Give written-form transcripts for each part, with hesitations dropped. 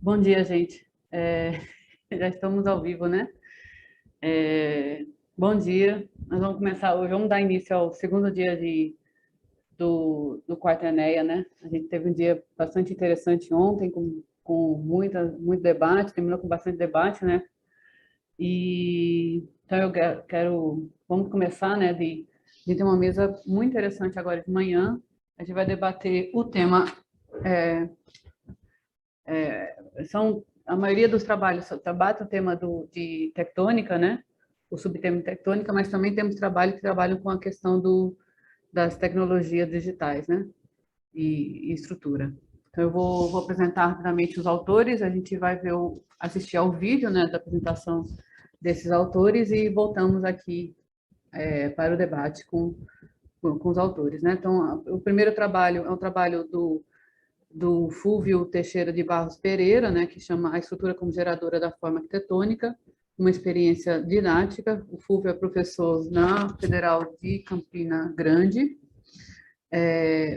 Bom dia, gente. Já estamos ao vivo, né? Bom dia. Nós vamos começar hoje, vamos dar início ao segundo dia do Quarto Enéia, né? A gente teve um dia bastante interessante ontem, com muito debate, terminou com bastante debate, né? Então eu vamos começar, né? A gente tem uma mesa muito interessante agora de manhã. A gente vai debater o tema. A maioria dos trabalhos trata o tema de tectônica, né? O subtema de tectônica, mas também temos trabalhos que trabalham com a questão das tecnologias digitais, né? E estrutura. Então, eu vou apresentar rapidamente os autores, a gente vai assistir ao vídeo, né, da apresentação desses autores e voltamos aqui para o debate com os autores, né? Então, o primeiro trabalho é um trabalho do Fúvio Teixeira de Barros Pereira, né, que chama A Estrutura como Geradora da Forma Arquitetônica, uma experiência didática. O Fúvio é professor na Federal de Campina Grande.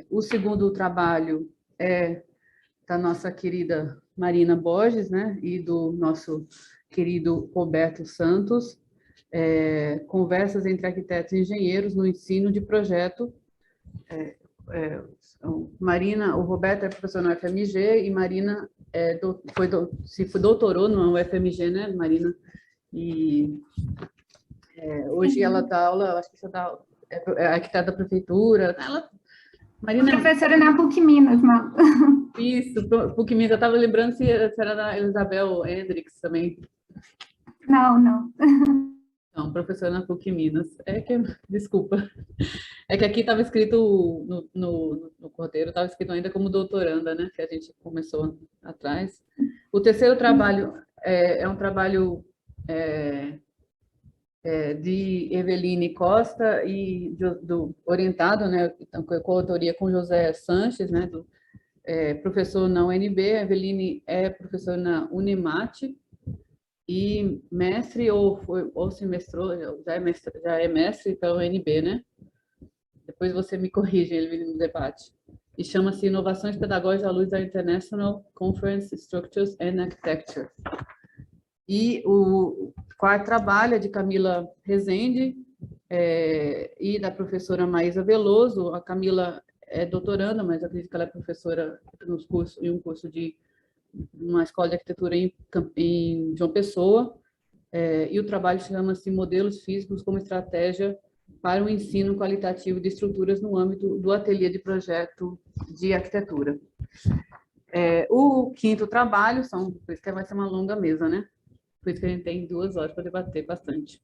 O segundo trabalho é da nossa querida Marina Borges, né, e do nosso querido Roberto Santos, Conversas entre Arquitetos e Engenheiros no Ensino de Projeto. Marina, o Roberto é professor no UFMG e Marina se doutorou no UFMG, né, Marina? E hoje ela dá aula, acho que você dá, é arquiteta da prefeitura. Marina, professora na PUC Minas, não. Isso, PUC Minas. Eu estava lembrando se era da Elisabel Hendricks também. Não. Não, professora na PUC Minas. Desculpa. É que aqui estava escrito no roteiro, estava escrito ainda como doutoranda, né? Que a gente começou atrás. O terceiro trabalho é um trabalho de Eveline Costa e orientado, né? Com a autoria com José Sanches, né? Professor na UNB. A Eveline é professora na Unemate e mestre ou se mestrou, já é mestre pela UNB, né? Depois você me corrige ele no debate. E chama-se Inovações Pedagógicas à Luz da International Conference Structures and Architecture. E o quarto trabalho é de Camila Rezende e da professora Maísa Veloso. A Camila é doutoranda, mas acredito que ela é professora em um curso de uma escola de arquitetura em João Pessoa. E o trabalho chama-se Modelos Físicos como Estratégia para o ensino qualitativo de estruturas no âmbito do ateliê de projeto de arquitetura. O quinto trabalho, por isso que vai ser uma longa mesa, né? Por isso que a gente tem 2 horas para debater bastante.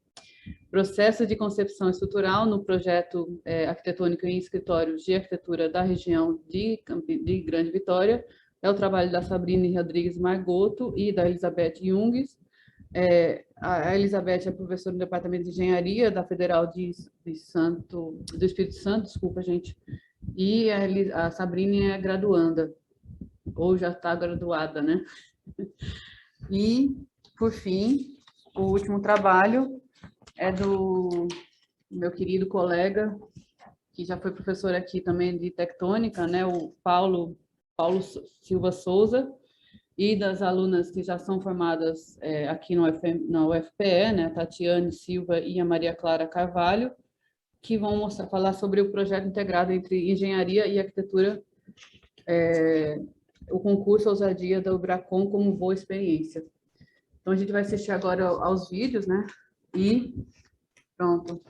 Processo de concepção estrutural no projeto arquitetônico em escritórios de arquitetura da região de Grande Vitória. É o trabalho da Sabrina Rodrigues Margoto e da Elizabeth Jungs. A Elizabeth é professora no Departamento de Engenharia da Federal do Espírito Santo, desculpa, gente. E a Sabrina é graduanda, ou já está graduada, né? E, por fim, o último trabalho é do meu querido colega, que já foi professor aqui também de tectônica, né? O Paulo Silva Souza, e das alunas que já são formadas aqui na UFPE, né, a Tatiane Silva e a Maria Clara Carvalho, que vão falar sobre o projeto integrado entre engenharia e arquitetura, o concurso Ousadia da Ubracon como boa experiência. Então, a gente vai assistir agora aos vídeos, né, e pronto.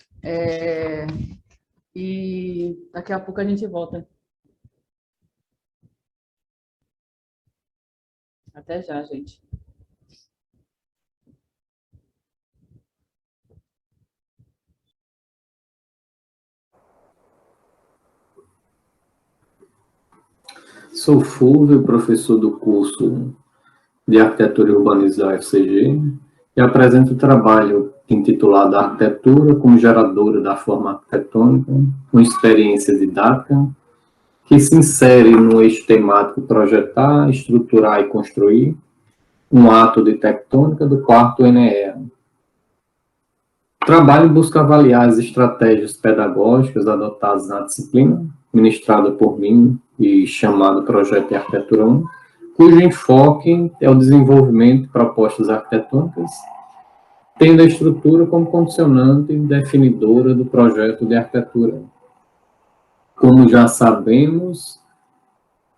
E daqui a pouco a gente volta. Até já, gente. Sou Fúvio, professor do curso de Arquitetura e Urbanismo da UFCG, e apresento o trabalho intitulado Arquitetura como Geradora da Forma Arquitetônica, uma experiência didática, que se insere no eixo temático Projetar, Estruturar e Construir, um ato de tectônica do quarto ENEA. O trabalho busca avaliar as estratégias pedagógicas adotadas na disciplina, ministrada por mim e chamado Projeto de Arquitetura 1, cujo enfoque é o desenvolvimento de propostas arquitetônicas, tendo a estrutura como condicionante definidora do projeto de arquitetura. Como já sabemos,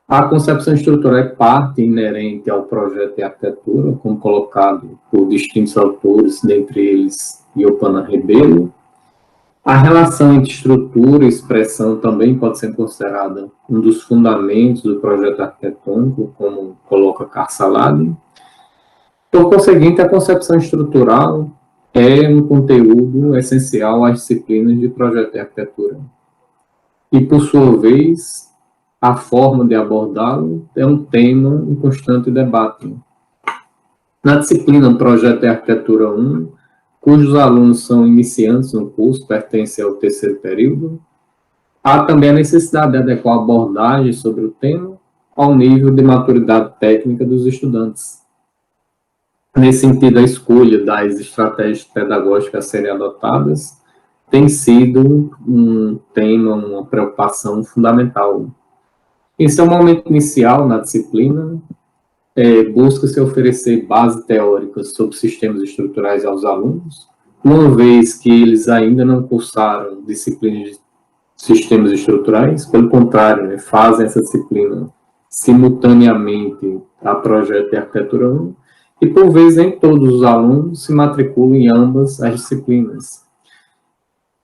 a concepção estrutural é parte inerente ao projeto de arquitetura, como colocado por distintos autores, dentre eles Iopanã Rebelo. A relação entre estrutura e expressão também pode ser considerada um dos fundamentos do projeto arquitetônico, como coloca Carsaladi. Por conseguinte, a concepção estrutural é um conteúdo essencial às disciplinas de projeto de arquitetura. E, por sua vez, a forma de abordá-lo é um tema em constante debate. Na disciplina Projeto de Arquitetura 1, cujos alunos são iniciantes no curso, pertencem ao terceiro período, há também a necessidade de adequar a abordagem sobre o tema ao nível de maturidade técnica dos estudantes. Nesse sentido, a escolha das estratégias pedagógicas a serem adotadas tem sido um tema, uma preocupação fundamental. Em seu momento inicial na disciplina, busca-se oferecer bases teóricas sobre sistemas estruturais aos alunos, uma vez que eles ainda não cursaram disciplinas de sistemas estruturais, pelo contrário, fazem essa disciplina simultaneamente a projeto de arquitetura 1, e por vezes nem todos os alunos se matriculam em ambas as disciplinas.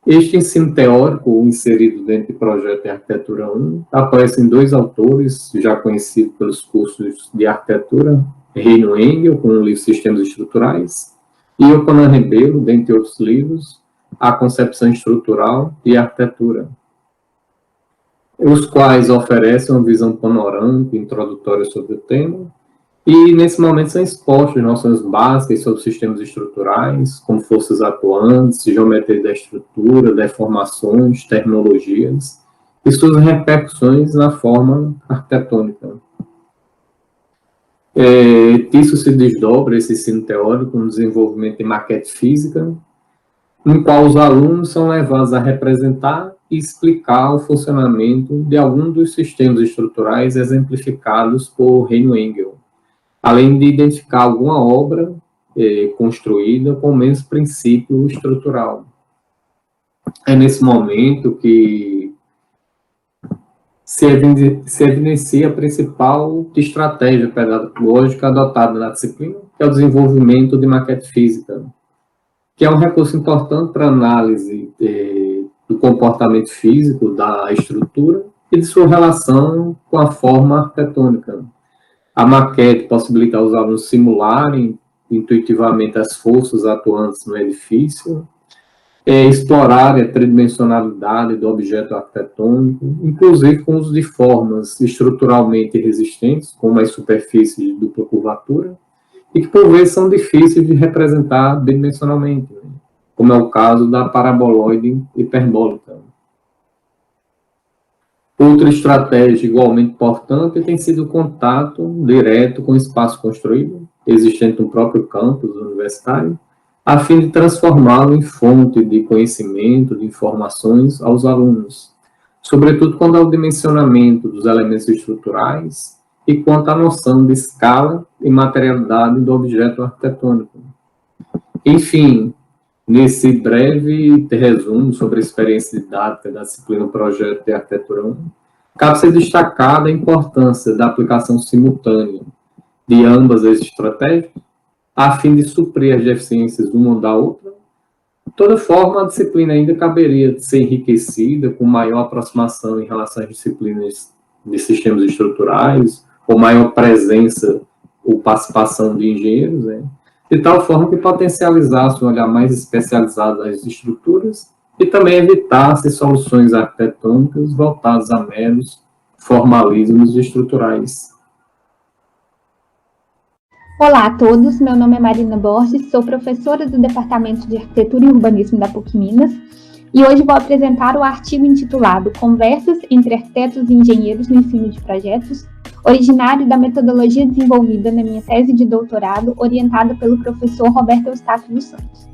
Este ensino teórico, inserido dentro do projeto de arquitetura 1, aparece em dois autores, já conhecidos pelos cursos de arquitetura, Reino Engel, com o livro Sistemas Estruturais, e Iopanã Rebelo, dentre outros livros, A Concepção Estrutural e Arquitetura, os quais oferecem uma visão panorâmica e introdutória sobre o tema, e nesse momento são expostas noções básicas sobre sistemas estruturais, como forças atuantes, geometria da estrutura, deformações, terminologias, e suas repercussões na forma arquitetônica. Isso se desdobra, esse ensino teórico, no desenvolvimento de maquete física, no qual os alunos são levados a representar e explicar o funcionamento de algum dos sistemas estruturais exemplificados por Reino Engel, além de identificar alguma obra construída com o mesmo princípio estrutural. É nesse momento que se evidencia a principal estratégia pedagógica adotada na disciplina, que é o desenvolvimento de maquete física, que é um recurso importante para análise do comportamento físico da estrutura e de sua relação com a forma arquitetônica. A maquete possibilita aos alunos simularem intuitivamente as forças atuantes no edifício, explorar a tridimensionalidade do objeto arquitetônico, inclusive com uso de formas estruturalmente resistentes, como as superfícies de dupla curvatura, e que por vezes são difíceis de representar bidimensionalmente, como é o caso da paraboloide hiperbólica. Outra estratégia igualmente importante tem sido o contato direto com o espaço construído, existente no próprio campus universitário, a fim de transformá-lo em fonte de conhecimento, de informações aos alunos, sobretudo quanto ao dimensionamento dos elementos estruturais e quanto à noção de escala e materialidade do objeto arquitetônico. Enfim, nesse breve resumo sobre a experiência didática da disciplina Projeto de Arquitetura 1, cabe ser destacada a importância da aplicação simultânea de ambas as estratégias, a fim de suprir as deficiências uma da outra. De toda forma, a disciplina ainda caberia de ser enriquecida com maior aproximação em relação às disciplinas de sistemas estruturais, ou maior presença ou participação de engenheiros, de tal forma que potencializasse um olhar mais especializado nas estruturas e também evitasse soluções arquitetônicas voltadas a meros formalismos estruturais. Olá a todos, meu nome é Marina Borges, sou professora do Departamento de Arquitetura e Urbanismo da PUC Minas e hoje vou apresentar o artigo intitulado Conversas entre Arquitetos e Engenheiros no Ensino de Projetos, originário da metodologia desenvolvida na minha tese de doutorado, orientada pelo professor Roberto Eustáquio dos Santos.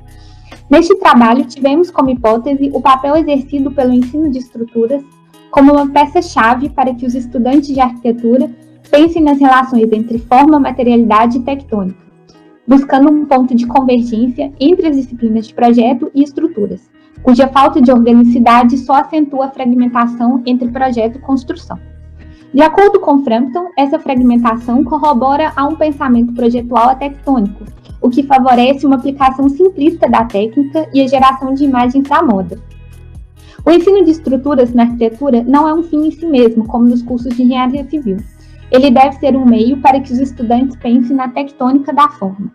Neste trabalho, tivemos como hipótese o papel exercido pelo ensino de estruturas como uma peça-chave para que os estudantes de arquitetura pensem nas relações entre forma, materialidade e tectônica, buscando um ponto de convergência entre as disciplinas de projeto e estruturas, cuja falta de organicidade só acentua a fragmentação entre projeto e construção. De acordo com Frampton, essa fragmentação corrobora a um pensamento projetual atectônico, o que favorece uma aplicação simplista da técnica e a geração de imagens da moda. O ensino de estruturas na arquitetura não é um fim em si mesmo, como nos cursos de engenharia civil. Ele deve ser um meio para que os estudantes pensem na tectônica da forma.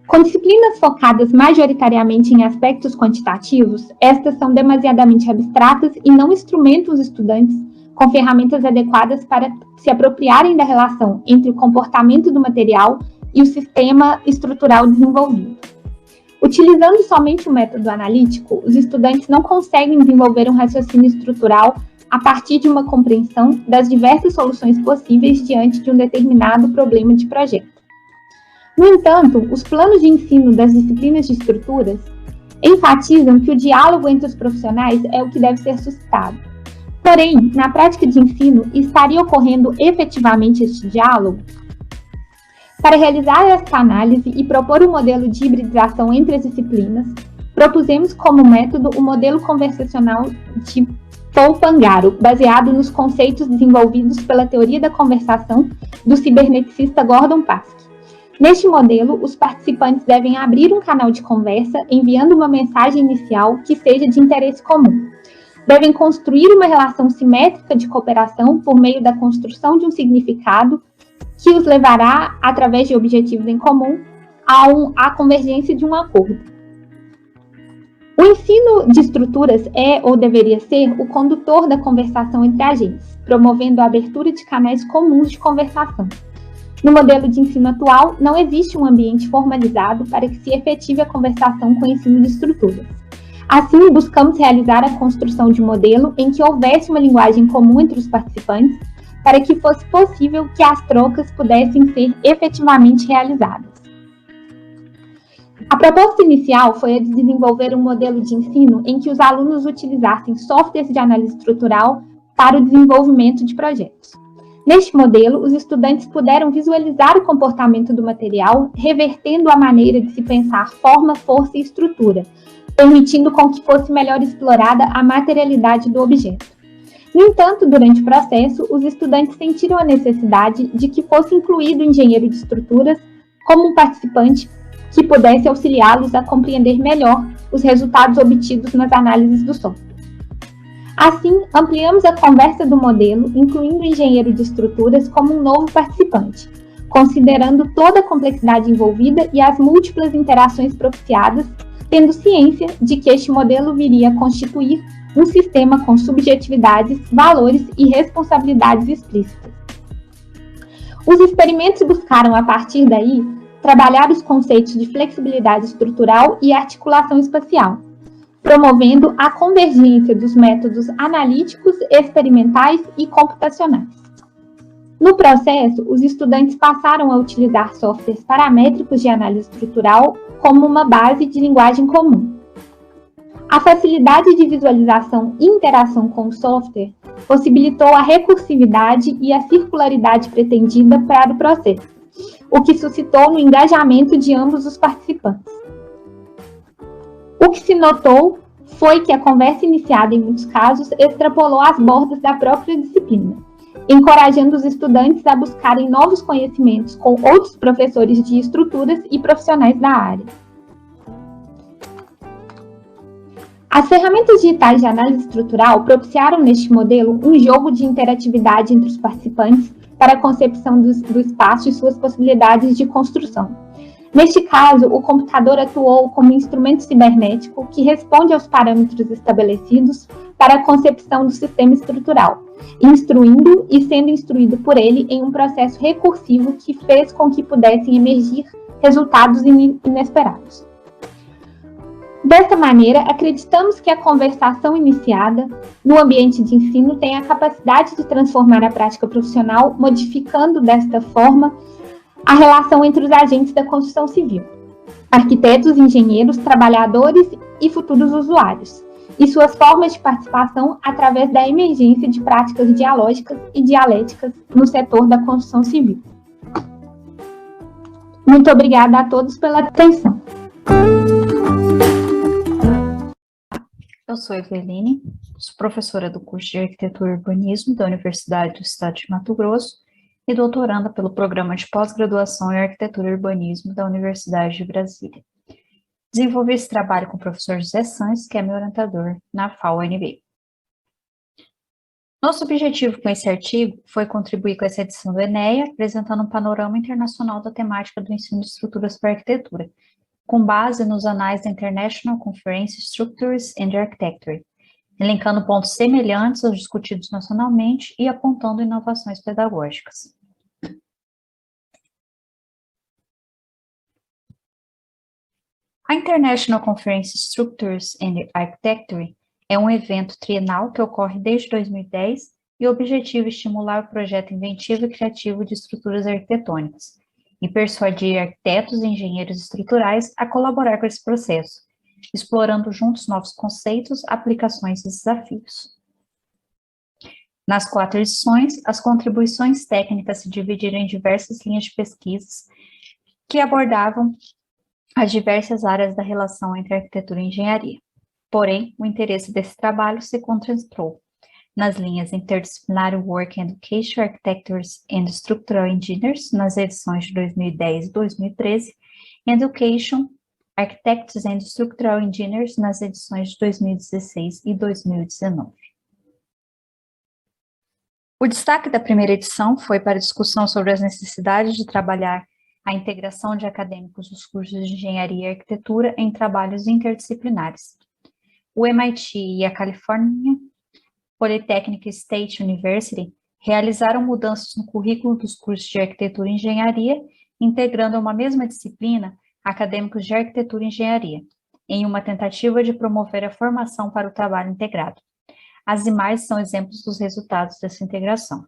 Com disciplinas focadas majoritariamente em aspectos quantitativos, estas são demasiadamente abstratas e não instrumentam os estudantes com ferramentas adequadas para se apropriarem da relação entre o comportamento do material e o sistema estrutural desenvolvido. Utilizando somente o método analítico, os estudantes não conseguem desenvolver um raciocínio estrutural a partir de uma compreensão das diversas soluções possíveis diante de um determinado problema de projeto. No entanto, os planos de ensino das disciplinas de estruturas enfatizam que o diálogo entre os profissionais é o que deve ser suscitado. Porém, na prática de ensino, estaria ocorrendo efetivamente este diálogo? Para realizar esta análise e propor um modelo de hibridização entre as disciplinas, propusemos como método o modelo conversacional de Paul Pangaro, baseado nos conceitos desenvolvidos pela teoria da conversação do ciberneticista Gordon Pask. Neste modelo, os participantes devem abrir um canal de conversa enviando uma mensagem inicial que seja de interesse comum. Devem construir uma relação simétrica de cooperação por meio da construção de um significado que os levará, através de objetivos em comum, à convergência de um acordo. O ensino de estruturas é ou deveria ser o condutor da conversação entre agentes, promovendo a abertura de canais comuns de conversação. No modelo de ensino atual, não existe um ambiente formalizado para que se efetive a conversação com o ensino de estruturas. Assim, buscamos realizar a construção de um modelo em que houvesse uma linguagem comum entre os participantes, para que fosse possível que as trocas pudessem ser efetivamente realizadas. A proposta inicial foi a de desenvolver um modelo de ensino em que os alunos utilizassem softwares de análise estrutural para o desenvolvimento de projetos. Neste modelo, os estudantes puderam visualizar o comportamento do material, revertendo a maneira de se pensar forma, força e estrutura, permitindo com que fosse melhor explorada a materialidade do objeto. No entanto, durante o processo, os estudantes sentiram a necessidade de que fosse incluído o engenheiro de estruturas como um participante que pudesse auxiliá-los a compreender melhor os resultados obtidos nas análises do software. Assim, ampliamos a conversa do modelo, incluindo o engenheiro de estruturas como um novo participante, considerando toda a complexidade envolvida e as múltiplas interações propiciadas, tendo ciência de que este modelo viria a constituir um sistema com subjetividades, valores e responsabilidades explícitas. Os experimentos buscaram, a partir daí, trabalhar os conceitos de flexibilidade estrutural e articulação espacial, promovendo a convergência dos métodos analíticos, experimentais e computacionais. No processo, os estudantes passaram a utilizar softwares paramétricos de análise estrutural como uma base de linguagem comum. A facilidade de visualização e interação com o software possibilitou a recursividade e a circularidade pretendida para o processo, o que suscitou no engajamento de ambos os participantes. O que se notou foi que a conversa iniciada, em muitos casos, extrapolou as bordas da própria disciplina, encorajando os estudantes a buscarem novos conhecimentos com outros professores de estruturas e profissionais da área. As ferramentas digitais de análise estrutural propiciaram neste modelo um jogo de interatividade entre os participantes para a concepção do espaço e suas possibilidades de construção. Neste caso, o computador atuou como instrumento cibernético que responde aos parâmetros estabelecidos para a concepção do sistema estrutural, instruindo e sendo instruído por ele em um processo recursivo que fez com que pudessem emergir resultados inesperados. Desta maneira, acreditamos que a conversação iniciada no ambiente de ensino tem a capacidade de transformar a prática profissional, modificando desta forma a relação entre os agentes da construção civil, arquitetos, engenheiros, trabalhadores e futuros usuários, e suas formas de participação através da emergência de práticas dialógicas e dialéticas no setor da construção civil. Muito obrigada a todos pela atenção. Eu sou Eveline, sou professora do curso de Arquitetura e Urbanismo da Universidade do Estado de Mato Grosso e doutoranda pelo Programa de Pós-Graduação em Arquitetura e Urbanismo da Universidade de Brasília. Desenvolvi esse trabalho com o professor José Sanches, que é meu orientador na FAO-UNB. Nosso objetivo com esse artigo foi contribuir com essa edição do ENEA, apresentando um panorama internacional da temática do ensino de estruturas para arquitetura, com base nos anais da International Conference Structures and Architecture, elencando pontos semelhantes aos discutidos nacionalmente e apontando inovações pedagógicas. A International Conference Structures and Architecture é um evento trienal que ocorre desde 2010 e o objetivo é estimular o projeto inventivo e criativo de estruturas arquitetônicas e persuadir arquitetos e engenheiros estruturais a colaborar com esse processo, explorando juntos novos conceitos, aplicações e desafios. Nas 4 edições, as contribuições técnicas se dividiram em diversas linhas de pesquisas que abordavam as diversas áreas da relação entre arquitetura e engenharia. Porém, o interesse desse trabalho se concentrou nas linhas Interdisciplinary Work and Education, Architectures and Structural Engineers, nas edições de 2010 e 2013, e Education, Architects and Structural Engineers, nas edições de 2016 e 2019. O destaque da primeira edição foi para a discussão sobre as necessidades de trabalhar a integração de acadêmicos dos cursos de engenharia e arquitetura em trabalhos interdisciplinares. O MIT e a California Polytechnic State University realizaram mudanças no currículo dos cursos de arquitetura e engenharia, integrando a uma mesma disciplina acadêmicos de arquitetura e engenharia, em uma tentativa de promover a formação para o trabalho integrado. As imagens são exemplos dos resultados dessa integração.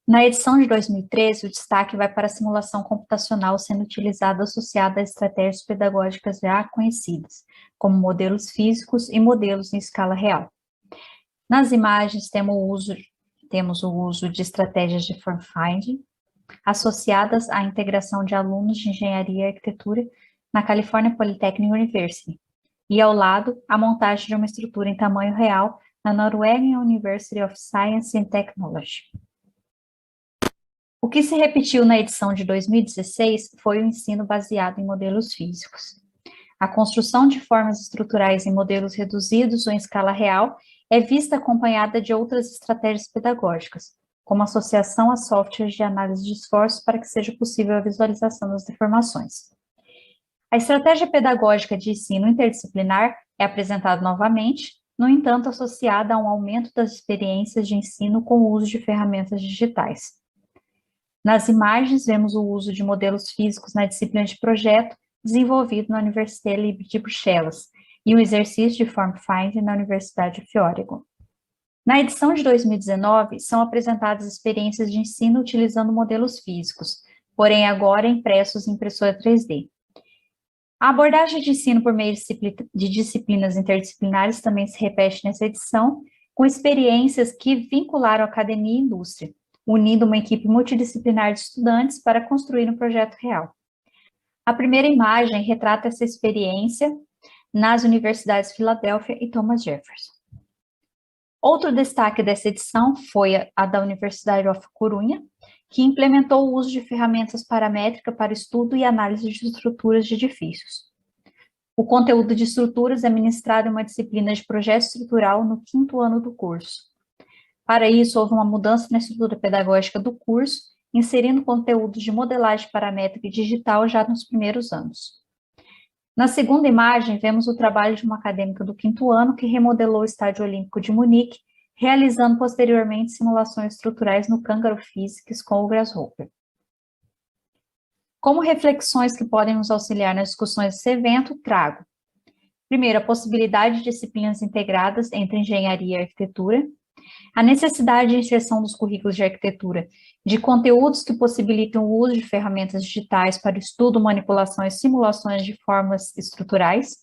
Na edição de 2013, o destaque vai para a simulação computacional sendo utilizada associada a estratégias pedagógicas já conhecidas, como modelos físicos e modelos em escala real. Nas imagens, temos o uso de estratégias de form finding, associadas à integração de alunos de engenharia e arquitetura na California Polytechnic University, e ao lado, a montagem de uma estrutura em tamanho real na Norwegian University of Science and Technology. O que se repetiu na edição de 2016 foi o ensino baseado em modelos físicos. A construção de formas estruturais em modelos reduzidos ou em escala real é vista acompanhada de outras estratégias pedagógicas, como associação a softwares de análise de esforços para que seja possível a visualização das deformações. A estratégia pedagógica de ensino interdisciplinar é apresentada novamente, no entanto, associada a um aumento das experiências de ensino com o uso de ferramentas digitais. Nas imagens, vemos o uso de modelos físicos na disciplina de projeto, desenvolvido na Université Libre de Bruxelas, e o exercício de Form Finding na Universidade de Oregon. Na edição de 2019, são apresentadas experiências de ensino utilizando modelos físicos, porém agora impressos em impressora 3D. A abordagem de ensino por meio de disciplinas interdisciplinares também se repete nessa edição, com experiências que vincularam academia e indústria, unindo uma equipe multidisciplinar de estudantes para construir um projeto real. A primeira imagem retrata essa experiência nas universidades de Filadélfia e Thomas Jefferson. Outro destaque dessa edição foi a da Universidade of Corunha, que implementou o uso de ferramentas paramétricas para estudo e análise de estruturas de edifícios. O conteúdo de estruturas é ministrado em uma disciplina de projeto estrutural no 5º ano do curso. Para isso, houve uma mudança na estrutura pedagógica do curso, inserindo conteúdos de modelagem paramétrica e digital já nos primeiros anos. Na segunda imagem, vemos o trabalho de uma acadêmica do 5º ano que remodelou o Estádio Olímpico de Munique, realizando posteriormente simulações estruturais no Kangaroo Physics com o Grasshopper. Como reflexões que podem nos auxiliar nas discussões desse evento, trago, primeiro, a possibilidade de disciplinas integradas entre engenharia e arquitetura, a necessidade de inserção dos currículos de arquitetura de conteúdos que possibilitam o uso de ferramentas digitais para estudo, manipulação e simulações de formas estruturais,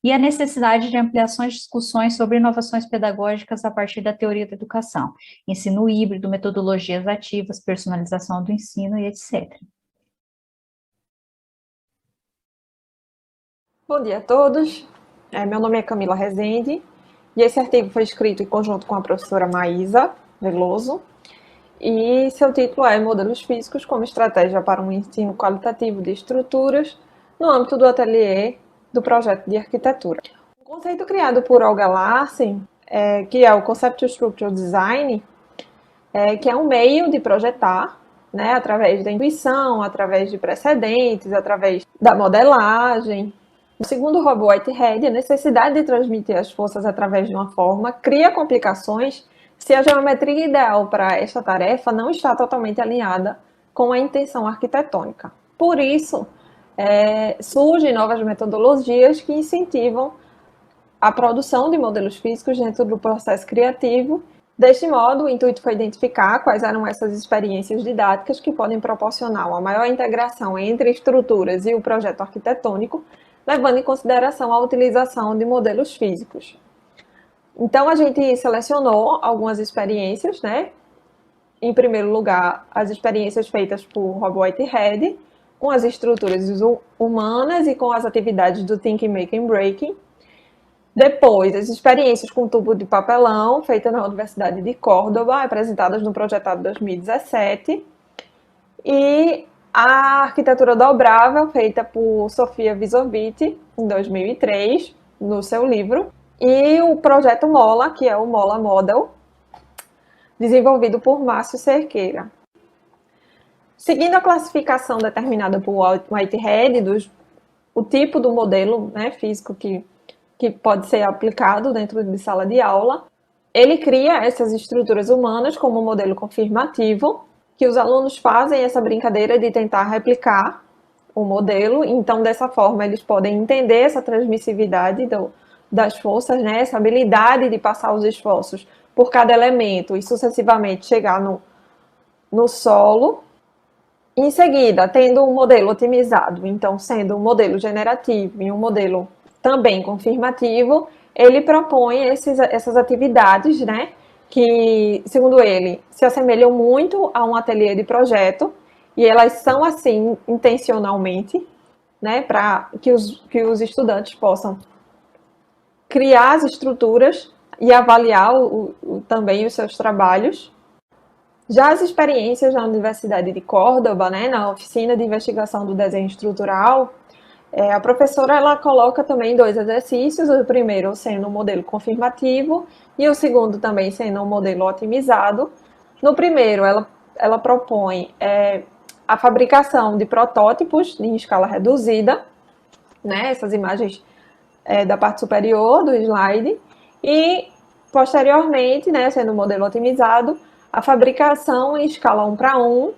e a necessidade de ampliações de discussões sobre inovações pedagógicas a partir da teoria da educação, ensino híbrido, metodologias ativas, personalização do ensino e etc. Bom dia a todos, meu nome é Camila Rezende e esse artigo foi escrito em conjunto com a professora Maísa Veloso e seu título é Modelos Físicos como Estratégia para um Ensino Qualitativo de Estruturas no âmbito do ateliê do projeto de arquitetura. O conceito criado por Olga Larsen, que é o Conceptual Structural Design, que é um meio de projetar, né, através da intuição, através de precedentes, através da modelagem. Segundo Rob Whitehead, a necessidade de transmitir as forças através de uma forma cria complicações se a geometria ideal para esta tarefa não está totalmente alinhada com a intenção arquitetônica. Por isso, surgem novas metodologias que incentivam a produção de modelos físicos dentro do processo criativo. Deste modo, o intuito foi identificar quais eram essas experiências didáticas que podem proporcionar uma maior integração entre estruturas e o projeto arquitetônico, levando em consideração a utilização de modelos físicos. Então, a gente selecionou algumas experiências, né? Em primeiro lugar, as experiências feitas por Rob Whitehead, com as estruturas humanas e com as atividades do Thinking, Making, Breaking. Depois, as experiências com tubo de papelão, feitas na Universidade de Córdoba, apresentadas no Projetado 2017. E a arquitetura dobrável, feita por Sofia Visovic, em 2003, no seu livro. E o projeto MOLA, que é o MOLA Model, desenvolvido por Márcio Cerqueira. Seguindo a classificação determinada por Whitehead, o tipo do modelo, né, físico que pode ser aplicado dentro de sala de aula, ele cria essas estruturas humanas como um modelo confirmativo, que os alunos fazem essa brincadeira de tentar replicar o modelo. Então, dessa forma, eles podem entender essa transmissividade das forças, né, essa habilidade de passar os esforços por cada elemento e sucessivamente chegar no solo. Em seguida, tendo um modelo otimizado, então sendo um modelo generativo e um modelo também confirmativo, ele propõe essas atividades, né, que, segundo ele, se assemelham muito a um ateliê de projeto, e elas são assim intencionalmente, né, para que os estudantes possam criar as estruturas e avaliar também os seus trabalhos. Já as experiências na Universidade de Córdoba, né, na oficina de investigação do desenho estrutural, a professora ela coloca também 2 exercícios, o primeiro sendo um modelo confirmativo e o segundo também sendo um modelo otimizado. No primeiro, ela propõe a fabricação de protótipos em escala reduzida, né, essas imagens da parte superior do slide, e posteriormente, né, sendo um modelo otimizado, a fabricação em escala 1:1,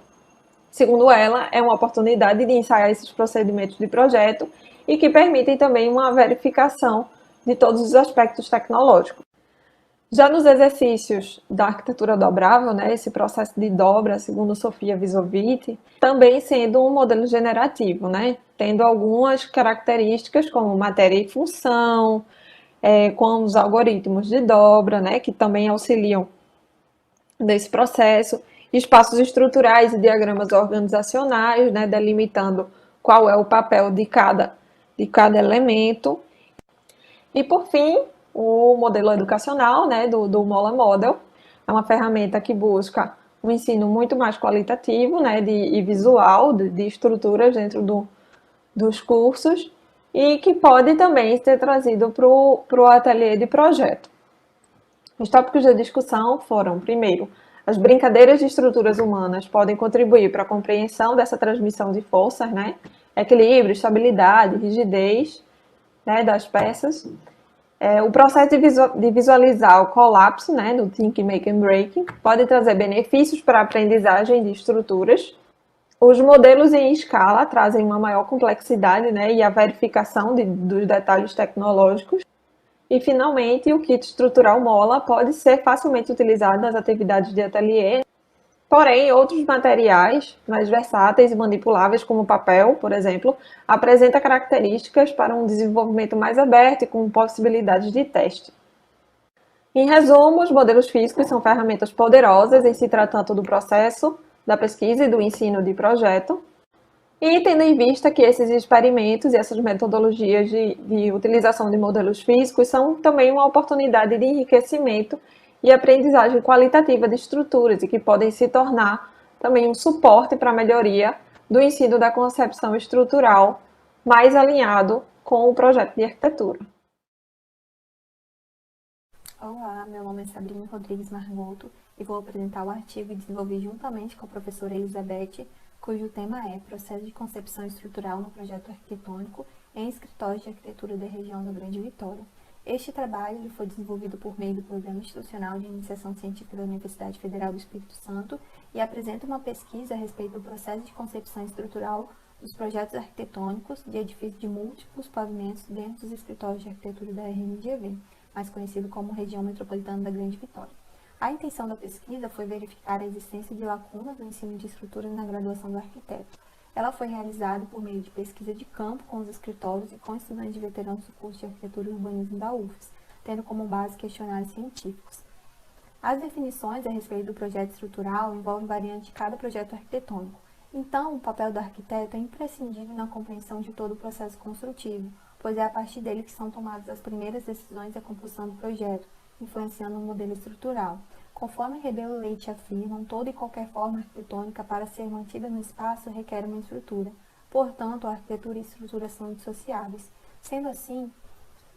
segundo ela, é uma oportunidade de ensaiar esses procedimentos de projeto e que permitem também uma verificação de todos os aspectos tecnológicos. Já nos exercícios da arquitetura dobrável, né, esse processo de dobra, segundo Sofia Visovic, também sendo um modelo generativo, né, tendo algumas características como matéria e função, com os algoritmos de dobra, né, que também auxiliam nesse processo, espaços estruturais e diagramas organizacionais, né, delimitando qual é o papel de cada elemento. E, por fim, o modelo educacional, né, do MOLA Model, é uma ferramenta que busca um ensino muito mais qualitativo, né, e visual, de estruturas dentro dos cursos, e que pode também ser trazido para o ateliê de projeto. Os tópicos da discussão foram, primeiro, as brincadeiras de estruturas humanas podem contribuir para a compreensão dessa transmissão de forças, né, equilíbrio, estabilidade, rigidez, né, das peças. O processo de visualizar o colapso, né, do Thinking, Making, Breaking, pode trazer benefícios para a aprendizagem de estruturas. Os modelos em escala trazem uma maior complexidade, né, e a verificação dos detalhes tecnológicos. E, finalmente, o kit estrutural MOLA pode ser facilmente utilizado nas atividades de ateliê. Porém, outros materiais mais versáteis e manipuláveis, como o papel, por exemplo, apresentam características para um desenvolvimento mais aberto e com possibilidades de teste. Em resumo, os modelos físicos são ferramentas poderosas em se tratando do processo da pesquisa e do ensino de projeto, e tendo em vista que esses experimentos e essas metodologias de utilização de modelos físicos são também uma oportunidade de enriquecimento e aprendizagem qualitativa de estruturas e que podem se tornar também um suporte para a melhoria do ensino da concepção estrutural mais alinhado com o projeto de arquitetura. Olá, meu nome é Sabrina Rodrigues Margoto e vou apresentar o artigo que desenvolvi juntamente com a professora Elizabeth, cujo tema é Processo de Concepção Estrutural no Projeto Arquitetônico em Escritórios de Arquitetura da Região da Grande Vitória. Este trabalho foi desenvolvido por meio do Programa Institucional de Iniciação Científica da Universidade Federal do Espírito Santo e apresenta uma pesquisa a respeito do processo de concepção estrutural dos projetos arquitetônicos de edifícios de múltiplos pavimentos dentro dos escritórios de arquitetura da RMGV, mais conhecido como Região Metropolitana da Grande Vitória. A intenção da pesquisa foi verificar a existência de lacunas no ensino de estruturas na graduação do arquiteto. Ela foi realizada por meio de pesquisa de campo com os escritórios e com estudantes veteranos do curso de Arquitetura e Urbanismo da UFES, tendo como base questionários científicos. As definições a respeito do projeto estrutural envolvem variantes de cada projeto arquitetônico. Então, o papel do arquiteto é imprescindível na compreensão de todo o processo construtivo, pois é a partir dele que são tomadas as primeiras decisões da composição do projeto, influenciando o modelo estrutural. Conforme Rebelo Leite afirma, toda e qualquer forma arquitetônica para ser mantida no espaço requer uma estrutura. Portanto, a arquitetura e a estrutura são indissociáveis. Sendo assim,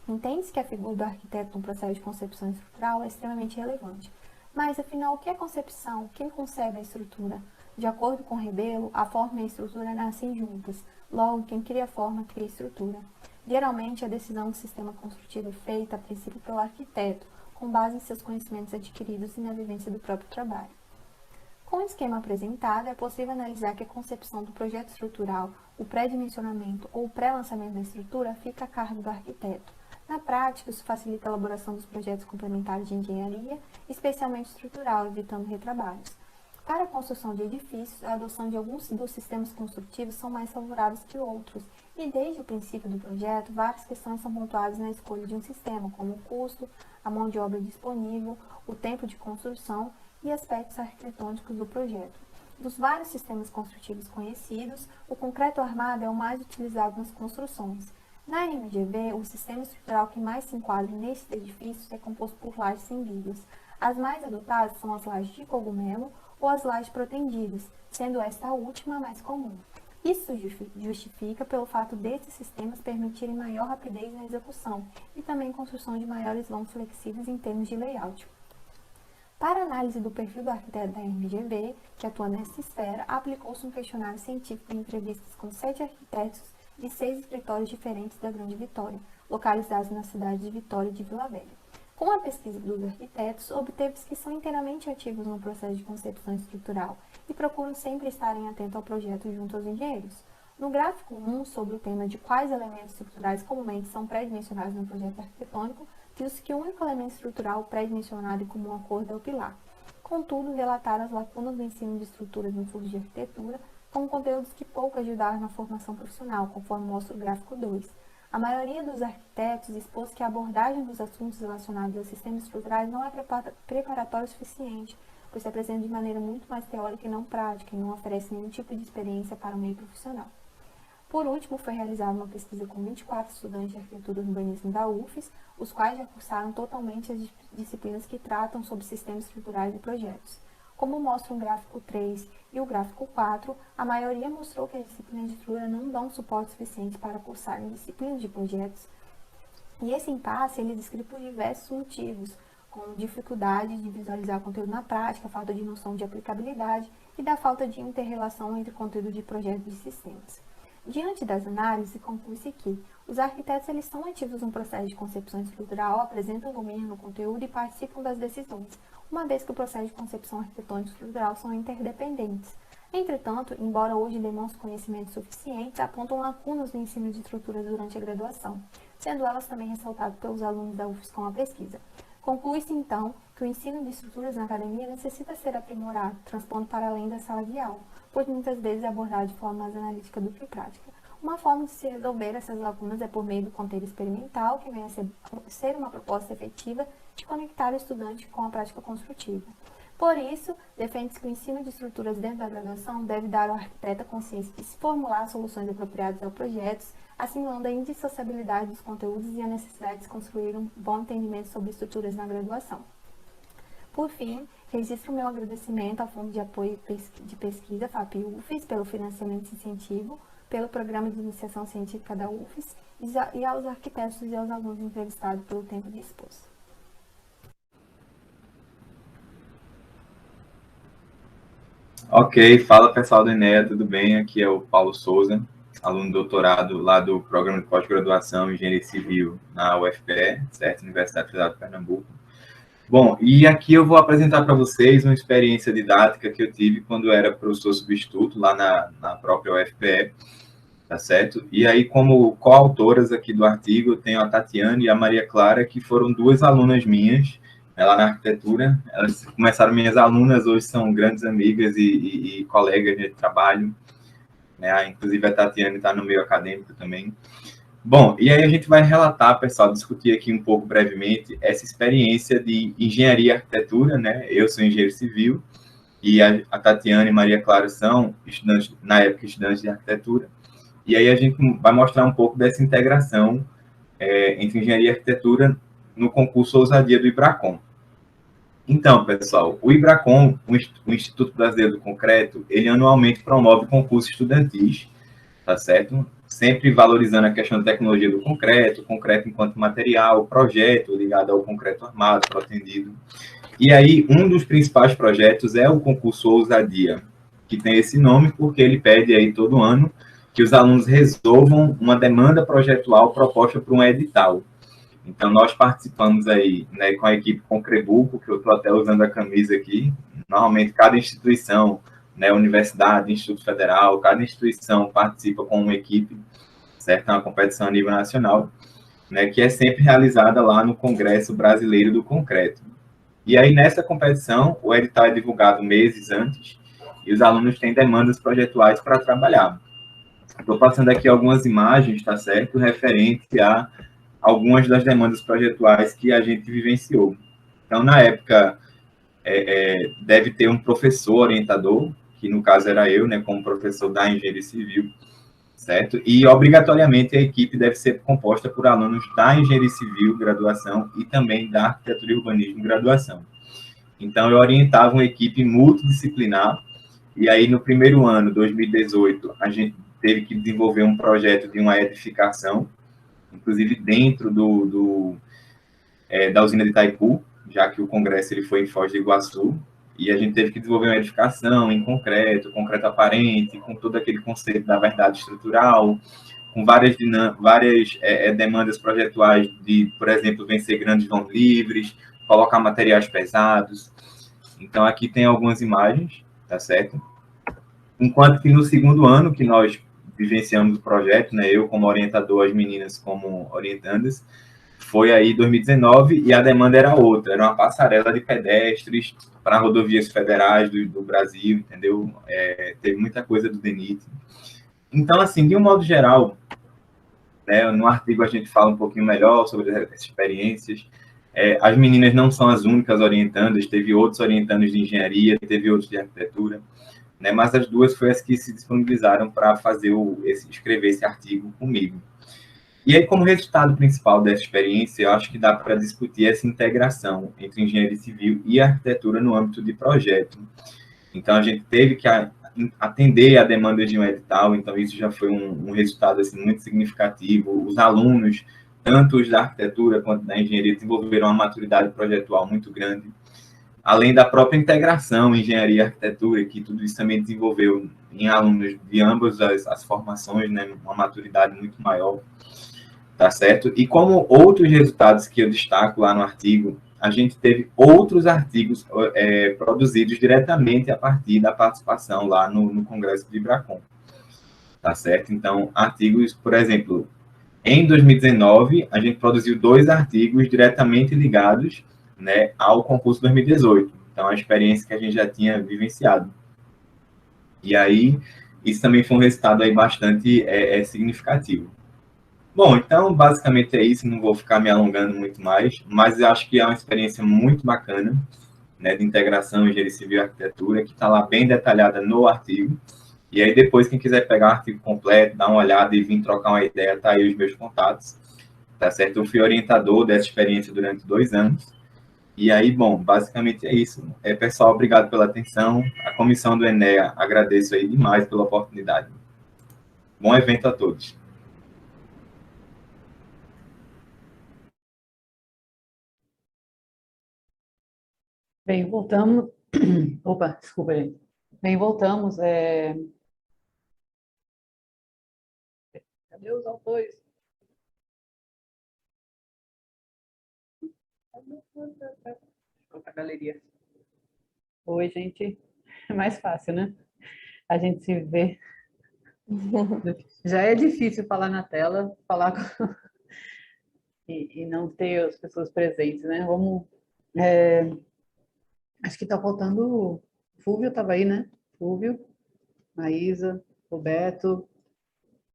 entende-se que a figura do arquiteto no processo de concepção estrutural é extremamente relevante. Mas, afinal, o que é concepção? Quem concebe a estrutura? De acordo com Rebelo, a forma e a estrutura nascem juntas. Logo, quem cria a forma cria a estrutura. Geralmente, a decisão do sistema construtivo é feita, a princípio, pelo arquiteto, com base em seus conhecimentos adquiridos e na vivência do próprio trabalho. Com o esquema apresentado, é possível analisar que a concepção do projeto estrutural, o pré-dimensionamento ou o pré-lançamento da estrutura fica a cargo do arquiteto. Na prática, isso facilita a elaboração dos projetos complementares de engenharia, especialmente estrutural, evitando retrabalhos. Para a construção de edifícios, a adoção de alguns dos sistemas construtivos são mais favoráveis que outros, e desde o princípio do projeto, várias questões são pontuadas na escolha de um sistema, como o custo, a mão de obra disponível, o tempo de construção e aspectos arquitetônicos do projeto. Dos vários sistemas construtivos conhecidos, o concreto armado é o mais utilizado nas construções. Na MGV, o sistema estrutural que mais se enquadra nesses edifícios é composto por lajes sem vigas. As mais adotadas são as lajes de cogumelo ou as lajes protendidas, sendo esta a última a mais comum. Isso justifica pelo fato desses sistemas permitirem maior rapidez na execução e também construção de maiores vãos flexíveis em termos de layout. Para a análise do perfil do arquiteto da MGV, que atua nessa esfera, aplicou-se um questionário científico em entrevistas com 7 arquitetos de 6 escritórios diferentes da Grande Vitória, localizados nas cidades de Vitória e de Vila Velha. Com a pesquisa dos arquitetos, obteve-se que são inteiramente ativos no processo de concepção estrutural e procuram sempre estarem atentos ao projeto junto aos engenheiros. No gráfico 1, sobre o tema de quais elementos estruturais comumente são pré-dimensionados no projeto arquitetônico, viu-se que o único elemento estrutural pré-dimensionado e comum acordo é o pilar. Contudo, relataram as lacunas do ensino de estruturas no curso de arquitetura, com conteúdos que pouco ajudaram na formação profissional, conforme mostra o gráfico 2. A maioria dos arquitetos expôs que a abordagem dos assuntos relacionados aos sistemas estruturais não é preparatória o suficiente, pois se apresenta de maneira muito mais teórica e não prática, e não oferece nenhum tipo de experiência para o meio profissional. Por último, foi realizada uma pesquisa com 24 estudantes de arquitetura e urbanismo da UFES, os quais já cursaram totalmente as disciplinas que tratam sobre sistemas estruturais e projetos. Como mostram o gráfico 3 e o gráfico 4, a maioria mostrou que as disciplinas de estrutura não dão suporte suficiente para cursarem disciplinas de projetos. E esse impasse ele é descrito por diversos motivos, como dificuldade de visualizar o conteúdo na prática, falta de noção de aplicabilidade e da falta de inter-relação entre conteúdo de projetos e sistemas. Diante das análises, conclui-se que os arquitetos eles são ativos no processo de concepção estrutural, apresentam domínio no conteúdo e participam das decisões, uma vez que o processo de concepção arquitetônica estrutural são interdependentes. Entretanto, embora hoje demonstrem conhecimentos suficientes, apontam lacunas no ensino de estruturas durante a graduação, sendo elas também ressaltadas pelos alunos da UFES com a pesquisa. Conclui-se, então, que o ensino de estruturas na academia necessita ser aprimorado, transpondo para além da sala de aula, pois muitas vezes é abordado de forma mais analítica do que prática. Uma forma de se resolver essas lacunas é por meio do conteúdo experimental, que vem a ser uma proposta efetiva de conectar o estudante com a prática construtiva. Por isso, defende-se que o ensino de estruturas dentro da graduação deve dar ao arquiteto a consciência de se formular soluções apropriadas ao projeto, assimilando a indissociabilidade dos conteúdos e a necessidade de construir um bom entendimento sobre estruturas na graduação. Por fim, registro meu agradecimento ao Fundo de Apoio de Pesquisa, FAP-UFES, pelo financiamento e incentivo, pelo Programa de Iniciação Científica da UFES e aos arquitetos e aos alunos entrevistados pelo tempo disposto. Ok, fala pessoal do INEA, tudo bem? Aqui é o Paulo Souza, aluno doutorado lá do Programa de Pós-Graduação em Engenharia Civil na UFPE, certo? Universidade Federal de Pernambuco. Bom, e aqui eu vou apresentar para vocês uma experiência didática que eu tive quando eu era professor substituto lá na própria UFPE, tá certo? E aí, como coautoras aqui do artigo, eu tenho a Tatiane e a Maria Clara, que foram duas alunas minhas, lá na arquitetura. Elas começaram minhas alunas, hoje são grandes amigas e colegas de trabalho, né? Inclusive a Tatiane está no meio acadêmico também. Bom, e aí a gente vai relatar, pessoal, discutir aqui um pouco brevemente essa experiência de engenharia e arquitetura, né? Eu sou engenheiro civil e a Tatiane e Maria Clara são estudantes, na época, estudantes de arquitetura. E aí a gente vai mostrar um pouco dessa integração entre engenharia e arquitetura no concurso Ousadia do IBRACON. Então, pessoal, o IBRACON, o Instituto Brasileiro do Concreto, ele anualmente promove concursos estudantis, tá certo? Sempre valorizando a questão da tecnologia do concreto enquanto material, projeto ligado ao concreto armado, protendido. E aí, um dos principais projetos é o concurso Ousadia, que tem esse nome porque ele pede aí todo ano que os alunos resolvam uma demanda projetual proposta por um edital. Então, nós participamos aí, né, com a equipe Concrebuco, que eu estou até usando a camisa aqui. Normalmente, cada instituição, né, universidade, Instituto Federal, cada instituição participa com uma equipe, certo? É uma competição a nível nacional, né, que é sempre realizada lá no Congresso Brasileiro do Concreto. E aí, nessa competição, o edital é divulgado meses antes e os alunos têm demandas projetuais para trabalhar. Estou passando aqui algumas imagens, tá certo? Referente a algumas das demandas projetuais que a gente vivenciou. Então, na época, deve ter um professor orientador, que no caso era eu, né, como professor da Engenharia Civil, certo? E, obrigatoriamente, a equipe deve ser composta por alunos da Engenharia Civil, graduação, e também da Arquitetura e Urbanismo, graduação. Então, eu orientava uma equipe multidisciplinar, e aí, no primeiro ano, 2018, a gente teve que desenvolver um projeto de uma edificação, inclusive dentro da usina de Itaipu, já que o congresso ele foi em Foz do Iguaçu, e a gente teve que desenvolver uma edificação em concreto aparente, com todo aquele conceito da verdade estrutural, com várias demandas projetuais de, por exemplo, vencer grandes vãos livres, colocar materiais pesados. Então, aqui tem algumas imagens, tá certo? Enquanto que no segundo ano, que nós vivenciamos o projeto, né, eu como orientador, as meninas como orientandas, foi aí 2019 e a demanda era outra, era uma passarela de pedestres para rodovias federais do Brasil, entendeu? Teve muita coisa do DENIT. Então, assim, de um modo geral, né, no artigo a gente fala um pouquinho melhor sobre essas experiências. As meninas não são as únicas orientandas, teve outros orientandos de engenharia, teve outros de arquitetura, né, mas as duas foram as que se disponibilizaram para escrever esse artigo comigo. E aí, como resultado principal dessa experiência, eu acho que dá para discutir essa integração entre engenharia civil e arquitetura no âmbito de projeto. Então, a gente teve que atender a demanda de um edital, então isso já foi um resultado assim, muito significativo. Os alunos, tanto os da arquitetura quanto da engenharia, desenvolveram uma maturidade projetual muito grande, além da própria integração engenharia e arquitetura, que tudo isso também desenvolveu em alunos de ambas as formações, né, uma maturidade muito maior, tá certo? E como outros resultados que eu destaco lá no artigo, a gente teve outros artigos produzidos diretamente a partir da participação lá no Congresso de IBRACON, tá certo? Então, artigos, por exemplo, em 2019, a gente produziu 2 artigos diretamente ligados né, ao concurso 2018. Então, a experiência que a gente já tinha vivenciado. E aí, isso também foi um resultado aí bastante significativo. Bom, então, basicamente é isso, não vou ficar me alongando muito mais, mas eu acho que é uma experiência muito bacana, né, de integração engenharia civil e arquitetura, que está lá bem detalhada no artigo. E aí, depois, quem quiser pegar o artigo completo, dar uma olhada e vir trocar uma ideia, tá aí os meus contatos, tá certo? Eu fui orientador dessa experiência durante 2 anos. E aí, bom, basicamente é isso. Pessoal, obrigado pela atenção. A comissão do Enea, agradeço aí demais pela oportunidade. Bom evento a todos. Bem, voltamos. Opa, desculpa aí. Bem, voltamos. Cadê os autores? Vou para a galeria. Oi, gente. É mais fácil, né? A gente se vê. Já é difícil falar na tela, e não ter as pessoas presentes, né? Vamos. Acho que está faltando. Fúvio estava aí, né? Fúvio, Maísa, Roberto.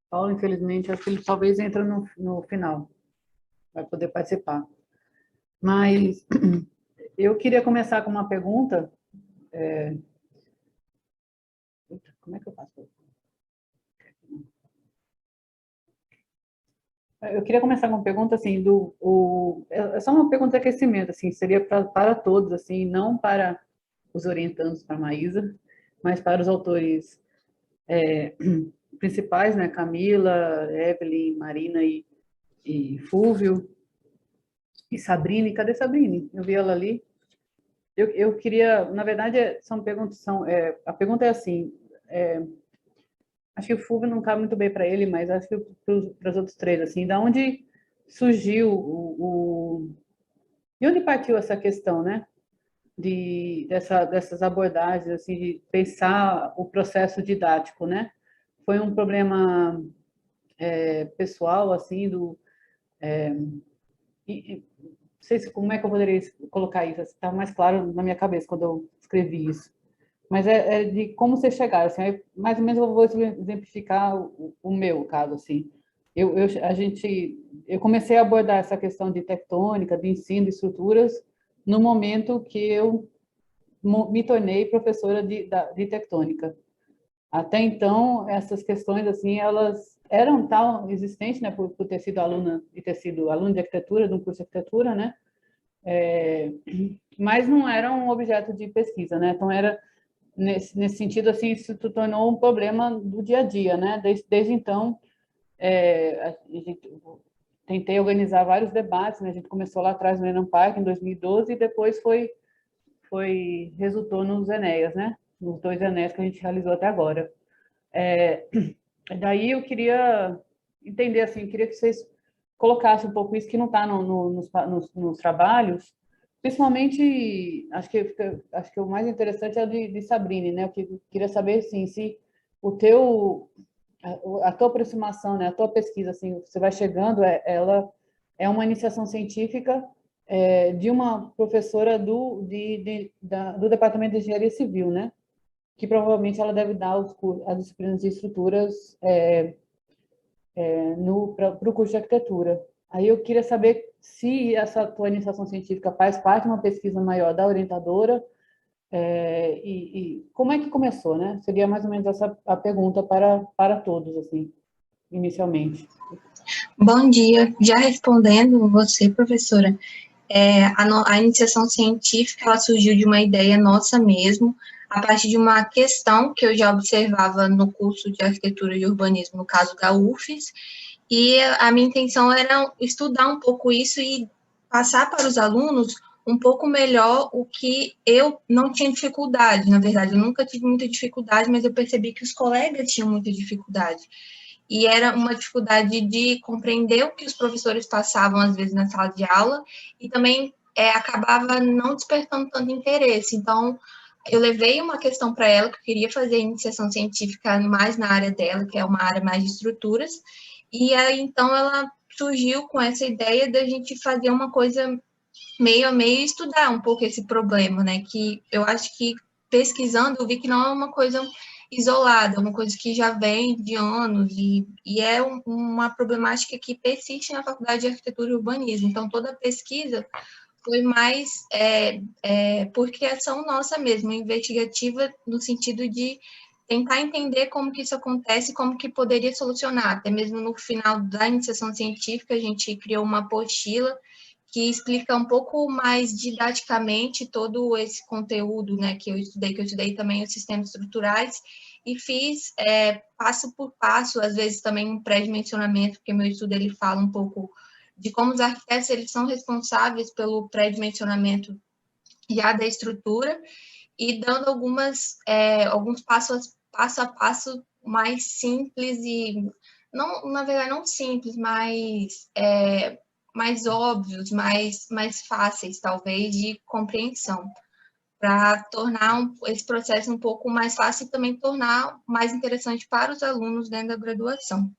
Paulo, infelizmente, acho que ele talvez entre no final. Vai poder participar. Mas eu queria começar com uma pergunta. Como é que eu faço? Eu queria começar com uma pergunta assim é só uma pergunta de aquecimento, assim, seria para todos, assim, não para os orientandos, para a Maísa, mas para os autores principais, né, Camila, Evelyn, Marina e Fúvio e Sabrine. Cadê Sabrine? Eu vi ela ali. Eu queria, na verdade, são perguntas, a pergunta é assim. Acho que o Fúvio não cabe muito bem para ele, mas acho que para os outros três, assim, da onde surgiu de onde partiu essa questão, né? Dessas abordagens, assim, de pensar o processo didático, né? Foi um problema pessoal, assim, não sei como é que eu poderia colocar isso, estava mais claro na minha cabeça quando eu escrevi isso. Mas de como você chegar, assim, mais ou menos eu vou exemplificar o meu caso, assim. Eu comecei a abordar essa questão de tectônica, de ensino de estruturas, no momento que eu me tornei professora de tectônica. Até então, essas questões, assim, elas eram tal existentes, né, por ter sido aluna e ter sido aluna de arquitetura, de um curso de arquitetura, né, mas não era um objeto de pesquisa, né, então era nesse sentido, assim, isso se tornou um problema do dia a dia, né? Desde então, tentei organizar vários debates, né? A gente começou lá atrás no Enan Park, em 2012, e depois resultou nos Enéas, né? Nos 2 Enéas que a gente realizou até agora. Daí eu queria entender, assim, queria que vocês colocassem um pouco isso que não está nos trabalhos, principalmente, acho que o mais interessante é o de Sabrine, né? Eu queria saber, assim, se a tua aproximação, né? A tua pesquisa, assim, você vai chegando, ela é uma iniciação científica de uma professora do Departamento de Engenharia Civil, né? Que provavelmente ela deve dar as disciplinas de estruturas para o curso de arquitetura. Aí eu queria saber se essa tua iniciação científica faz parte de uma pesquisa maior da orientadora e como é que começou, né? Seria mais ou menos essa a pergunta para todos, assim, inicialmente. Bom dia. Já respondendo você, professora, a iniciação científica ela surgiu de uma ideia nossa mesmo, a partir de uma questão que eu já observava no curso de arquitetura e urbanismo, no caso da UFES, e a minha intenção era estudar um pouco isso e passar para os alunos um pouco melhor o que eu não tinha dificuldade. Na verdade, eu nunca tive muita dificuldade, mas eu percebi que os colegas tinham muita dificuldade. E era uma dificuldade de compreender o que os professores passavam, às vezes, na sala de aula, e também acabava não despertando tanto interesse. Então, eu levei uma questão para ela, que eu queria fazer iniciação científica mais na área dela, que é uma área mais de estruturas, e aí, então, ela surgiu com essa ideia da gente fazer uma coisa meio a meio estudar um pouco esse problema, né? Que eu acho que pesquisando eu vi que não é uma coisa isolada, é uma coisa que já vem de anos e é uma problemática que persiste na Faculdade de Arquitetura e Urbanismo. Então, toda a pesquisa foi mais por criação nossa mesmo, investigativa no sentido de tentar entender como que isso acontece, como que poderia solucionar. Até mesmo no final da iniciação científica, a gente criou uma apostila que explica um pouco mais didaticamente todo esse conteúdo, né, que eu estudei também os sistemas estruturais, e fiz passo por passo, às vezes também um pré-dimensionamento, porque meu estudo ele fala um pouco de como os arquitetos eles são responsáveis pelo pré-dimensionamento já da estrutura, e dando alguns passo a passo mais simples e, não, na verdade, não simples, mas mais óbvios, mais fáceis, talvez, de compreensão, para tornar esse processo um pouco mais fácil e também tornar mais interessante para os alunos dentro da graduação.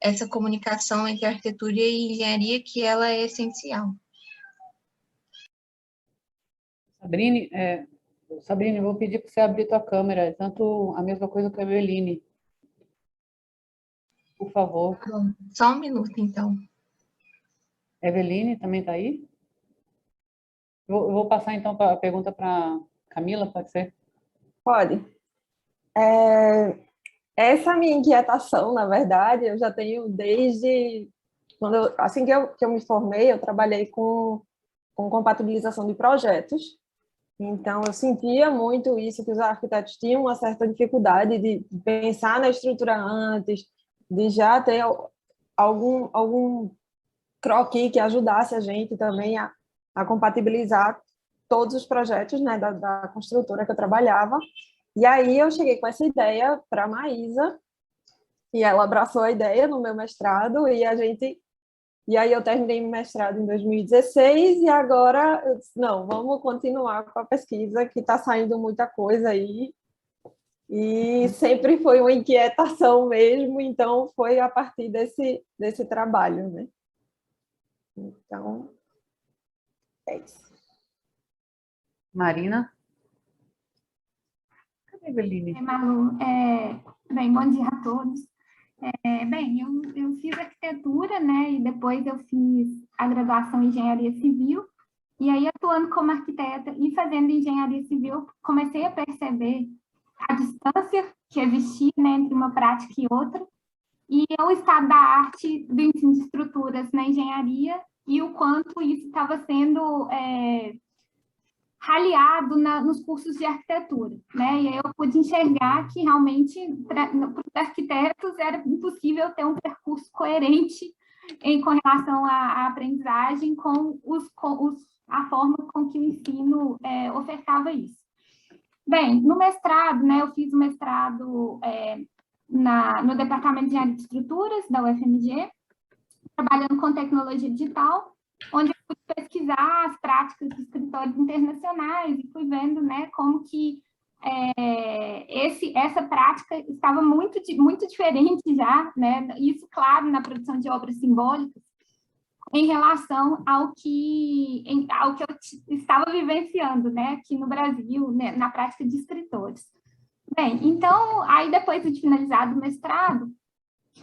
Essa comunicação entre arquitetura e engenharia, que ela é essencial. Sabrine, eu vou pedir para você abrir tua câmera, tanto a mesma coisa que a Eveline, por favor. Bom, só um minuto, então. Eveline, também está aí? Eu vou passar, então, a pergunta para Camila, pode ser? Pode. Essa minha inquietação, na verdade, eu já tenho desde... assim que eu me formei, eu trabalhei com compatibilização de projetos. Então, eu sentia muito isso, que os arquitetos tinham uma certa dificuldade de pensar na estrutura antes, de já ter algum croquis que ajudasse a gente também a compatibilizar todos os projetos, né, da construtora que eu trabalhava. E aí eu cheguei com essa ideia para a Maísa, e ela abraçou a ideia no meu mestrado, e aí eu terminei meu mestrado em 2016, e agora eu disse, não, vamos continuar com a pesquisa, que está saindo muita coisa aí, e sempre foi uma inquietação mesmo, então foi a partir desse trabalho, né? Então, é isso. Marina? Cadê a Eveline? Malu, bem, bom dia a todos. Bem, eu fiz arquitetura, né, e depois eu fiz a graduação em engenharia civil, e aí atuando como arquiteta e fazendo engenharia civil, comecei a perceber a distância que existia, né, entre uma prática e outra, e o estado da arte do ensino de estruturas na engenharia e o quanto isso estava sendo raliado nos cursos de arquitetura, né? E aí eu pude enxergar que realmente para os arquitetos era impossível ter um percurso coerente com relação à aprendizagem com a forma com que o ensino ofertava isso. Bem, no mestrado, né, eu fiz o mestrado no Departamento de Engenharia de Estruturas da UFMG, trabalhando com tecnologia digital, onde eu fui pesquisar as práticas de escritórios internacionais e fui vendo, né, como que essa prática estava muito diferente já, né, isso, claro, na produção de obras simbólicas, em relação ao que eu estava vivenciando, né, aqui no Brasil, né, na prática de escritores. Bem, então, aí depois de finalizado o mestrado,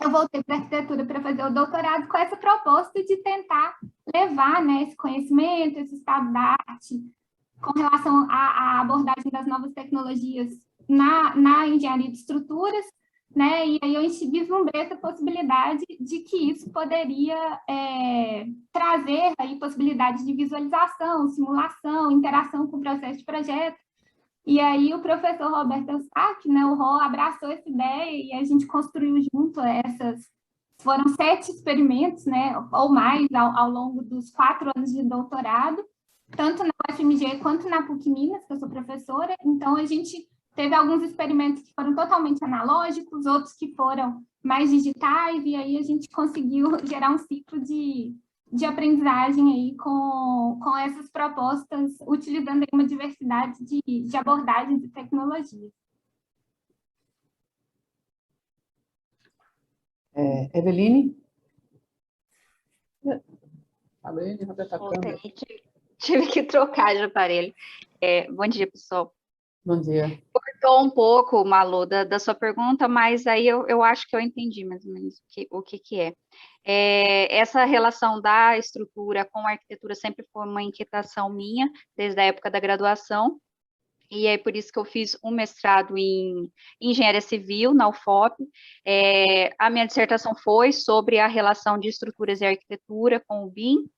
eu voltei para a arquitetura para fazer o doutorado com essa proposta de tentar levar, né, esse conhecimento, esse estado da arte, com relação à abordagem das novas tecnologias na engenharia de estruturas, né, e aí eu vislumbrei essa possibilidade de que isso poderia trazer aí possibilidades de visualização, simulação, interação com o processo de projeto. E aí o professor Roberto Eustáquio, né, o Ró, abraçou essa ideia e a gente construiu junto foram 7 experimentos, né, ou mais, ao longo dos 4 anos de doutorado, tanto na UFMG quanto na PUC-Minas, que eu sou professora. Então, a gente teve alguns experimentos que foram totalmente analógicos, outros que foram mais digitais, e aí a gente conseguiu gerar um ciclo de aprendizagem aí com essas propostas, utilizando aí uma diversidade de abordagens de tecnologia. Eveline? Sabrine, Roberta, Vou ter que tive que trocar de aparelho. Bom dia, pessoal. Bom dia. Cortou um pouco, Malu, da sua pergunta, mas aí eu acho que eu entendi mais ou menos o que é. Essa relação da estrutura com a arquitetura sempre foi uma inquietação minha, desde a época da graduação, e é por isso que eu fiz um mestrado em Engenharia Civil, na UFOP. A minha dissertação foi sobre a relação de estruturas e arquitetura com o BIM,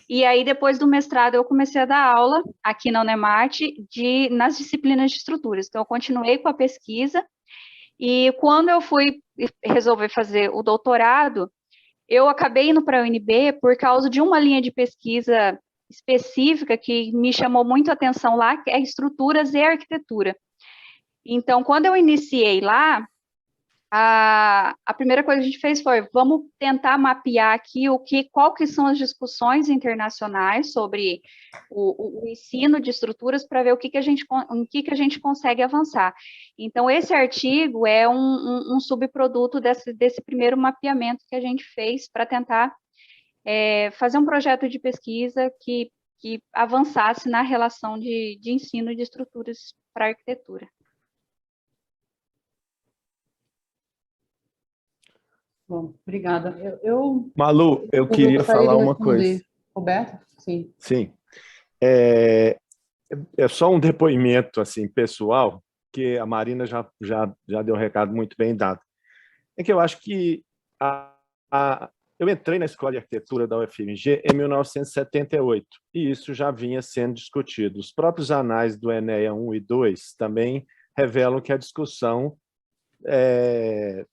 e aí, depois do mestrado, eu comecei a dar aula aqui na Unemate nas disciplinas de estruturas. Então, eu continuei com a pesquisa, e quando eu fui resolver fazer o doutorado, eu acabei indo para a UNB por causa de uma linha de pesquisa específica que me chamou muito a atenção lá, que é estruturas e arquitetura. Então, quando eu iniciei lá, a primeira coisa que a gente fez foi, vamos tentar mapear aqui qual que são as discussões internacionais sobre o ensino de estruturas para ver em que a gente consegue avançar. Então, esse artigo é um subproduto desse primeiro mapeamento que a gente fez para tentar fazer um projeto de pesquisa que avançasse na relação de ensino de estruturas para arquitetura. Bom, obrigada. Malu, eu queria falar uma coisa. Roberto? Sim. Sim. É só um depoimento assim, pessoal, que a Marina já deu um recado muito bem dado. É que eu acho que eu entrei na Escola de Arquitetura da UFMG em 1978, e isso já vinha sendo discutido. Os próprios anais do ENEA 1 e 2 também revelam que a discussão é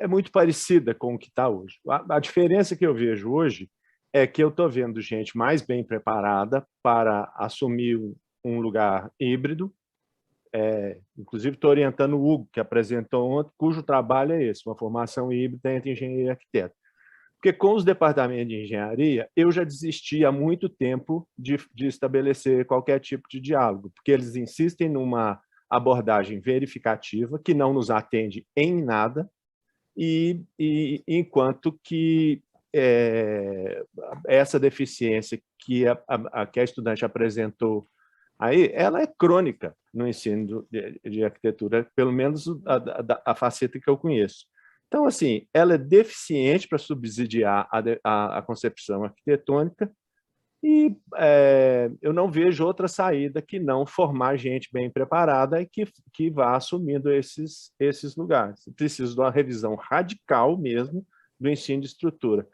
muito parecida com o que está hoje. A diferença que eu vejo hoje é que eu estou vendo gente mais bem preparada para assumir um lugar híbrido. Inclusive, estou orientando o Hugo, que apresentou ontem, cujo trabalho é esse, uma formação híbrida entre engenheiro e arquiteto. Porque com os departamentos de engenharia, eu já desisti há muito tempo de estabelecer qualquer tipo de diálogo, porque eles insistem numa abordagem verificativa que não nos atende em nada, e enquanto que essa deficiência que a estudante apresentou aí, ela é crônica no ensino de arquitetura, pelo menos a faceta que eu conheço. Então, assim, ela é deficiente para subsidiar a concepção arquitetônica, e eu não vejo outra saída que não formar gente bem preparada e que vá assumindo esses lugares. Preciso de uma revisão radical mesmo do ensino de estrutura.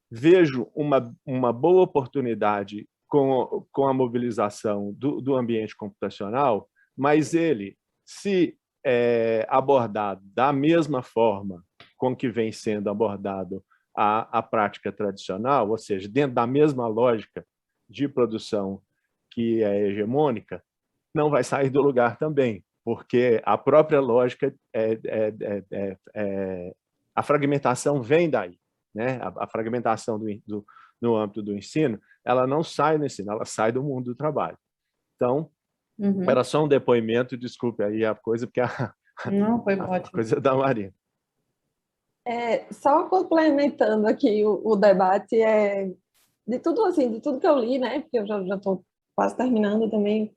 Vejo uma boa oportunidade com a mobilização do ambiente computacional, mas ele, se abordado da mesma forma com que vem sendo abordado a prática tradicional, ou seja, dentro da mesma lógica de produção que é hegemônica, não vai sair do lugar também, porque a própria lógica, a fragmentação vem daí, né? A fragmentação no âmbito do ensino, ela não sai do ensino, ela sai do mundo do trabalho. Então, era só um depoimento, desculpe aí a coisa, porque Não, foi a ótimo. coisa da Marina. Só complementando aqui o debate, de tudo que eu li, né? Porque eu já estou quase terminando também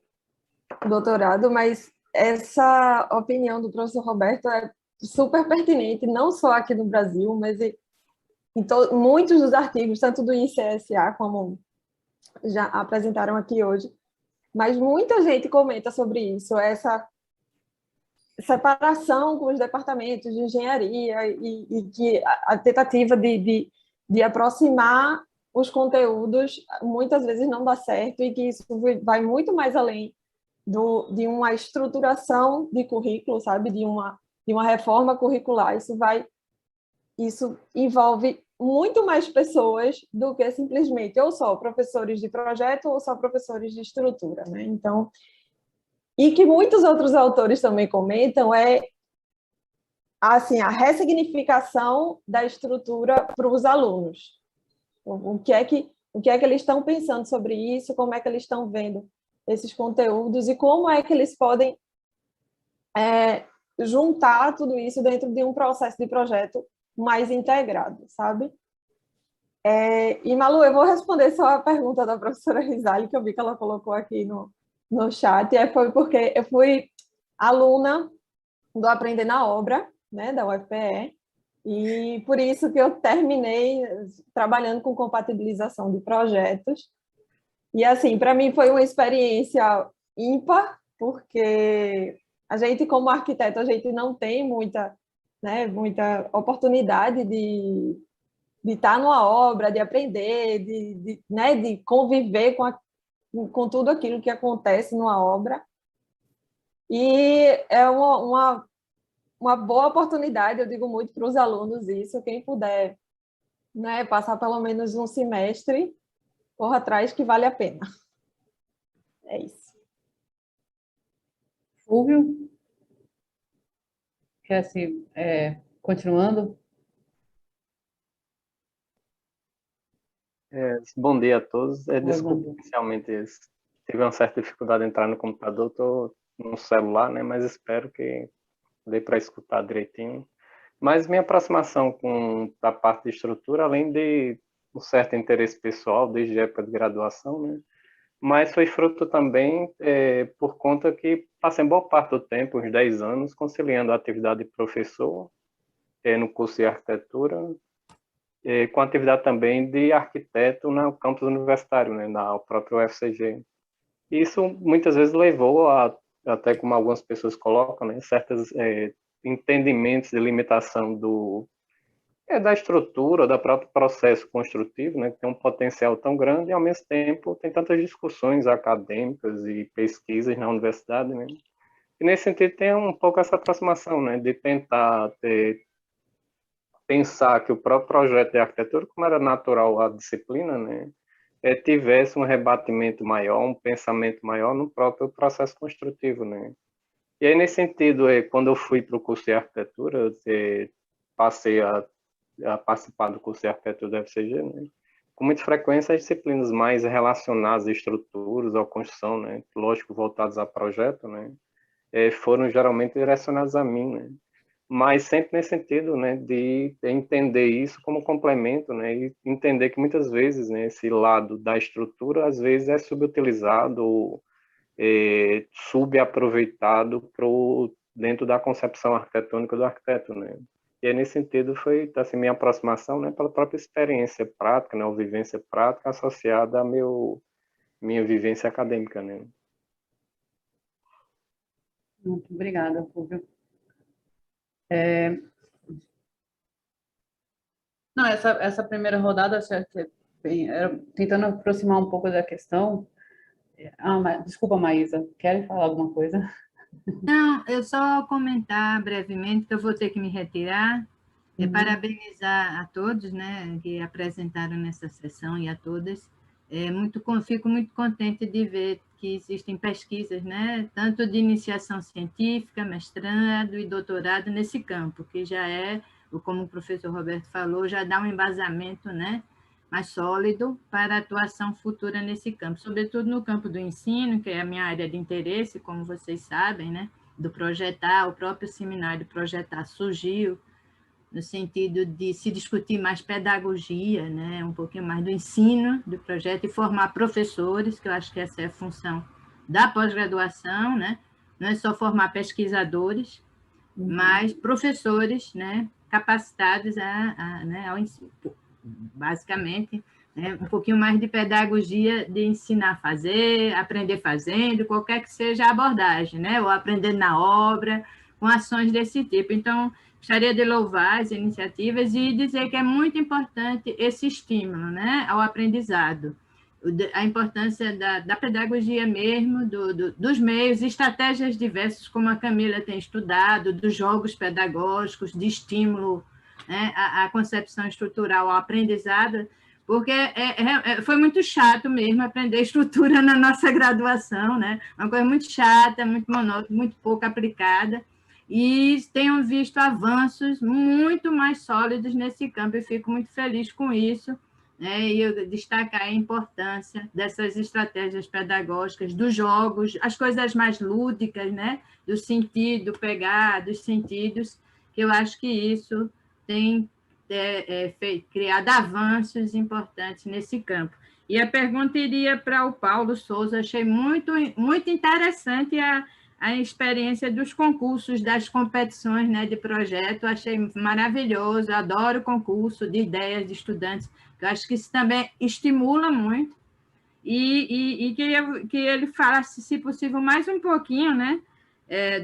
o doutorado, mas essa opinião do professor Roberto é super pertinente, não só aqui no Brasil, mas em muitos dos artigos, tanto do INCSA como já apresentaram aqui hoje, mas muita gente comenta sobre isso, essa separação com os departamentos de engenharia e que a tentativa de aproximar os conteúdos muitas vezes não dá certo, e que isso vai muito mais além de uma estruturação de currículo, sabe, de uma reforma curricular. Isso envolve muito mais pessoas do que simplesmente ou só professores de projeto ou só professores de estrutura, né? Então, e que muitos outros autores também comentam assim, a ressignificação da estrutura para os alunos. O que é que eles estão pensando sobre isso, como é que eles estão vendo esses conteúdos e como é que eles podem juntar tudo isso dentro de um processo de projeto mais integrado, sabe? E, Malu, eu vou responder só a pergunta da professora Rizali, que eu vi que ela colocou aqui no chat, foi porque eu fui aluna do Aprender na Obra, né, da UFPE, e por isso que eu terminei trabalhando com compatibilização de projetos. E, assim, para mim foi uma experiência ímpar, porque a gente, como arquiteto, a gente não tem muita oportunidade de estar numa obra, de aprender, de conviver com tudo aquilo que acontece numa obra. E é uma boa oportunidade, eu digo muito para os alunos isso, quem puder, né, passar pelo menos um semestre, corra atrás que vale a pena. É isso. Fúvio? Quer se, continuando? Bom dia a todos. Bom Desculpa, dia. inicialmente tive uma certa dificuldade de entrar no computador, estou no celular, né? Mas espero que dê para escutar direitinho. Mas minha aproximação com a parte de estrutura, além de um certo interesse pessoal, desde a época de graduação, né? Mas foi fruto também por conta que passei boa parte do tempo, uns 10 anos, conciliando a atividade de professor no curso de arquitetura, com atividade também de arquiteto no campus universitário, né, na própria UFCG. Isso muitas vezes levou até como algumas pessoas colocam, né, certos entendimentos de limitação da estrutura, do próprio processo construtivo, né, que tem um potencial tão grande e, ao mesmo tempo, tem tantas discussões acadêmicas e pesquisas na universidade, né, e nesse sentido tem um pouco essa aproximação, né, de tentar pensar que o próprio projeto de arquitetura, como era natural a disciplina, né, tivesse um rebatimento maior, um pensamento maior no próprio processo construtivo, né. E aí, nesse sentido, quando eu fui para o curso de arquitetura, passei a participar do curso de arquitetura da UFCG, né, com muita frequência as disciplinas mais relacionadas a estruturas, à construção, né, lógico, voltadas a projeto, né, foram geralmente direcionadas a mim, né. Mas sempre nesse sentido, né, de entender isso como complemento, né, e entender que muitas vezes, né, esse lado da estrutura às vezes é subutilizado ou subaproveitado dentro da concepção arquitetônica do arquiteto, né. E aí, nesse sentido foi assim minha aproximação, né, pela própria experiência prática, né, ou vivência prática associada à minha vivência acadêmica, né. Muito obrigada, Fúvio. Não, essa primeira rodada, tentando aproximar um pouco da questão. Desculpa, Maísa, querem falar alguma coisa? Não, eu só comentar brevemente, que eu vou ter que me retirar, parabenizar a todos, né, que apresentaram nessa sessão e a todas. Fico muito contente de ver que existem pesquisas, né, tanto de iniciação científica, mestrado e doutorado nesse campo, que já como o professor Roberto falou, já dá um embasamento, né, mais sólido para a atuação futura nesse campo, sobretudo no campo do ensino, que é a minha área de interesse, como vocês sabem, né, do projetar. O próprio seminário Projetar surgiu no sentido de se discutir mais pedagogia, né, um pouquinho mais do ensino do projeto e formar professores, que eu acho que essa é a função da pós-graduação, né, não é só formar pesquisadores, mas professores, né, capacitados né, ao ensino. Basicamente, né, um pouquinho mais de pedagogia de ensinar a fazer, aprender fazendo, qualquer que seja a abordagem, né, ou aprender na obra, com ações desse tipo. Então, gostaria de louvar as iniciativas e dizer que é muito importante esse estímulo, né, ao aprendizado, a importância da pedagogia mesmo, dos meios, estratégias diversas, como a Camila tem estudado, dos jogos pedagógicos, de estímulo, né, a concepção estrutural ao aprendizado, porque foi muito chato mesmo aprender estrutura na nossa graduação, né? Uma coisa muito chata, muito monótona, muito pouco aplicada, e tenho visto avanços muito mais sólidos nesse campo, e fico muito feliz com isso, né? E eu destacar a importância dessas estratégias pedagógicas, dos jogos, as coisas mais lúdicas, né? Do sentido, pegar dos sentidos, que eu acho que isso tem criado avanços importantes nesse campo. E a pergunta iria para o Paulo Souza. Achei muito, muito interessante a experiência dos concursos, das competições, né, de projeto. Achei maravilhoso, adoro concurso de ideias de estudantes. Eu acho que isso também estimula muito. E que ele falasse, se possível, mais um pouquinho, né,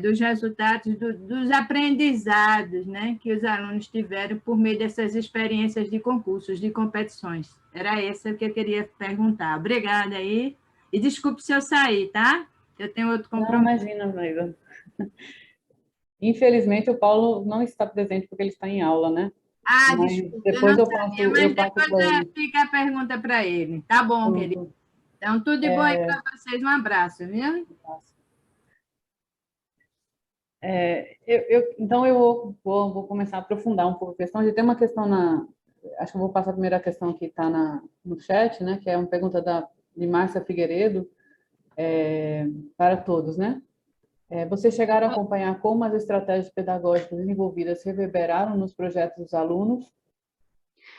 dos resultados, dos aprendizados, né, que os alunos tiveram por meio dessas experiências de concursos, de competições. Era essa que eu queria perguntar. Obrigada aí. E desculpe se eu sair, tá? Eu tenho outro compromisso. Não, imagina, Maísa. Infelizmente, o Paulo não está presente porque ele está em aula, né? Ah, Mas desculpa, depois eu eu não passo, sabia, mas para depois ele. fica a pergunta para ele. Tá bom, querido. Então, tudo de bom aí para vocês. Um abraço, viu? Então, eu vou começar a aprofundar um pouco a questão. Já tem uma questão acho que eu vou passar a primeira questão que está no chat, né? Que é uma pergunta de Márcia Figueiredo, para todos, né? Vocês chegaram a acompanhar como as estratégias pedagógicas desenvolvidas reverberaram nos projetos dos alunos?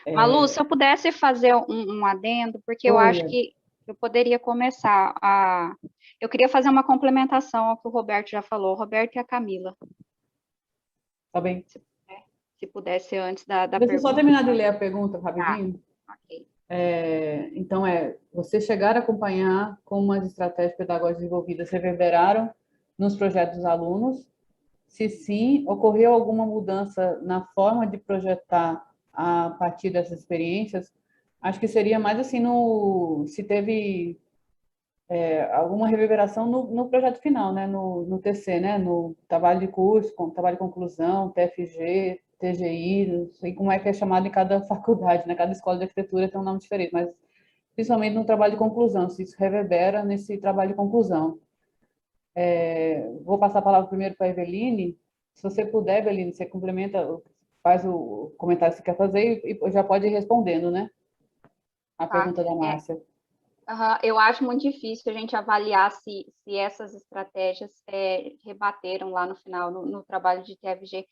Malu, se eu pudesse fazer um adendo, porque eu acho que eu poderia começar a... Eu queria fazer uma complementação ao que o Roberto já falou, o Roberto e a Camila. Tá bem. Se pudesse antes da Deixa pergunta. eu só terminar de ler a pergunta rapidinho. Tá. Ok. Então, vocês chegaram a acompanhar como as estratégias pedagógicas desenvolvidas reverberaram nos projetos dos alunos? Se sim, ocorreu alguma mudança na forma de projetar a partir dessas experiências? Acho que seria mais assim se teve alguma reverberação no projeto final, né? No TC, né? No trabalho de curso, trabalho de conclusão, TFG, TGI, não sei como é que é chamado em cada faculdade, né? Cada escola de arquitetura tem um nome diferente, mas principalmente no trabalho de conclusão, se isso reverbera nesse trabalho de conclusão. Vou passar a palavra primeiro para a Eveline. Se você puder, Eveline, você complementa, faz o comentário que você quer fazer e já pode ir respondendo, né? A pergunta da Márcia. Eu acho muito difícil a gente avaliar se essas estratégias rebateram lá no final, no trabalho de TFG,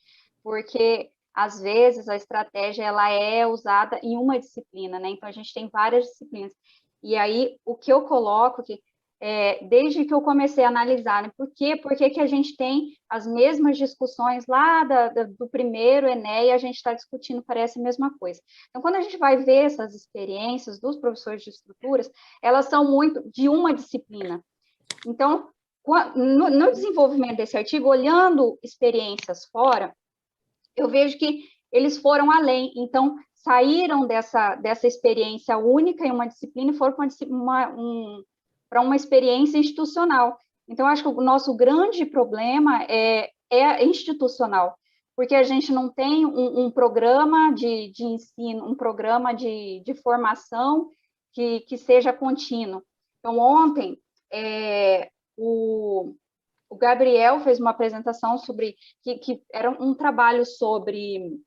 porque, às vezes, a estratégia ela é usada em uma disciplina, né? Então, a gente tem várias disciplinas. E aí, o que eu coloco que desde que eu comecei a analisar, né? Por que que a gente tem as mesmas discussões lá do primeiro Enem e a gente está discutindo, parece a mesma coisa. Então, quando a gente vai ver essas experiências dos professores de estruturas, elas são muito de uma disciplina. Então, no desenvolvimento desse artigo, olhando experiências fora, eu vejo que eles foram além. Então, saíram dessa experiência única em uma disciplina e foram para uma experiência institucional. Então, acho que o nosso grande problema é institucional, porque a gente não tem um programa de ensino, um programa de formação que seja contínuo. Então, ontem, o Gabriel fez uma apresentação sobre que era um trabalho sobre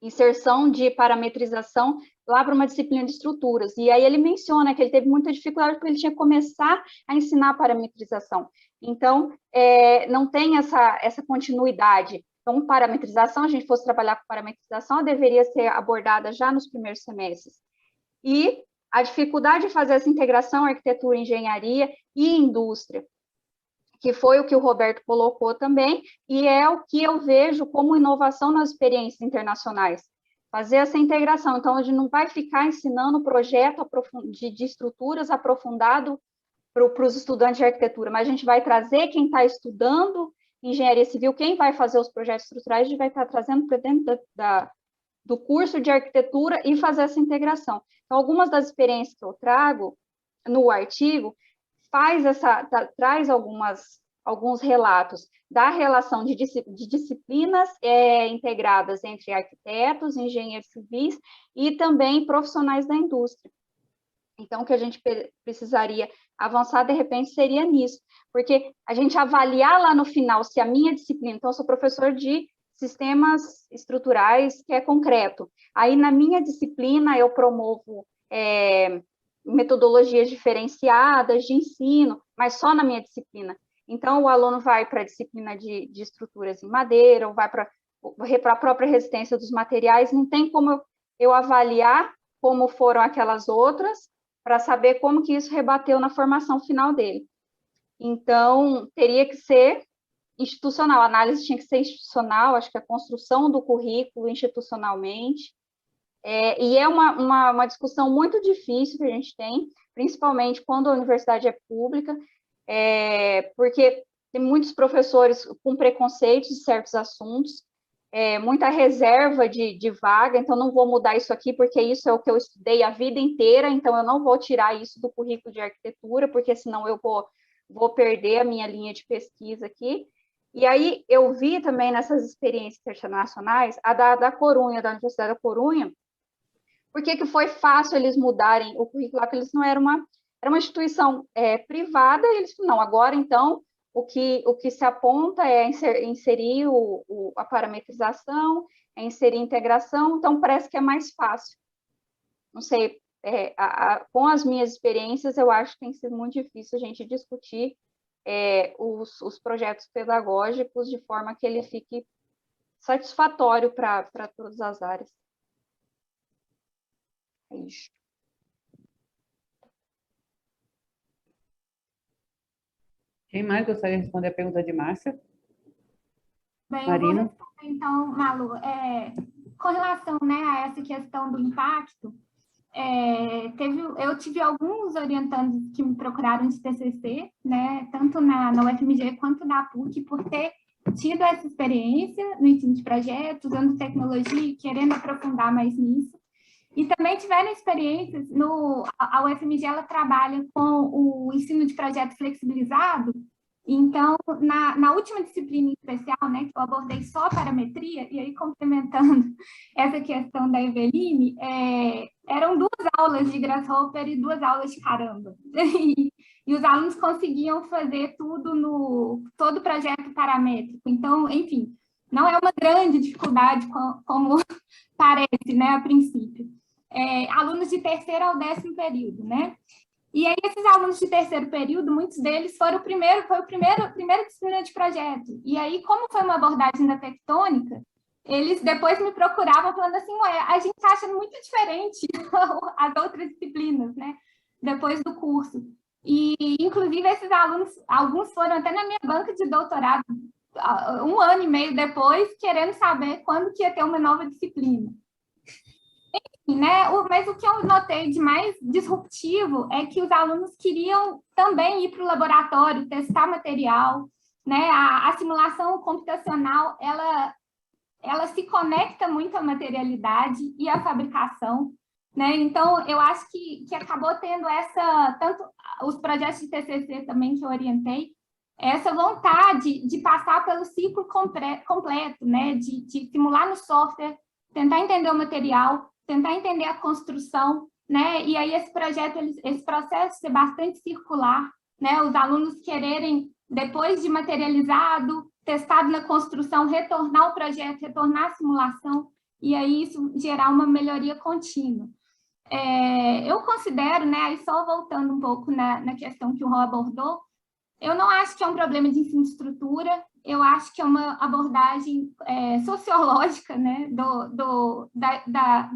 inserção de parametrização lá para uma disciplina de estruturas. E aí ele menciona que ele teve muita dificuldade porque ele tinha que começar a ensinar parametrização. Então, não tem essa continuidade. Então, parametrização, a gente fosse trabalhar com parametrização, deveria ser abordada já nos primeiros semestres. E a dificuldade de fazer essa integração arquitetura, engenharia e indústria, que foi o que o Roberto colocou também, e é o que eu vejo como inovação nas experiências internacionais. Fazer essa integração. Então, a gente não vai ficar ensinando projeto de estruturas aprofundado para os estudantes de arquitetura, mas a gente vai trazer quem está estudando engenharia civil, quem vai fazer os projetos estruturais, a gente vai estar trazendo para dentro do curso de arquitetura e fazer essa integração. Então, algumas das experiências que eu trago no artigo traz alguns relatos da relação de disciplinas integradas entre arquitetos, engenheiros civis e também profissionais da indústria. Então, o que a gente precisaria avançar, de repente, seria nisso, porque a gente avaliar lá no final se a minha disciplina, então, eu sou professor de sistemas estruturais, que é concreto. Aí, na minha disciplina, eu promovo metodologias diferenciadas de ensino, mas só na minha disciplina. Então, o aluno vai para a disciplina de estruturas em madeira, ou vai para a própria resistência dos materiais, não tem como eu avaliar como foram aquelas outras, para saber como que isso rebateu na formação final dele. Então, teria que ser institucional, a análise tinha que ser institucional, acho que a construção do currículo institucionalmente, e é uma discussão muito difícil que a gente tem, principalmente quando a universidade é pública, porque tem muitos professores com preconceitos de certos assuntos, muita reserva de vaga, então não vou mudar isso aqui, porque isso é o que eu estudei a vida inteira, então eu não vou tirar isso do currículo de arquitetura, porque senão eu vou perder a minha linha de pesquisa aqui. E aí eu vi também nessas experiências internacionais, a da Corunha, da Universidade da Corunha, por que foi fácil eles mudarem o currículo, porque eles não era uma instituição privada, e eles falaram, não, agora então o que se aponta é inserir a parametrização, inserir integração, então parece que é mais fácil. Não sei, com as minhas experiências, eu acho que tem sido muito difícil a gente discutir os projetos pedagógicos de forma que ele fique satisfatório para todas as áreas. É isso. Quem mais gostaria de responder a pergunta de Márcia? Bem, Marina? eu vou responder, então, Malu, com relação, né, a essa questão do impacto, eu tive alguns orientandos que me procuraram de TCC, né, tanto na UFMG quanto na PUC, por ter tido essa experiência no ensino de projetos, usando tecnologia e querendo aprofundar mais nisso. E também tiveram experiências a UFMG ela trabalha com o ensino de projeto flexibilizado. Então, na última disciplina especial, né, que eu abordei só a parametria, e aí complementando essa questão da Eveline, eram 2 aulas de Grasshopper e 2 aulas de Caramba. E os alunos conseguiam fazer todo o projeto paramétrico. Então, enfim, não é uma grande dificuldade como parece, né, a princípio. Alunos de 3º ao 10º período, né? E aí, esses alunos de 3º período, muitos deles foi a primeira disciplina de projeto. E aí, como foi uma abordagem da tectônica, eles depois me procuravam falando assim, a gente está achando muito diferente as outras disciplinas, né? Depois do curso. E, inclusive, esses alunos, alguns foram até na minha banca de doutorado, 1 ano e meio depois, querendo saber quando que ia ter uma nova disciplina. Né? Mas o que eu notei de mais disruptivo é que os alunos queriam também ir para o laboratório, testar material, né? A simulação computacional, ela se conecta muito à materialidade e à fabricação, né? Então, eu acho que acabou tendo tanto os projetos de TCC também que eu orientei, essa vontade de passar pelo ciclo completo, né? De simular no software, tentar entender o material, tentar entender a construção, né? E aí esse processo ser bastante circular, né? Os alunos quererem, depois de materializado, testado na construção, retornar ao projeto, retornar à simulação, e aí isso gerar uma melhoria contínua. Eu considero, né? Aí só voltando um pouco na questão que o Rô abordou, eu não acho que é um problema de ensino de estrutura, eu acho que é uma abordagem sociológica, né, do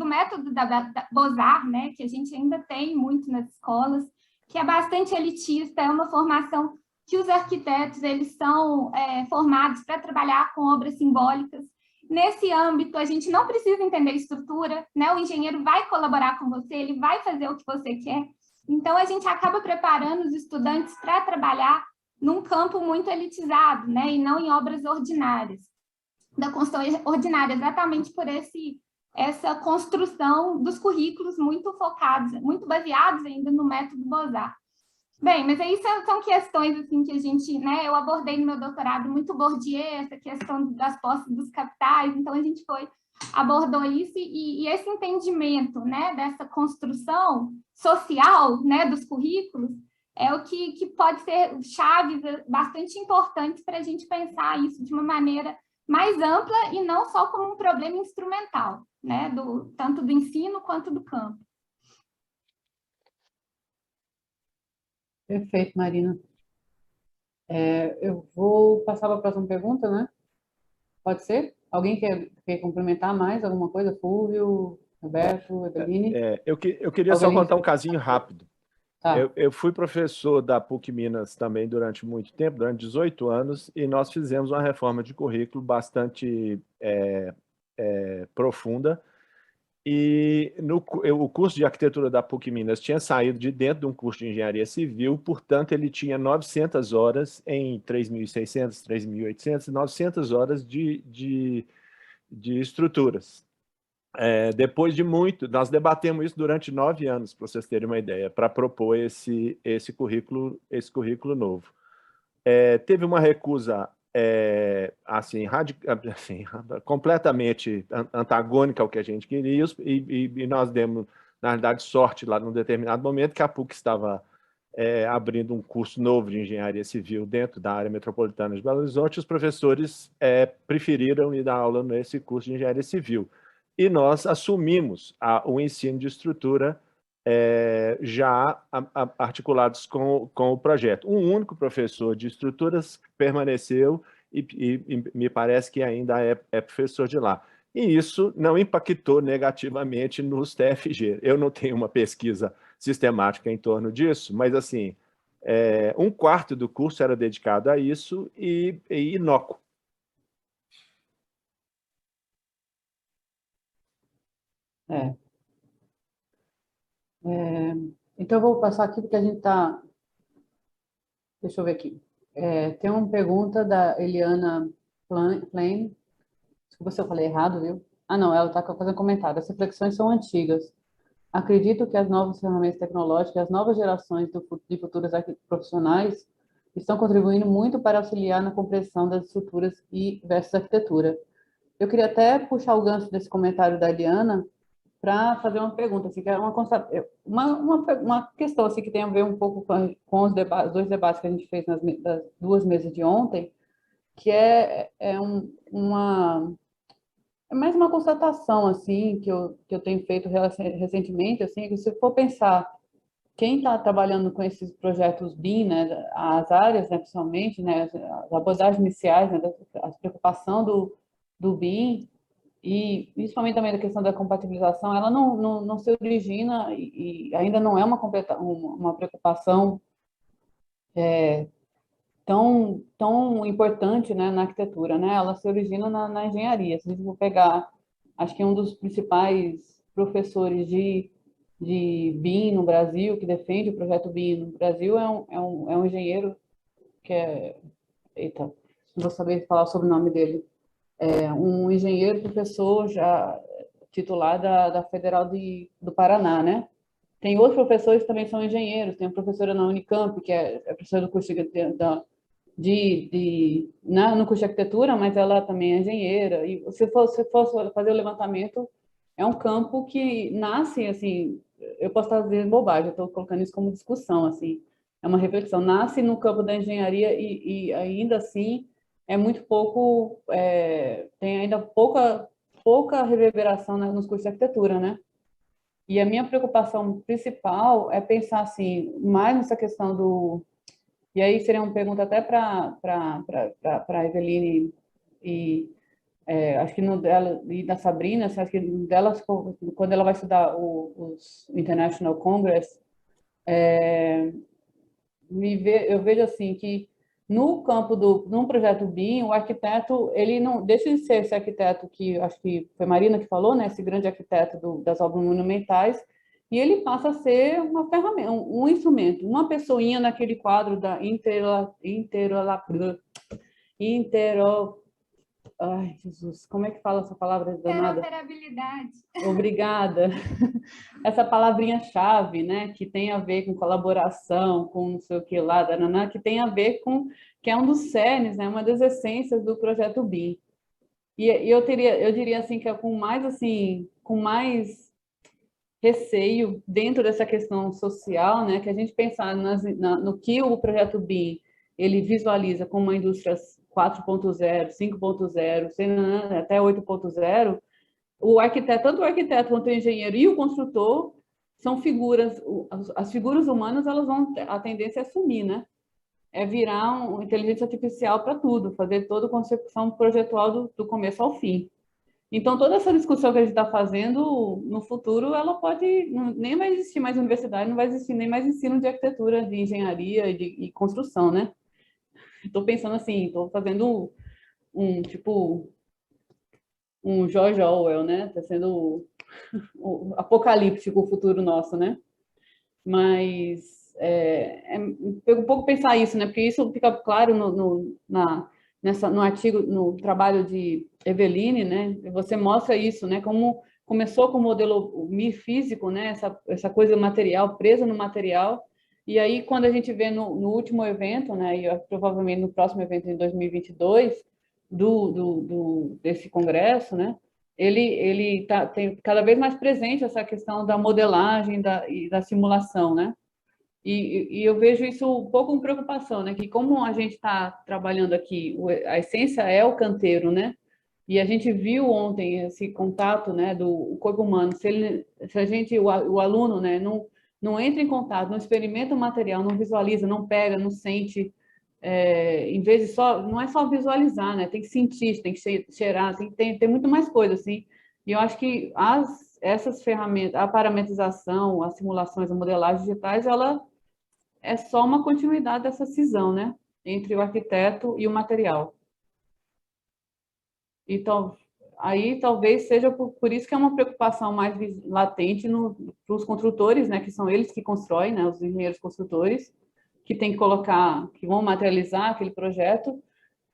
método da Beaux-Arts, né, que a gente ainda tem muito nas escolas, que é bastante elitista, é uma formação que os arquitetos eles são formados para trabalhar com obras simbólicas. Nesse âmbito, a gente não precisa entender estrutura, né, o engenheiro vai colaborar com você, ele vai fazer o que você quer, então a gente acaba preparando os estudantes para trabalhar num campo muito elitizado, né, e não em obras ordinárias, da construção ordinária, exatamente por essa construção dos currículos muito focados, muito baseados ainda no método Beaux-Arts. Bem, mas aí são questões assim que a gente, né, eu abordei no meu doutorado muito Bourdieu, essa questão das posses dos capitais, então a gente abordou isso e esse entendimento, né, dessa construção social, né, dos currículos, é o que pode ser chaves bastante importantes para a gente pensar isso de uma maneira mais ampla e não só como um problema instrumental, né, tanto do ensino quanto do campo. Perfeito, Marina. Eu vou passar para a próxima pergunta, né? Pode ser? Alguém quer complementar mais alguma coisa? Fulvio, Roberto, Eveline? Eu queria só contar um casinho rápido. Tá. Eu fui professor da PUC Minas também durante muito tempo, durante 18 anos, e nós fizemos uma reforma de currículo bastante profunda. E o curso de arquitetura da PUC Minas tinha saído de dentro de um curso de engenharia civil, portanto, ele tinha 900 horas em 3.600, 3.800, 900 horas de estruturas. Depois de muito, nós debatemos isso durante 9 anos, para vocês terem uma ideia, para propor esse currículo novo. Teve uma recusa assim, completamente antagônica ao que a gente queria, e nós demos, na realidade, sorte lá num determinado momento que a PUC estava abrindo um curso novo de engenharia civil dentro da área metropolitana de Belo Horizonte. Os professores preferiram ir dar aula nesse curso de engenharia civil. E nós assumimos o ensino de estrutura já articulados com o projeto. Um único professor de estruturas permaneceu e me parece que ainda é professor de lá. E isso não impactou negativamente nos TFG. Eu não tenho uma pesquisa sistemática em torno disso, mas assim, 1/4 do curso era dedicado a isso e inócuo. Então, eu vou passar aqui porque a gente está... Deixa eu ver aqui. Tem uma pergunta da Eliana Flame. Desculpa se eu falei errado, viu? Ah, não, ela está fazendo comentário. As reflexões são antigas. Acredito que as novas ferramentas tecnológicas, as novas gerações de futuros profissionais estão contribuindo muito para auxiliar na compreensão das estruturas versus arquitetura. Eu queria até puxar o gancho desse comentário da Eliana para fazer uma pergunta, assim, que é uma questão assim, que tem a ver um pouco com os dois debates que a gente fez nas 2 mesas de ontem, que é mais uma constatação assim, que eu tenho feito recentemente, assim, que se for pensar quem está trabalhando com esses projetos BIM, né, as áreas, né, principalmente, né, as abordagens iniciais, né, a preocupação do BIM, e principalmente também da questão da compatibilização, ela não se origina e ainda não é uma preocupação tão importante, né, na arquitetura, né? Ela se origina na engenharia. Se a gente for pegar, acho que um dos principais professores de BIM no Brasil, que defende o projeto BIM no Brasil, é um engenheiro que eita, não vou saber falar sobre o nome dele. Um engenheiro professor já titular da Federal do Paraná, né? Tem outros professores que também são engenheiros. Tem uma professora na Unicamp, que é professora do curso no curso de arquitetura, mas ela também é engenheira. E se fosse fazer o levantamento, é um campo que nasce, assim, eu posso estar dizendo bobagem, eu estou colocando isso como discussão, assim, é uma reflexão, nasce no campo da engenharia e ainda assim é muito pouco, tem ainda pouca reverberação nos cursos de arquitetura, né? E a minha preocupação principal é pensar assim, mais nessa questão do... E aí seria uma pergunta até para a Eveline e acho que no dela e da Sabrina, acho que delas, quando ela vai estudar os International Congress, eu vejo assim que no campo num projeto BIM, o arquiteto, ele não deixa de ser esse arquiteto que, acho que foi Marina que falou, né, esse grande arquiteto das obras monumentais, e ele passa a ser uma ferramenta, um instrumento, uma pessoinha naquele quadro da ai, Jesus, como é que fala essa palavra danada? Interoperabilidade. Obrigada. Essa palavrinha-chave, né, que tem a ver com colaboração, com não sei o que lá, que tem a ver com, que é um dos cernes, né, uma das essências do projeto BIM. E eu diria assim, que é com mais receio dentro dessa questão social, né, que a gente pensar no que o projeto BIM ele visualiza como uma indústria 4.0, 5.0, até 8.0, tanto o arquiteto quanto o engenheiro e o construtor são figuras, as figuras humanas, elas a tendência é sumir, né? é virar uma inteligência artificial para tudo, fazer toda a concepção projetual do começo ao fim. Então, toda essa discussão que a gente está fazendo, no futuro, ela pode, nem vai existir mais universidade, não vai existir nem mais ensino de arquitetura, de engenharia e construção, né? Estou pensando assim, estou fazendo tipo, um George Orwell, né? Está sendo apocalíptico o futuro nosso, né? Mas é um pouco pensar isso, né? Porque isso fica claro no artigo, no trabalho de Eveline, né? Você mostra isso, né? Como começou com o modelo físico, né? Essa coisa material, presa no material, e aí quando a gente vê no último evento, né? E provavelmente no próximo evento em 2022 desse congresso, né? Ele tem cada vez mais presente essa questão da modelagem e da simulação, né? E eu vejo isso um pouco com preocupação, né? Que como a gente está trabalhando aqui, a essência é o canteiro, né? E a gente viu ontem esse contato, né, do corpo humano. Se o aluno, né, não entra em contato, não experimenta o material, não visualiza, não pega, não sente, em vez de não é só visualizar, né? Tem que sentir, tem que cheirar, tem muito mais coisa, assim. E eu acho que essas ferramentas, a parametrização, as simulações, a modelagem digitais, ela é só uma continuidade dessa cisão, né? Entre o arquiteto e o material. Então, aí talvez seja por isso que é uma preocupação mais latente para os construtores, né? Que são eles que constroem, né? Os engenheiros construtores, que tem que colocar, que vão materializar aquele projeto,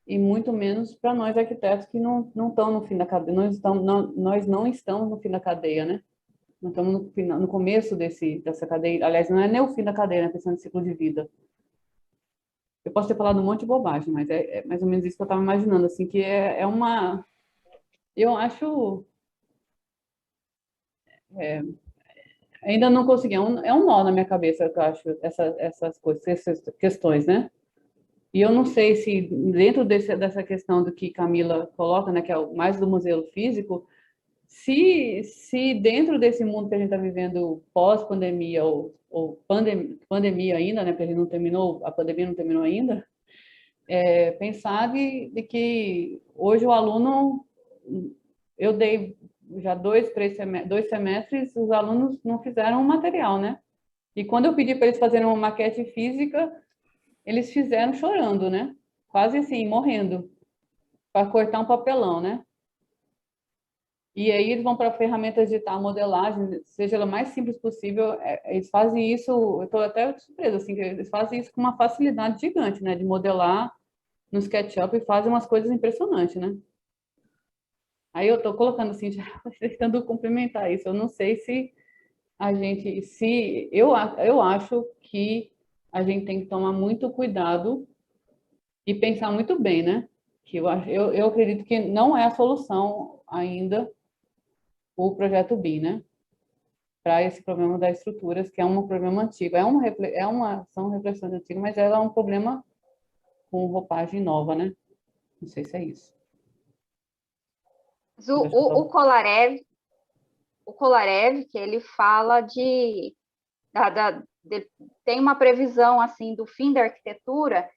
e muito menos para nós arquitetos que não estão no fim da cadeia, nós não estamos no fim da cadeia, né? Nós estamos no começo dessa cadeia, aliás, não é nem o fim da cadeia, né? Pensando em ciclo de vida. Eu posso ter falado um monte de bobagem, mas é mais ou menos isso que eu estava imaginando, assim, que eu acho... ainda não consegui, é um nó na minha cabeça, que eu acho, essas coisas, essas questões, né? E eu não sei se dentro dessa questão do que Camila coloca, né, que é mais do museu físico, se dentro desse mundo que a gente está vivendo pós-pandemia ou pandemia ainda, né, porque a pandemia não terminou ainda, pensar de que hoje o aluno, eu dei já 2 semestres, os alunos não fizeram o material, né? E quando eu pedi para eles fazerem uma maquete física, eles fizeram chorando, né? Quase assim, morrendo, para cortar um papelão, né? E aí eles vão para ferramentas digital, modelagem, seja ela mais simples possível. Eles fazem isso, eu estou até surpresa, assim, que eles fazem isso com uma facilidade gigante, né? De modelar no SketchUp e fazem umas coisas impressionantes, né? Aí eu estou colocando assim, já tentando complementar isso. Eu não sei se eu acho que a gente tem que tomar muito cuidado e pensar muito bem, né? Que eu acredito que não é a solução ainda o projeto BIM, né? Para esse problema das estruturas, que é um problema antigo. São reflexões antigas, mas ela é um problema com roupagem nova, né? Não sei se é isso. O Kolarev, que ele fala tem uma previsão assim do fim da arquitetura,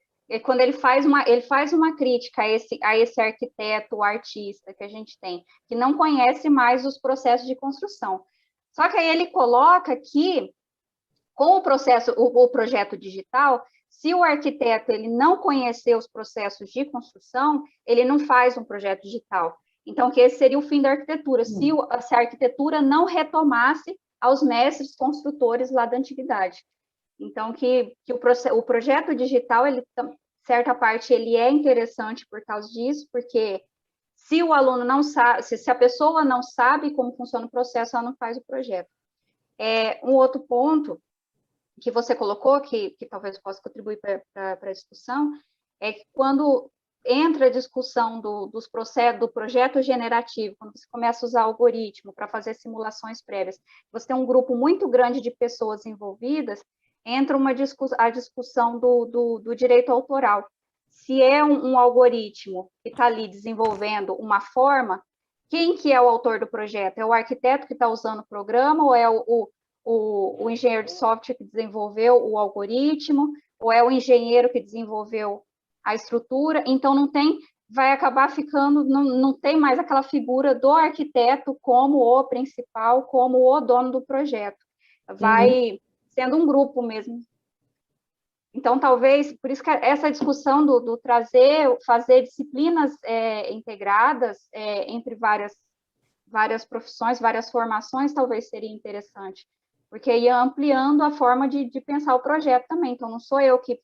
quando ele faz uma crítica a esse arquiteto, o artista que a gente tem, que não conhece mais os processos de construção. Só que aí ele coloca que, com o projeto digital, se o arquiteto ele não conhecer os processos de construção, ele não faz um projeto digital. Então, que esse seria o fim da arquitetura, se a arquitetura não retomasse aos mestres construtores lá da antiguidade. Então, que o projeto digital, certa parte, ele é interessante por causa disso, porque se o aluno não sabe, se a pessoa não sabe como funciona o processo, ela não faz o projeto. Um outro ponto que você colocou, que talvez possa contribuir para a discussão, é que quando entra a discussão dos processos, do projeto generativo, quando você começa a usar algoritmo para fazer simulações prévias, você tem um grupo muito grande de pessoas envolvidas, entra a discussão do direito autoral. Se é um algoritmo que está ali desenvolvendo uma forma, quem que é o autor do projeto? É o arquiteto que está usando o programa ou é o engenheiro de software que desenvolveu o algoritmo? ou é o engenheiro que desenvolveu a estrutura, então vai acabar ficando, não tem mais aquela figura do arquiteto como o principal, como o dono do projeto. Vai sendo um grupo mesmo. Então, talvez, por isso que essa discussão do fazer disciplinas integradas entre várias profissões, várias formações, talvez seria interessante, porque ia ampliando a forma de pensar o projeto também. Então, não sou eu que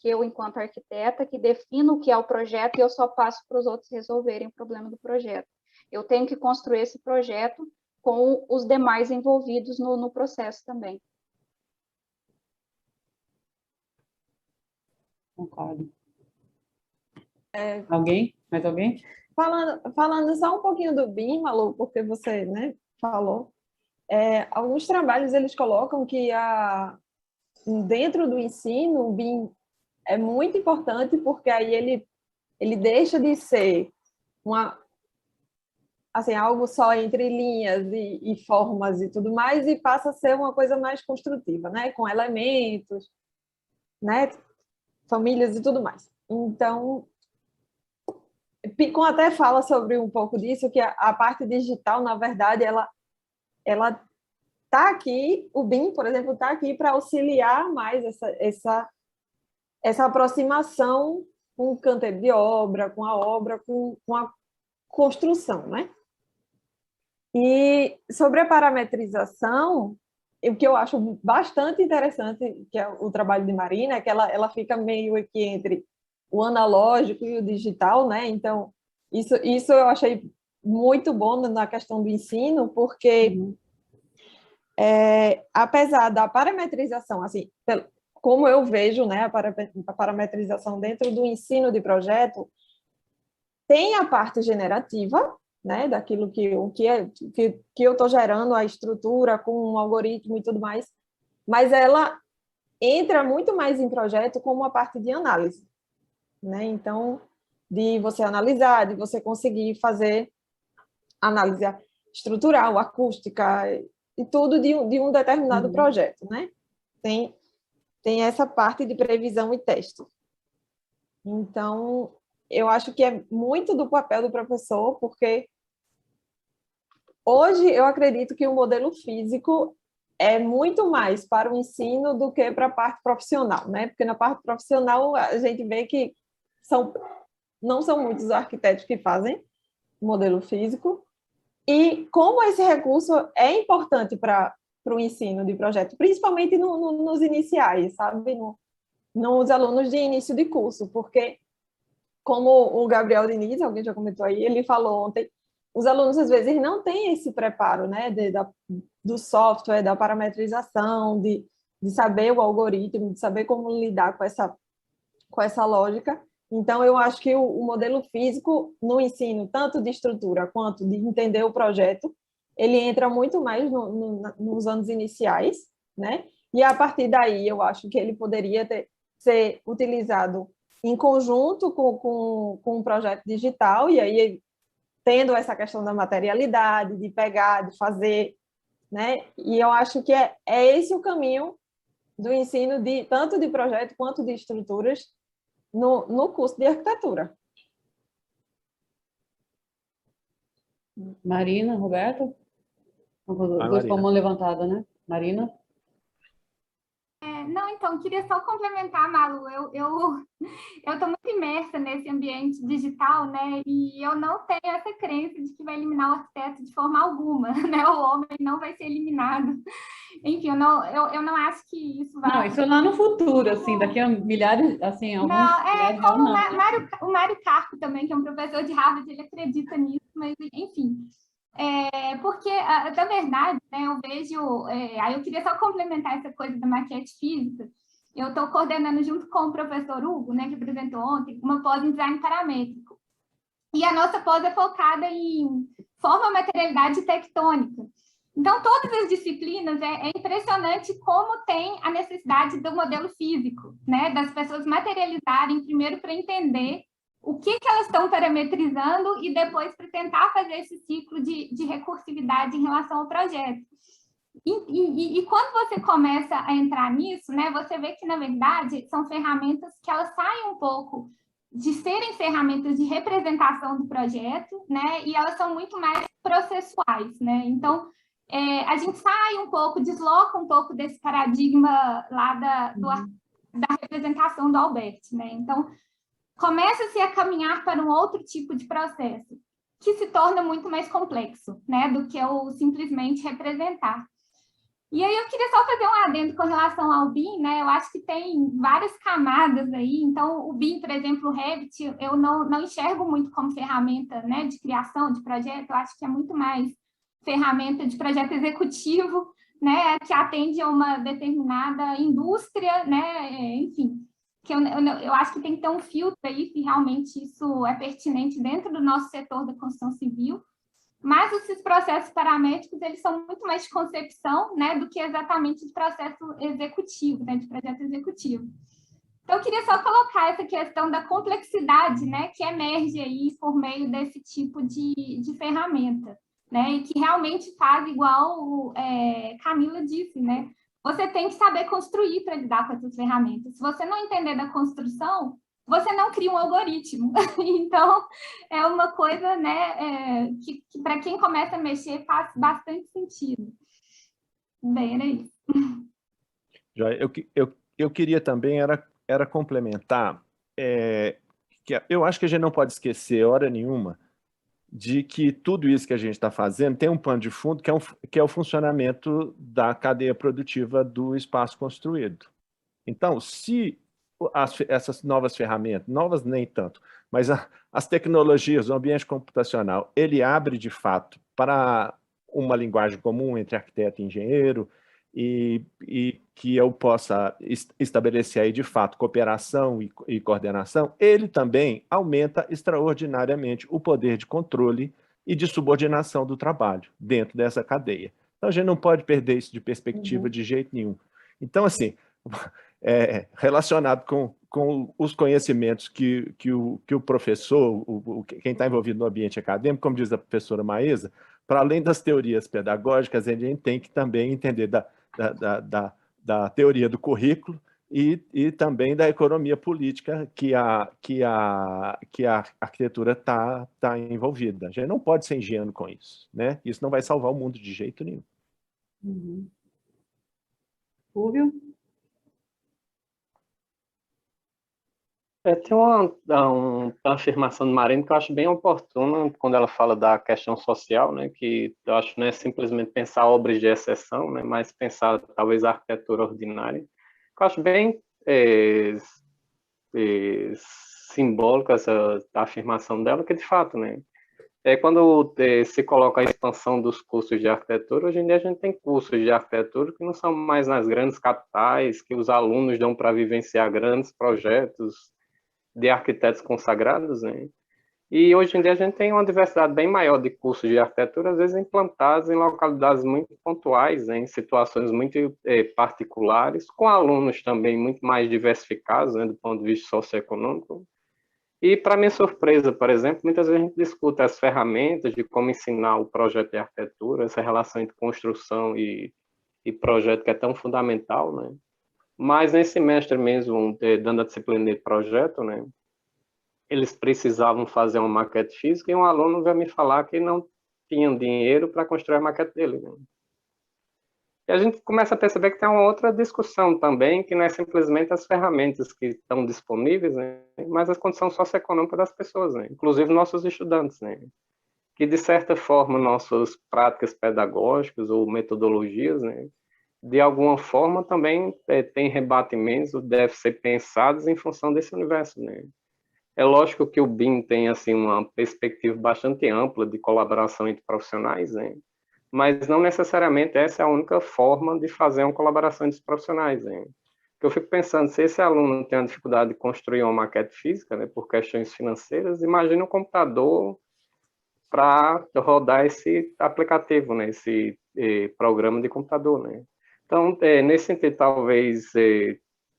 eu, enquanto arquiteta, que defino o que é o projeto e eu só passo para os outros resolverem o problema do projeto. Eu tenho que construir esse projeto com os demais envolvidos no processo também. Concordo. Alguém? Mais alguém? Falando só um pouquinho do BIM, Malu, porque você, né, falou, alguns trabalhos eles colocam que dentro do ensino, o BIM é muito importante, porque aí ele deixa de ser algo só entre linhas e formas e tudo mais, e passa a ser uma coisa mais construtiva, né, com elementos, né, famílias e tudo mais. Então, Picon até fala sobre um pouco disso, que a parte digital, na verdade, ela está aqui, o BIM, por exemplo, está aqui para auxiliar mais essa aproximação com o canteiro de obra, com a construção, né? E sobre a parametrização, o que eu acho bastante interessante, que é o trabalho de Marina, é que ela fica meio aqui entre o analógico e o digital, né? Então, isso eu achei muito bom na questão do ensino, porque apesar da parametrização, assim, como eu vejo, né, a parametrização dentro do ensino de projeto, tem a parte generativa, né, daquilo que eu estou gerando, a estrutura com um algoritmo e tudo mais, mas ela entra muito mais em projeto como uma parte de análise, né? Então, de você analisar, de você conseguir fazer análise estrutural, acústica e tudo de um determinado projeto, né? Tem essa parte de previsão e teste. Então, eu acho que é muito do papel do professor, porque hoje eu acredito que o modelo físico é muito mais para o ensino do que para a parte profissional, né? Porque na parte profissional a gente vê que não são muitos os arquitetos que fazem modelo físico, e como esse recurso é importante para o ensino de projeto, principalmente nos iniciais, sabe? Nos alunos de início de curso, porque, como o Gabriel Diniz, alguém já comentou aí, ele falou ontem, os alunos às vezes não têm esse preparo, né, do software, da parametrização, de saber o algoritmo, de saber como lidar com essa lógica. Então, eu acho que o modelo físico, no ensino, tanto de estrutura quanto de entender o projeto, ele entra muito mais nos anos iniciais, né? E, a partir daí, eu acho que ele poderia ser utilizado em conjunto com um projeto digital, e aí, tendo essa questão da materialidade, de pegar, de fazer, né? E eu acho que é esse o caminho do ensino, tanto de projeto quanto de estruturas, no curso de arquitetura. Marina, Roberto? Dois com a mão levantada, né? Marina? Não, então, queria só complementar, Malu, eu estou muito imersa nesse ambiente digital, né, e eu não tenho essa crença de que vai eliminar o arquiteto de forma alguma, né, o homem não vai ser eliminado. Enfim, eu não acho que isso vai... Não, isso é lá no futuro, assim, daqui a milhares, assim, alguns... Não, como o Mário Carpo também, que é um professor de Harvard, ele acredita nisso, mas, enfim... porque, na verdade, né, eu vejo... aí eu queria só complementar essa coisa da maquete física. Eu estou coordenando junto com o professor Hugo, né, que apresentou ontem, uma pós em design paramétrico. E a nossa pós é focada em forma, materialidade e tectônica. Então, todas as disciplinas, é impressionante como tem a necessidade do modelo físico, né, das pessoas materializarem primeiro para entender o que elas estão parametrizando e depois para tentar fazer esse ciclo de recursividade em relação ao projeto. E quando você começa a entrar nisso, né, você vê que, na verdade, são ferramentas que elas saem um pouco de serem ferramentas de representação do projeto, né, e elas são muito mais processuais, né? Então, a gente sai um pouco, desloca um pouco desse paradigma lá da representação do Albert, né? Então, começa-se a caminhar para um outro tipo de processo, que se torna muito mais complexo, né, do que o simplesmente representar. E aí eu queria só fazer um adendo com relação ao BIM, né? Eu acho que tem várias camadas aí. Então, o BIM, por exemplo, o Revit, eu não enxergo muito como ferramenta, né, de criação de projeto. Eu acho que é muito mais ferramenta de projeto executivo, né, que atende a uma determinada indústria, né, enfim. Que eu acho que tem que ter um filtro aí se realmente isso é pertinente dentro do nosso setor da construção civil. Mas esses processos paramétricos, eles são muito mais de concepção, né, do que exatamente de processo executivo, né, de projeto executivo. Então, eu queria só colocar essa questão da complexidade, né, que emerge aí por meio desse tipo de ferramenta, né, e que realmente faz igual Camila disse, né, você tem que saber construir para lidar com essas ferramentas. Se você não entender da construção, você não cria um algoritmo. Então, é uma coisa, né, que para quem começa a mexer faz bastante sentido. Bem, era isso. Eu queria também era complementar, que eu acho que a gente não pode esquecer, hora nenhuma, de que tudo isso que a gente está fazendo tem um pano de fundo que é o funcionamento da cadeia produtiva do espaço construído. Então, se essas novas ferramentas, novas nem tanto, mas as tecnologias, o ambiente computacional, ele abre de fato para uma linguagem comum entre arquiteto e engenheiro, e que eu possa estabelecer aí de fato cooperação e coordenação, ele também aumenta extraordinariamente o poder de controle e de subordinação do trabalho dentro dessa cadeia. Então a gente não pode perder isso de perspectiva de jeito nenhum. Então, assim, relacionado com os conhecimentos que o professor, quem está envolvido no ambiente acadêmico, como diz a professora Maísa, para além das teorias pedagógicas, a gente tem que também entender da teoria do currículo e também da economia política que a arquitetura está envolvida. A gente não pode ser ingênuo com isso, né? Isso não vai salvar o mundo de jeito nenhum. Fúvio? Tem uma afirmação do Marina que eu acho bem oportuna quando ela fala da questão social, né, que eu acho que não é simplesmente pensar obras de exceção, né, mas pensar talvez a arquitetura ordinária. Eu acho bem simbólica essa afirmação dela, que de fato, né, quando se coloca a expansão dos cursos de arquitetura, hoje em dia a gente tem cursos de arquitetura que não são mais nas grandes capitais, que os alunos dão para vivenciar grandes projetos de arquitetos consagrados, né? E hoje em dia a gente tem uma diversidade bem maior de cursos de arquitetura, às vezes implantados em localidades muito pontuais, né? Em situações muito particulares, com alunos também muito mais diversificados, né? Do ponto de vista socioeconômico. E, para minha surpresa, por exemplo, muitas vezes a gente discute as ferramentas de como ensinar o projeto de arquitetura, essa relação entre construção e projeto que é tão fundamental, né? Mas nesse semestre mesmo, dando a disciplina de projeto, né, eles precisavam fazer uma maquete física e um aluno veio me falar que não tinha dinheiro para construir a maquete dele. Né? E a gente começa a perceber que tem uma outra discussão também, que não é simplesmente as ferramentas que estão disponíveis, né, mas a condição socioeconômica das pessoas, né, inclusive nossos estudantes, né, que de certa forma nossas práticas pedagógicas ou metodologias, né, de alguma forma também tem rebatimentos, devem ser pensados em função desse universo, né? É lógico que o BIM tem assim uma perspectiva bastante ampla de colaboração entre profissionais, né? Mas não necessariamente essa é a única forma de fazer uma colaboração entre os profissionais, né? Eu fico pensando, se esse aluno tem a dificuldade de construir uma maquete física, né, por questões financeiras, imagina um computador para rodar esse aplicativo, né, esse programa de computador, né? Então, nesse sentido, talvez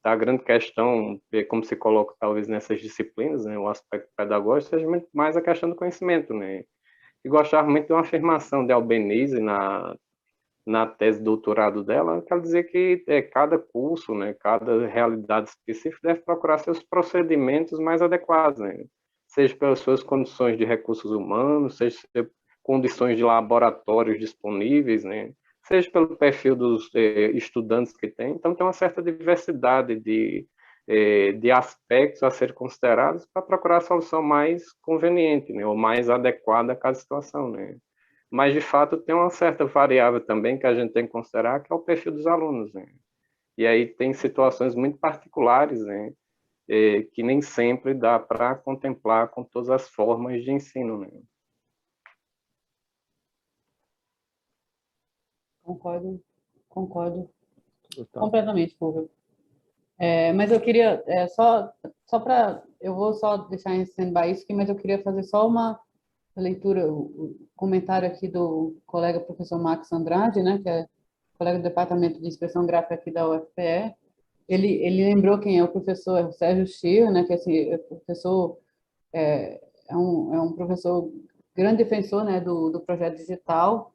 a grande questão, como se coloca talvez nessas disciplinas, né, o aspecto pedagógico, seja muito mais a questão do conhecimento, né? E gostava muito de uma afirmação de Albanese na tese de doutorado dela, quer dizer que cada curso, né, cada realidade específica deve procurar seus procedimentos mais adequados, né? Seja pelas suas condições de recursos humanos, seja condições de laboratórios disponíveis, né? Seja pelo perfil dos estudantes que tem. Então, tem uma certa diversidade de aspectos a ser considerados para procurar a solução mais conveniente, né? Ou mais adequada a cada situação, né? Mas, de fato, tem uma certa variável também que a gente tem que considerar, que é o perfil dos alunos, né? E aí tem situações muito particulares, né? Que nem sempre dá para contemplar com todas as formas de ensino, né? Concordo Total. completamente, Fulvio. Mas eu queria, eu vou só deixar em stand-by isso aqui, mas eu queria fazer só uma leitura, o comentário aqui do colega professor Max Andrade, né, que é colega do Departamento de Expressão Gráfica aqui da UFPE. Ele lembrou quem é o professor Sérgio Schier, né, que assim, é um professor grande defensor, né, do projeto digital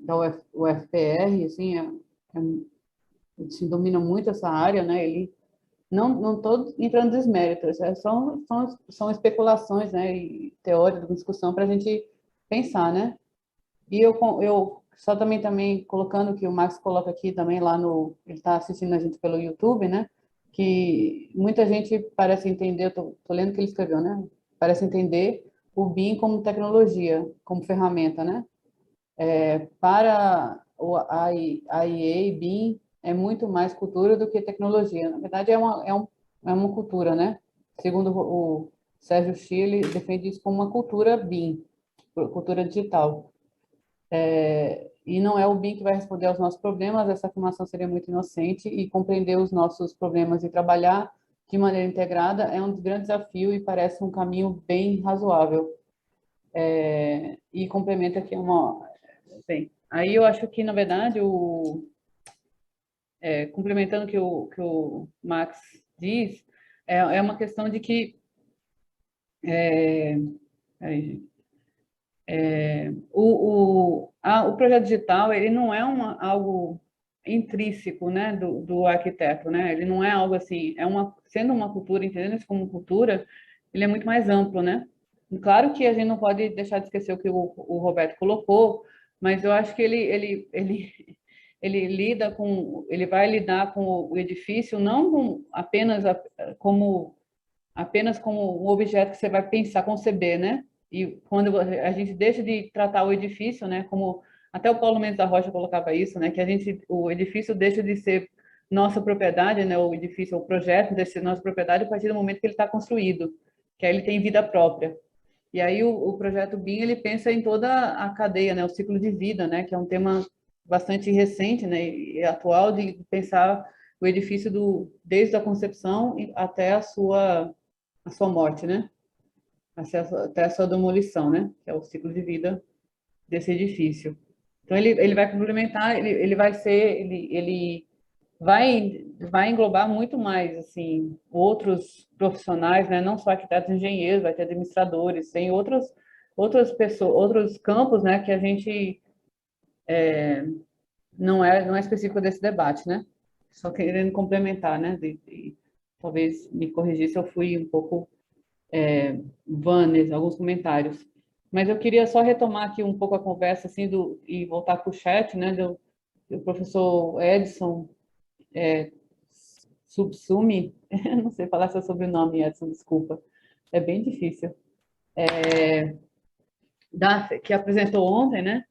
da UFPR, assim, ele domina muito essa área, né? Ele não estou entrando em desméritos, são especulações, né, e teóricas, discussão para a gente pensar, né? E eu só também colocando que o Max coloca aqui também lá no, ele está assistindo a gente pelo YouTube, né? Que muita gente parece entender, eu tô lendo o que ele escreveu, né? Parece entender o BIM como tecnologia, como ferramenta, né? Para a IEA, BIM é muito mais cultura do que tecnologia. Na verdade, é uma cultura, né? Segundo o Sérgio Schier, ele defende isso como uma cultura BIM, cultura digital. E não é o BIM que vai responder aos nossos problemas, essa afirmação seria muito inocente, e compreender os nossos problemas e trabalhar de maneira integrada é um dos grandes desafios e parece um caminho bem razoável. E complementa aqui bem, aí eu acho que, na verdade, complementando o que o Max diz, é uma questão de que o projeto digital ele não é algo intrínseco, né, do arquiteto, né? Ele não é algo assim, sendo uma cultura, entendendo isso como cultura, ele é muito mais amplo, né? Claro que a gente não pode deixar de esquecer o que o Roberto colocou, mas eu acho que ele vai lidar com o edifício não como um objeto que você vai pensar, conceber, né? E quando a gente deixa de tratar o edifício, né, como até o Paulo Mendes da Rocha colocava isso, né, que o edifício deixa de ser nossa propriedade, né, o edifício, o projeto deixa de ser nossa propriedade a partir do momento que ele está construído, que aí ele tem vida própria. E aí o projeto BIM, ele pensa em toda a cadeia, né, o ciclo de vida, né, que é um tema bastante recente, né, e atual de pensar o edifício desde a concepção até a sua morte, né? Até a sua demolição, né? Que é o ciclo de vida desse edifício. Então, ele vai complementar, ele vai englobar muito mais, assim, outros profissionais, né? Não só arquitetos e engenheiros, vai ter administradores, tem outras pessoas, outros campos, né? Que a gente não é específico desse debate, né? Só querendo complementar, né? Talvez me corrigir se eu fui um pouco alguns comentários. Mas eu queria só retomar aqui um pouco a conversa assim, e voltar para o chat, né, do professor Edson Subsumi, não sei falar seu sobrenome, Edson, desculpa, é bem difícil, que apresentou ontem, né?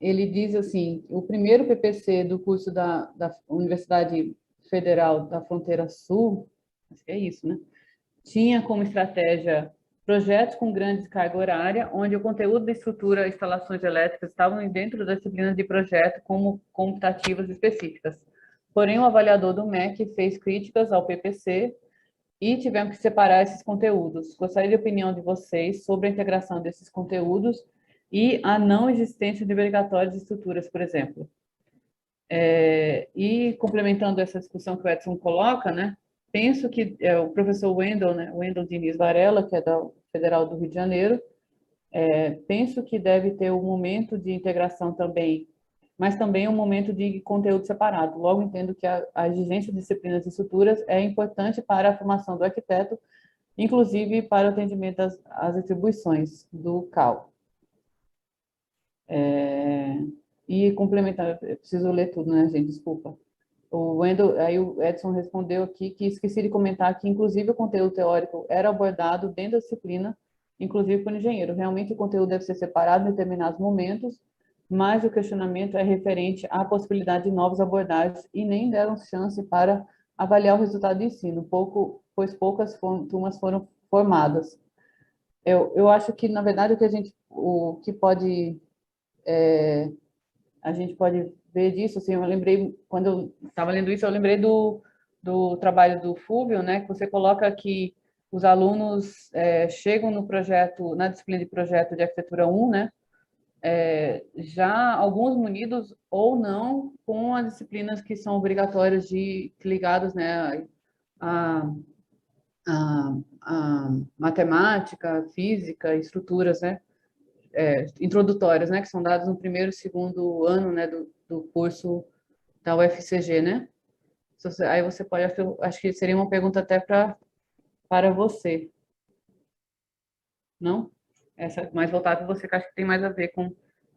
Ele diz assim, o primeiro PPC do curso da Universidade Federal da Fronteira Sul, acho que é isso, né? Tinha como estratégia projetos com grande carga horária, onde o conteúdo da estrutura e instalações elétricas estavam dentro da disciplina de projeto como computativas específicas. Porém, o avaliador do MEC fez críticas ao PPC e tivemos que separar esses conteúdos. Gostaria de opinião de vocês sobre a integração desses conteúdos e a não existência de obrigatórias de estruturas, por exemplo. E complementando essa discussão que o Edson coloca, né? Penso que o professor Wendel, né, Wendel Diniz Varela, que é da Federal do Rio de Janeiro, penso que deve ter um momento de integração também mas também um momento de conteúdo separado. Logo, entendo que a exigência de disciplinas e estruturas é importante para a formação do arquiteto, inclusive para o atendimento às atribuições do CAL. E complementar, eu preciso ler tudo, né, gente? Desculpa. Aí o Edson respondeu aqui que esqueci de comentar que, inclusive, o conteúdo teórico era abordado dentro da disciplina, inclusive por engenheiro. Realmente, o conteúdo deve ser separado em determinados momentos, mas o questionamento é referente à possibilidade de novas abordagens e nem deram chance para avaliar o resultado do ensino, pois poucas turmas foram formadas. Eu acho que, na verdade, o que pode... a gente pode ver disso, assim, eu lembrei, quando eu estava lendo isso, eu lembrei do trabalho do Fúvio, né, que você coloca que os alunos chegam no projeto, na disciplina de projeto de arquitetura 1, né, já alguns munidos ou não com as disciplinas que são obrigatórias ligadas, né, a matemática, física, estruturas, né, introdutórias, né, que são dadas no primeiro e segundo ano, né, do curso da UFCG, né? Aí você pode, acho que seria uma pergunta até para você, não? Essa mais voltada para você, que acho que tem mais a ver com...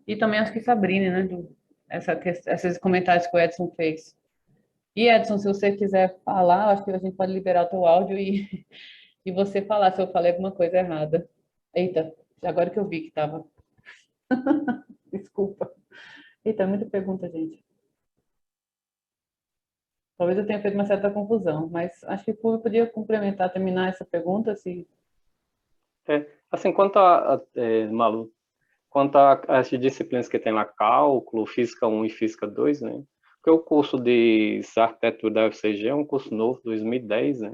E também acho que Sabrina, né, esses comentários que o Edson fez. E Edson, se você quiser falar, acho que a gente pode liberar o teu áudio e você falar se eu falei alguma coisa errada. Eita, agora que eu vi que estava... Desculpa. Eita, muita pergunta, gente. Talvez eu tenha feito uma certa confusão, mas acho que o Fulvio podia complementar, terminar essa pergunta, se... Assim, Malu, quanto às disciplinas que tem lá, cálculo, física 1 e física 2, né? Porque o curso de arquitetura da UFCG é um curso novo, 2010, né?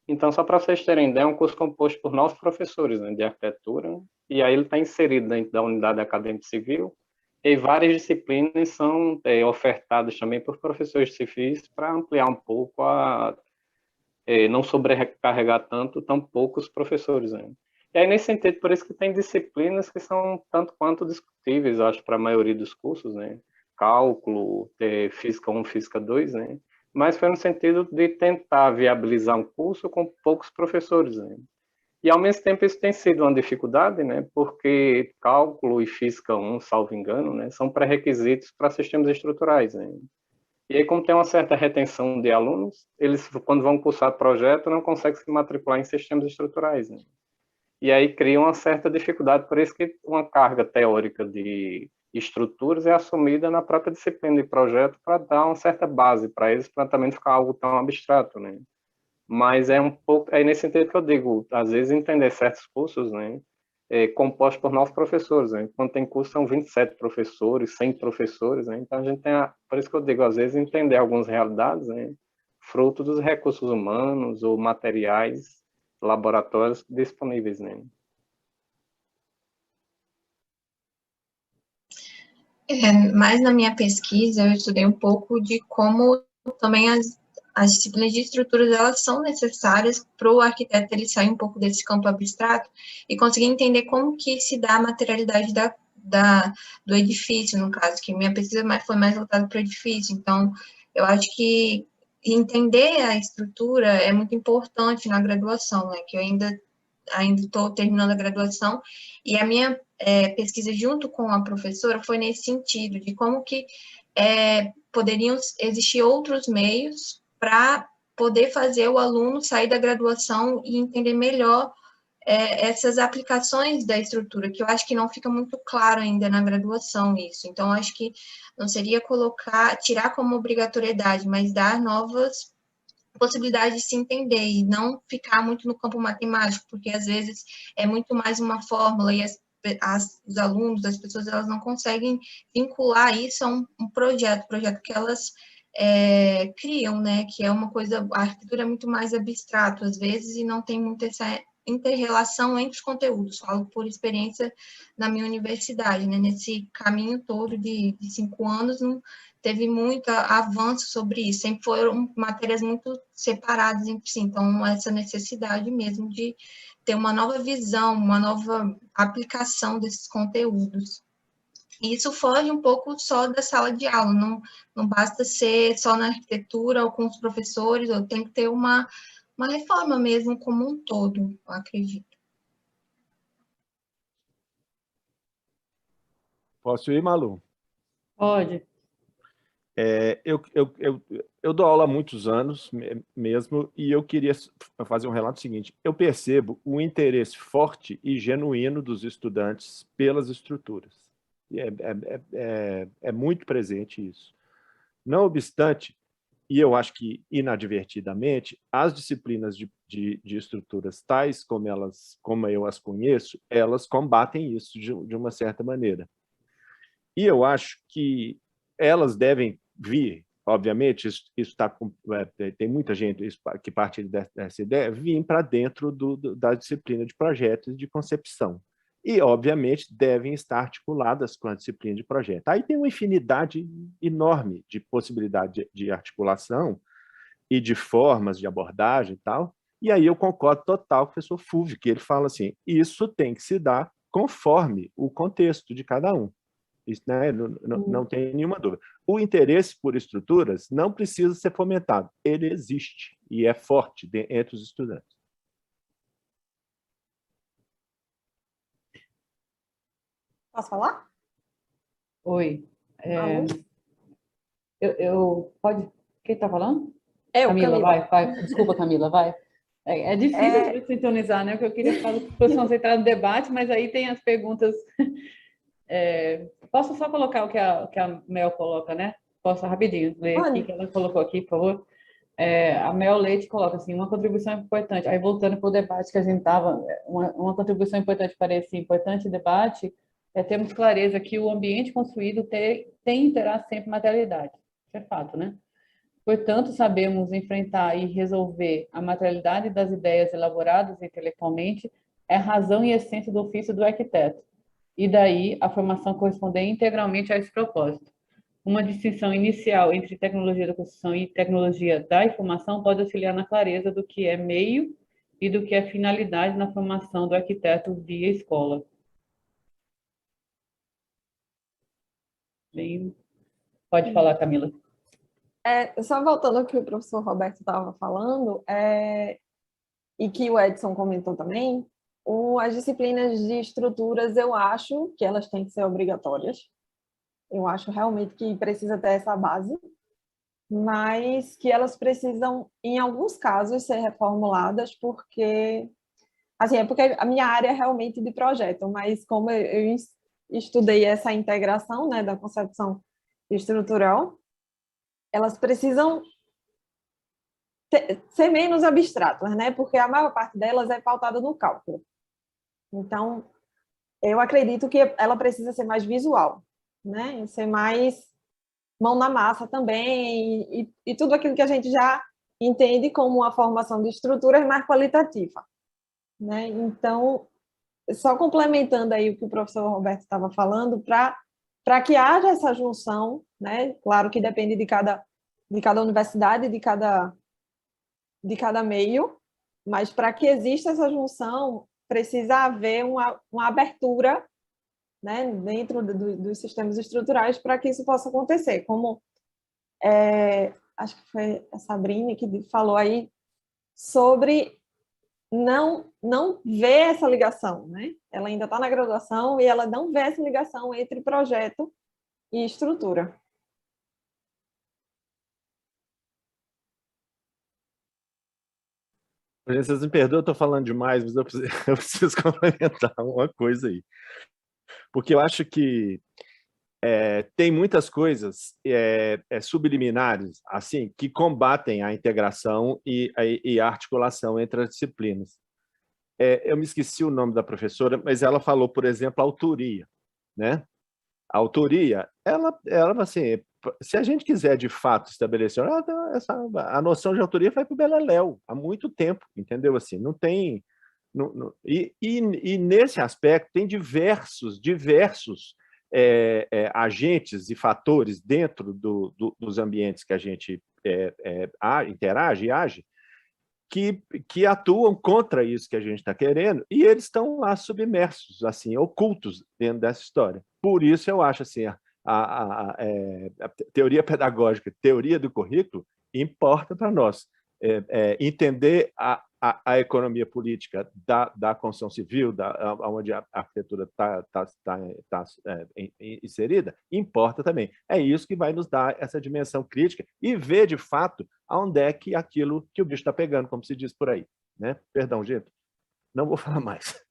Então, só para vocês terem ideia, é um curso composto por 9 professores, né, de arquitetura, e aí ele está inserido dentro da unidade acadêmica civil, e várias disciplinas são ofertadas também por professores civis para ampliar um pouco, não sobrecarregar tão poucos professores, né? E aí, nesse sentido, por isso que tem disciplinas que são tanto quanto discutíveis, eu acho, para a maioria dos cursos, né? Cálculo, física 1, física 2, né? Mas foi no sentido de tentar viabilizar um curso com poucos professores, né? E, ao mesmo tempo, isso tem sido uma dificuldade, né? Porque cálculo e física 1, salvo engano, né, são pré-requisitos para sistemas estruturais, né? E aí, como tem uma certa retenção de alunos, eles, quando vão cursar projeto, não conseguem se matricular em sistemas estruturais, né? E aí cria uma certa dificuldade, por isso que uma carga teórica de estruturas é assumida na própria disciplina de projeto para dar uma certa base para eles, para também não ficar algo tão abstrato, né? Mas é um pouco, nesse sentido que eu digo, às vezes entender certos cursos, né, compostos por 9 professores, né? Quando tem curso são 27 professores, 100 professores, né? Então a gente tem, por isso que eu digo, às vezes entender algumas realidades, né, fruto dos recursos humanos ou materiais, laboratórios disponíveis, né? Mas na minha pesquisa eu estudei um pouco de como também as disciplinas de estruturas, elas são necessárias para o arquiteto ele sair um pouco desse campo abstrato e conseguir entender como que se dá a materialidade do edifício, no caso, que minha pesquisa foi mais voltada para o edifício. Então, eu acho que entender a estrutura é muito importante na graduação, né, que eu ainda estou terminando a graduação, e a minha pesquisa junto com a professora foi nesse sentido, de como que poderiam existir outros meios para poder fazer o aluno sair da graduação e entender melhor essas aplicações da estrutura, que eu acho que não fica muito claro ainda na graduação isso. Então, acho que não seria tirar como obrigatoriedade, mas dar novas possibilidade de se entender e não ficar muito no campo matemático, porque às vezes é muito mais uma fórmula e os alunos, as pessoas, elas não conseguem vincular isso a um projeto que elas criam, né, que é uma coisa, a arquitetura é muito mais abstrato às vezes e não tem muito essa inter-relação entre os conteúdos, falo por experiência na minha universidade, né, nesse caminho todo de 5 anos, não teve muito avanço sobre isso, sempre foram matérias muito separadas entre si, então essa necessidade mesmo de ter uma nova visão, uma nova aplicação desses conteúdos. E isso foge um pouco só da sala de aula, não basta ser só na arquitetura ou com os professores, ou tem que ter uma reforma mesmo como um todo, eu acredito. Posso ir, Malu? Pode. Eu dou aula há muitos anos mesmo, e eu queria fazer um relato seguinte. Eu percebo o interesse forte e genuíno dos estudantes pelas estruturas. É muito presente isso. Não obstante, e eu acho que inadvertidamente, as disciplinas de estruturas tais como eu as conheço, elas combatem isso de uma certa maneira. E eu acho que elas devem vir, obviamente, tem muita gente que parte dessa ideia, vir para dentro da disciplina de projetos e de concepção. E, obviamente, devem estar articuladas com a disciplina de projeto. Aí tem uma infinidade enorme de possibilidade de articulação e de formas de abordagem e tal. E aí eu concordo total com o professor Fulvio, que ele fala assim, isso tem que se dar conforme o contexto de cada um. Isso, né, não tem nenhuma dúvida. O interesse por estruturas não precisa ser fomentado. Ele existe e é forte entre os estudantes. Posso falar? Oi. Pode? Quem está falando? Camila. Vai. Desculpa, Camila, vai. É difícil de sintonizar, né? Porque eu queria falar para os concentrados no debate, mas aí tem as perguntas. Posso só colocar o que a Mel coloca, né? Posso rapidinho ler aqui que ela colocou aqui, por favor? A Mel Leite coloca assim, uma contribuição importante. Aí, voltando para o debate que a gente estava, uma contribuição importante para esse importante debate é termos clareza que o ambiente construído tem e terá sempre materialidade. Isso é fato, né? Portanto, sabemos enfrentar e resolver a materialidade das ideias elaboradas intelectualmente é a razão e essência do ofício do arquiteto. E daí a formação corresponder integralmente a esse propósito. Uma distinção inicial entre tecnologia da construção e tecnologia da informação pode auxiliar na clareza do que é meio e do que é finalidade na formação do arquiteto via escola. Bem, pode falar, Camila. Só voltando ao que o professor Roberto estava falando, e que o Edson comentou também, as disciplinas de estruturas, eu acho que elas têm que ser obrigatórias. Eu acho realmente que precisa ter essa base, mas que elas precisam, em alguns casos, ser reformuladas, porque a minha área é realmente de projeto, mas como eu estudei essa integração, né, da concepção estrutural, elas precisam ser menos abstratas, né, porque a maior parte delas é pautada no cálculo. Então, eu acredito que ela precisa ser mais visual, né? Ser mais mão na massa também, e tudo aquilo que a gente já entende como uma formação de estruturas mais qualitativa, né? Então, só complementando aí o que o professor Roberto estava falando, para que haja essa junção, né? Claro que depende de cada universidade, de cada meio, mas para que exista essa junção, precisa haver uma abertura, né, dentro dos sistemas estruturais para que isso possa acontecer. Como acho que foi a Sabrina que falou aí sobre não ver essa ligação, né? Ela ainda está na graduação e ela não vê essa ligação entre projeto e estrutura. Vocês me perdoam, eu estou falando demais, mas eu preciso complementar uma coisa aí. Porque eu acho que tem muitas coisas subliminares assim, que combatem a integração e a articulação entre as disciplinas. Eu me esqueci o nome da professora, mas ela falou, por exemplo, a autoria, né? A autoria, ela assim, se a gente quiser de fato estabelecer, a noção de autoria vai para o beleléu há muito tempo, entendeu? Assim, não tem... E nesse aspecto tem diversos agentes e fatores dentro dos ambientes que a gente interage e age, que atuam contra isso que a gente está querendo, e eles estão lá submersos, assim, ocultos dentro dessa história. Por isso eu acho assim, a teoria pedagógica, teoria do currículo, importa para nós. Entender a economia política da construção civil, onde a arquitetura está inserida, importa também. É isso que vai nos dar essa dimensão crítica e ver, de fato, aonde é que aquilo que o bicho está pegando, como se diz por aí. Né? Perdão, gente, não vou falar mais.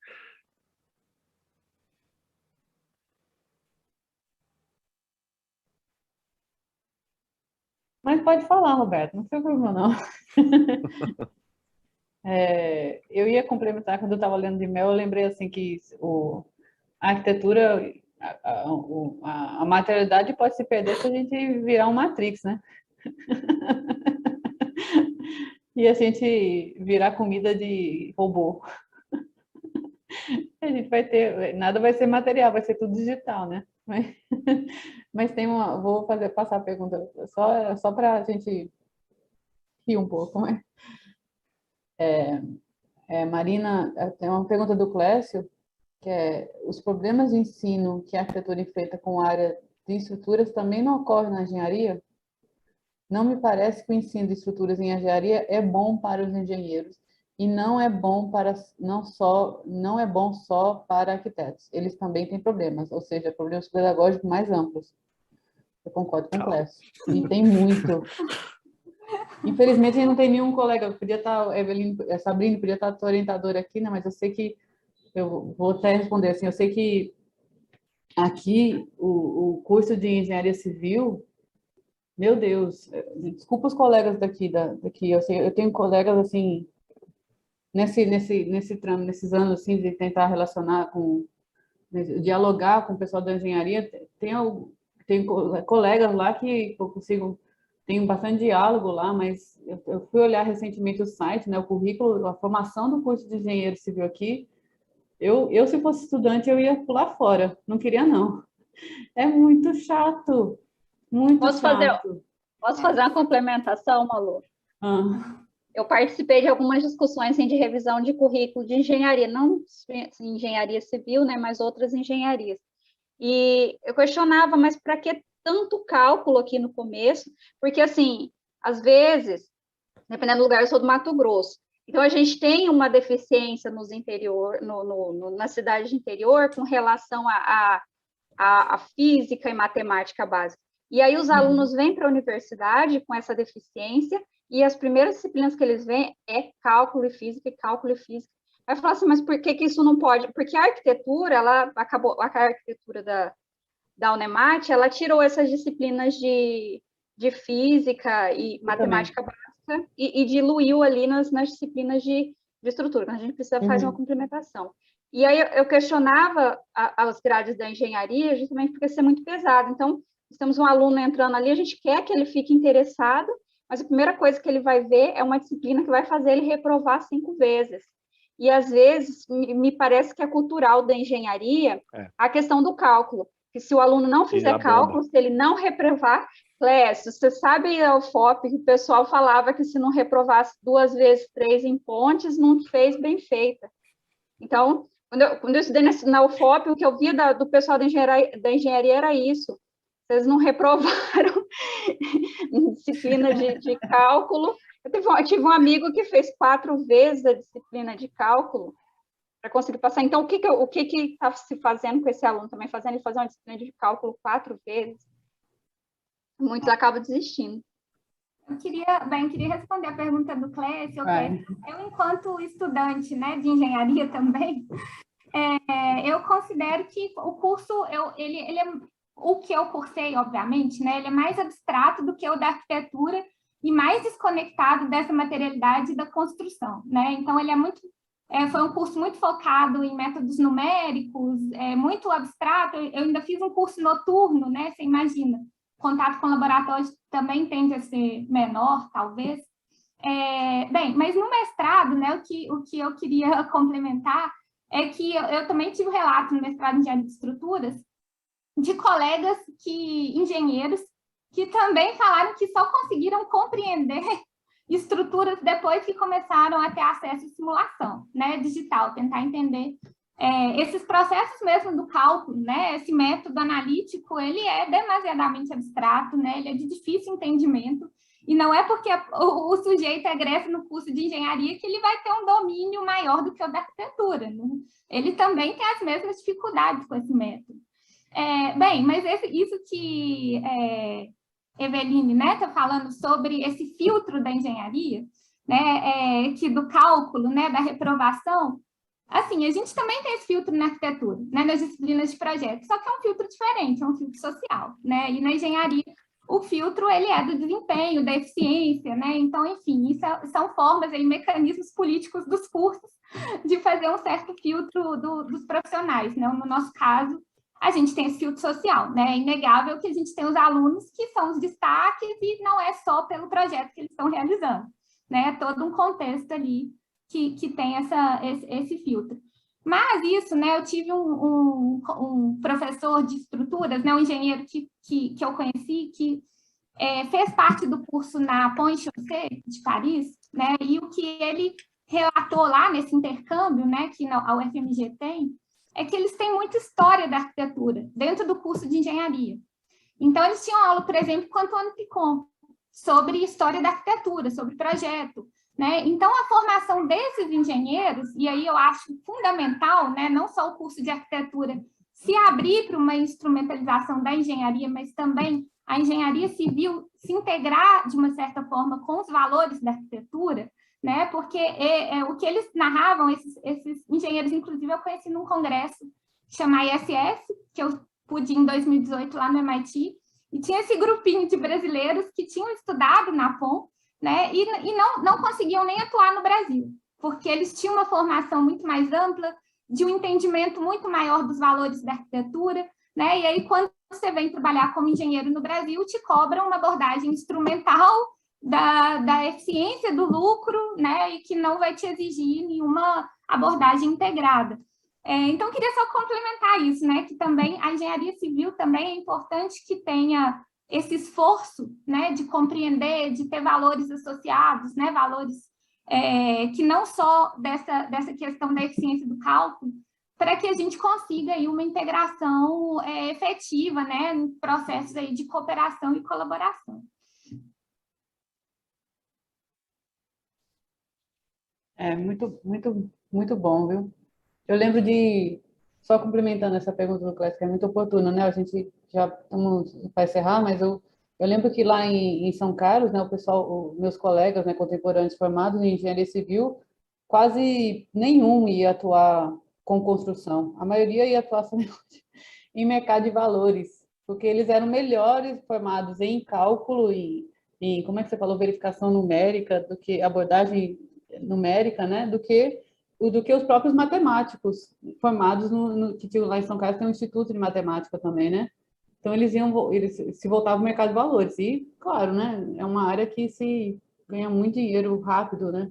Mas pode falar, Roberto, não tem problema, não. Eu ia complementar, quando eu estava lendo de Mel, eu lembrei assim que a arquitetura, a materialidade pode se perder se a gente virar um Matrix, né? E a gente virar comida de robô. A gente vai ter, nada vai ser material, vai ser tudo digital, né? Mas vou passar a pergunta só para a gente rir um pouco, né? Marina, tem uma pergunta do Clécio, que os problemas de ensino que a arquitetura enfrenta com a área de estruturas também não ocorrem na engenharia? Não me parece que o ensino de estruturas em engenharia é bom para os engenheiros e não é bom só para arquitetos. Eles também têm problemas, ou seja, problemas pedagógicos mais amplos. Eu concordo com o Clécio. E tem muito. Infelizmente, a gente não tem nenhum colega. Podia estar, a Sabrina podia estar a orientadora aqui, né? Mas eu sei que, eu vou até responder assim, eu sei que aqui o curso de engenharia civil, meu Deus, desculpa os colegas daqui, eu tenho colegas assim, nesses anos assim, de tentar relacionar dialogar com o pessoal da engenharia, tem colegas lá que eu consigo, tenho bastante diálogo lá, mas eu fui olhar recentemente o site, né, o currículo, a formação do curso de engenheiro civil aqui, eu se fosse estudante, eu ia pular fora, não queria não. É muito chato, muito chato. Posso fazer uma complementação, Malu? Eu participei de algumas discussões assim, de revisão de currículo de engenharia, não engenharia civil, né, mas outras engenharias. E eu questionava, mas para que tanto cálculo aqui no começo? Porque, assim, às vezes, dependendo do lugar, eu sou do Mato Grosso, então a gente tem uma deficiência na cidade de interior com relação a física e matemática básica. E aí os alunos vêm para a universidade com essa deficiência e as primeiras disciplinas que eles veem é cálculo e física. Vai falar assim, mas por que isso não pode? Porque a arquitetura, a arquitetura da Unemat, ela tirou essas disciplinas de física e matemática básica e diluiu ali nas disciplinas de estrutura, quando a gente precisa fazer uma complementação. E aí eu questionava as grades da engenharia justamente porque isso é muito pesado. Então, temos um aluno entrando ali, a gente quer que ele fique interessado, mas a primeira coisa que ele vai ver é uma disciplina que vai fazer ele reprovar 5 vezes. E, às vezes, me parece que é cultural da engenharia a questão do cálculo, que se o aluno não fizer cálculo, se ele não reprovar, Clécio, você sabe a UFOP que o pessoal falava que se não reprovasse 2 vezes 3 em pontes, não fez bem feita. Então, quando eu estudei na UFOP, o que eu via do pessoal da engenharia era isso. Vocês não reprovaram disciplina de cálculo. Eu tive um amigo que fez 4 vezes a disciplina de cálculo para conseguir passar. Então, o que está se fazendo com esse aluno também? Fazendo ele fazer uma disciplina de cálculo 4 vezes? Muitos acabam desistindo. Eu queria responder a pergunta do Clécio. Eu, enquanto estudante, né, de engenharia também, eu considero que o curso, ele é o que eu cursei, obviamente, né, ele é mais abstrato do que o da arquitetura e mais desconectado dessa materialidade da construção, né? Então, ele foi um curso muito focado em métodos numéricos, muito abstrato. Eu ainda fiz um curso noturno, né? Você imagina, contato com laboratórios também tende a ser menor, talvez. Mas no mestrado, né, o que eu queria complementar é que eu também tive um relato no mestrado em engenharia de estruturas de colegas engenheiros, que também falaram que só conseguiram compreender estruturas depois que começaram a ter acesso à simulação, né, digital, tentar entender esses processos mesmo do cálculo, né, esse método analítico, ele é demasiadamente abstrato, né, ele é de difícil entendimento, e não é porque o sujeito egressa no curso de engenharia que ele vai ter um domínio maior do que o da arquitetura, né? Ele também tem as mesmas dificuldades com esse método. Bem, mas isso que Eveline, né, está falando sobre esse filtro da engenharia, né, que do cálculo, né, da reprovação, assim, a gente também tem esse filtro na arquitetura, né, nas disciplinas de projeto, só que é um filtro diferente, é um filtro social, né, e na engenharia o filtro, ele é do desempenho, da eficiência, né, então, enfim, isso são formas, aí, mecanismos políticos dos cursos de fazer um certo filtro dos profissionais, né, no nosso caso, a gente tem esse filtro social, né, é inegável que a gente tem os alunos que são os destaques e não é só pelo projeto que eles estão realizando, né, é todo um contexto ali que tem esse filtro. Mas isso, né, eu tive um professor de estruturas, né, um engenheiro que eu conheci, que fez parte do curso na Pont Chaussée de Paris, né, e o que ele relatou lá nesse intercâmbio, né, que a UFMG tem, é que eles têm muita história da arquitetura dentro do curso de engenharia. Então, eles tinham aula, por exemplo, com Antônio Picon, sobre história da arquitetura, sobre projeto, né? Então, a formação desses engenheiros, e aí eu acho fundamental, né, não só o curso de arquitetura se abrir para uma instrumentalização da engenharia, mas também a engenharia civil se integrar, de uma certa forma, com os valores da arquitetura, né? Porque o que eles narravam, esses engenheiros, inclusive, eu conheci num congresso chamado ISS, que eu pude ir em 2018 lá no MIT, e tinha esse grupinho de brasileiros que tinham estudado na POM, né, e não conseguiam nem atuar no Brasil, porque eles tinham uma formação muito mais ampla, de um entendimento muito maior dos valores da arquitetura, né, e aí quando você vem trabalhar como engenheiro no Brasil, te cobram uma abordagem instrumental da eficiência do lucro, né, e que não vai te exigir nenhuma abordagem integrada. Então, eu queria só complementar isso, né, que também a engenharia civil também é importante que tenha esse esforço, né, de compreender, de ter valores associados, né, valores que não só dessa questão da eficiência do cálculo, para que a gente consiga aí uma integração efetiva, né, em processos aí de cooperação e colaboração. Muito bom, viu? Eu lembro só complementando essa pergunta do Clécio, que é muito oportuna, né? A gente já estamos para encerrar, mas eu lembro que lá em São Carlos, né, o pessoal, meus colegas, né, contemporâneos formados em engenharia civil, quase nenhum ia atuar com construção. A maioria ia atuar só em mercado de valores, porque eles eram melhores formados em cálculo e em, como é que você falou, verificação numérica, do que abordagem numérica, né, do que os próprios matemáticos formados que tinham lá em São Carlos, tem um instituto de matemática também, né? Então, eles se voltavam ao mercado de valores. E, claro, né, é uma área que se ganha muito dinheiro rápido, né?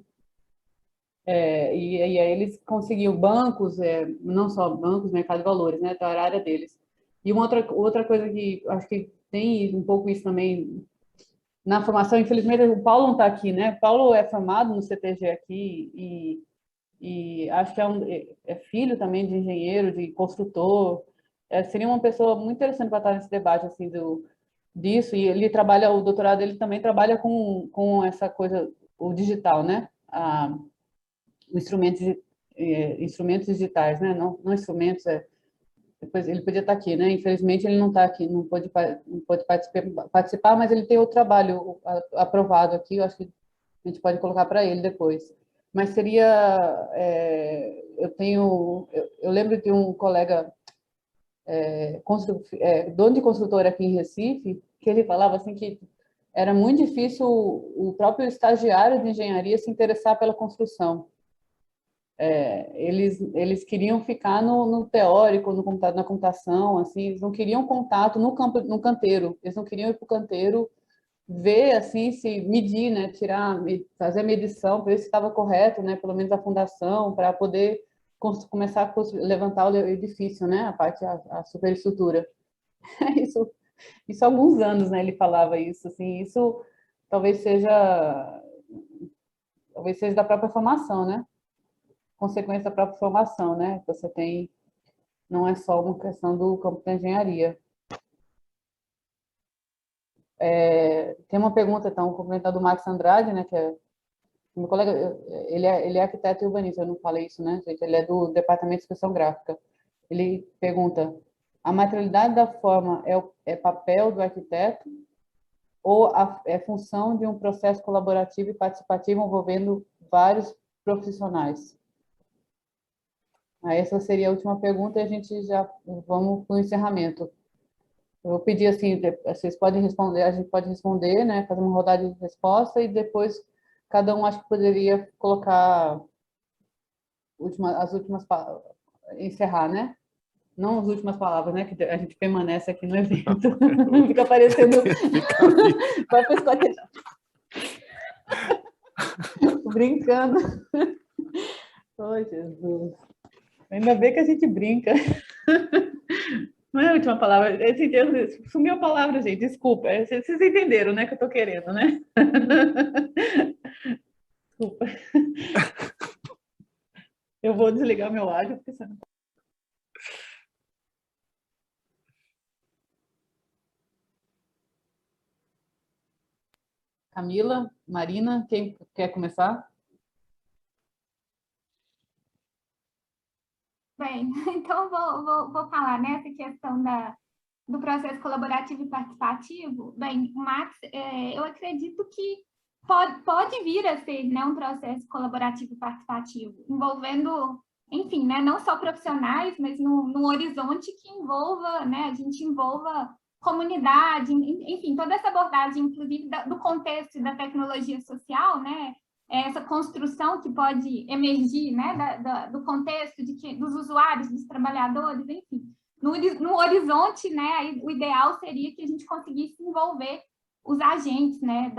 E aí eles conseguiam bancos, não só bancos, mercado de valores, né? Então, era a área deles. E uma outra coisa que acho que tem um pouco isso também na formação, infelizmente, o Paulo não está aqui, né? Paulo é formado no CTG aqui e acho que é filho também de engenheiro, de construtor. Seria uma pessoa muito interessante para estar nesse debate assim disso. E ele trabalha, o doutorado dele também trabalha com essa coisa, o digital, né? Instrumentos digitais, né? Não instrumentos. Depois ele podia estar aqui, né? Infelizmente ele não está aqui, não pode participar, mas ele tem outro trabalho aprovado aqui. Eu acho que a gente pode colocar para ele depois. Mas seria, eu lembro de um colega dono de construtora aqui em Recife, que ele falava assim que era muito difícil o próprio estagiário de engenharia se interessar pela construção. Eles queriam ficar no teórico, na computação, assim, eles não queriam contato no canteiro, eles não queriam ir para o canteiro ver, assim, se medir, né, fazer a medição, ver se estava correto, né, pelo menos a fundação, para poder começar a levantar o edifício, né, a superestrutura. Isso há alguns anos, né, ele falava isso, assim, isso talvez seja talvez seja da própria formação, né? Consequência da própria formação, né? Você tem, não é só uma questão do campo da engenharia. Tem uma pergunta, então, um comentário do Max Andrade, né, que é meu colega, ele é arquiteto e urbanista, eu não falei isso, né, gente? Ele é do Departamento de Expressão Gráfica. Ele pergunta, a materialidade da forma é papel do arquiteto ou é função de um processo colaborativo e participativo envolvendo vários profissionais? Essa seria a última pergunta e a gente já vamos para o encerramento. Eu pedi assim, vocês podem responder, a gente pode responder, né, fazer uma rodada de resposta e depois cada um acho que poderia colocar as últimas encerrar, né? Não as últimas palavras, né? Que a gente permanece aqui no evento. Não fica parecendo. Vai para o escotejar. Brincando. Oh, Jesus. Ainda bem que a gente brinca. Não é a última palavra. Sumiu a palavra, gente. Desculpa. Vocês entenderam, né? Que eu estou querendo, né? Desculpa. Eu vou desligar meu áudio, porque senão... Camila, Marina, quem quer começar? Bem, então vou falar nessa questão do processo colaborativo e participativo. Bem, Max, eu acredito que pode vir a ser, né, um processo colaborativo e participativo, envolvendo, enfim, né, não só profissionais, mas num horizonte que envolva, né, a gente envolva comunidade, enfim, toda essa abordagem, inclusive, do contexto e da tecnologia social, né, essa construção que pode emergir, né, do contexto dos usuários, dos trabalhadores, enfim. No horizonte, né, o ideal seria que a gente conseguisse envolver os agentes, né,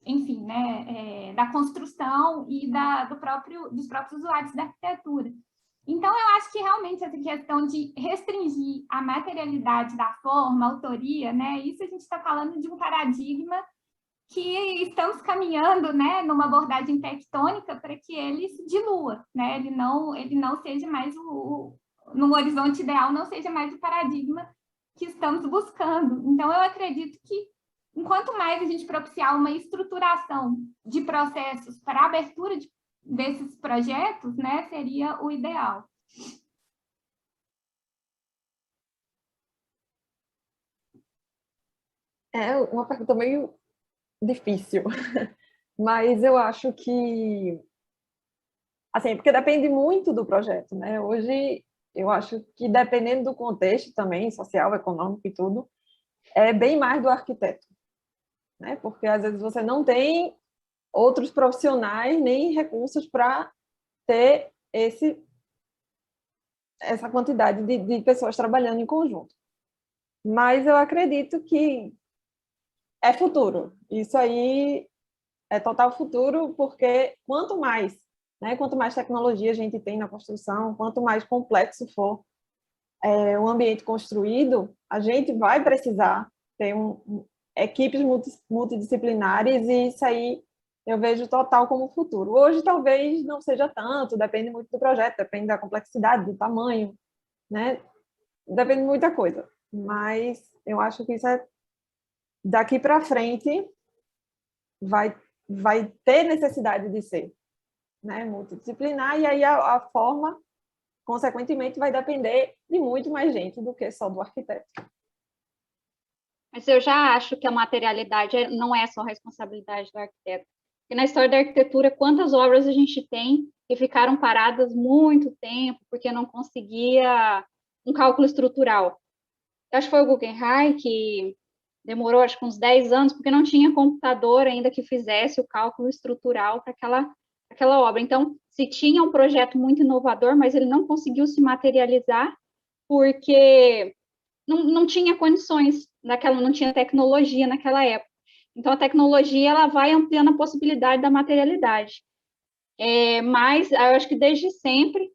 enfim, né, da construção e dos próprios usuários da arquitetura. Então, eu acho que realmente essa questão de restringir a materialidade da forma, a autoria, né, isso a gente está falando de um paradigma que estamos caminhando, né, numa abordagem tectônica para que ele se dilua, né, ele não seja mais no horizonte ideal, não seja mais o paradigma que estamos buscando. Então, eu acredito que, enquanto mais a gente propiciar uma estruturação de processos para a abertura desses projetos, né, seria o ideal. É uma pergunta meio difícil, mas eu acho que, assim, porque depende muito do projeto, né? Hoje, eu acho que dependendo do contexto também, social, econômico e tudo, é bem mais do arquiteto, né? Porque às vezes você não tem outros profissionais nem recursos para ter essa quantidade de pessoas trabalhando em conjunto. Mas eu acredito que é futuro. Isso aí é total futuro, porque quanto mais tecnologia a gente tem na construção, quanto mais complexo for o ambiente construído, a gente vai precisar ter equipes multidisciplinares, e isso aí eu vejo total como futuro. Hoje talvez não seja tanto, depende muito do projeto, depende da complexidade, do tamanho, né? Depende de muita coisa, mas eu acho que isso daqui para frente vai ter necessidade de ser, né, multidisciplinar, e aí a forma, consequentemente, vai depender de muito mais gente do que só do arquiteto. Mas eu já acho que a materialidade não é só responsabilidade do arquiteto. Porque na história da arquitetura, quantas obras a gente tem que ficaram paradas muito tempo porque não conseguia um cálculo estrutural? Eu acho que foi o Guggenheim que demorou, acho que uns 10 anos, porque não tinha computador ainda que fizesse o cálculo estrutural para aquela obra. Então, se tinha um projeto muito inovador, mas ele não conseguiu se materializar porque não tinha condições, não tinha tecnologia naquela época. Então, a tecnologia ela vai ampliando a possibilidade da materialidade. Mas eu acho que desde sempre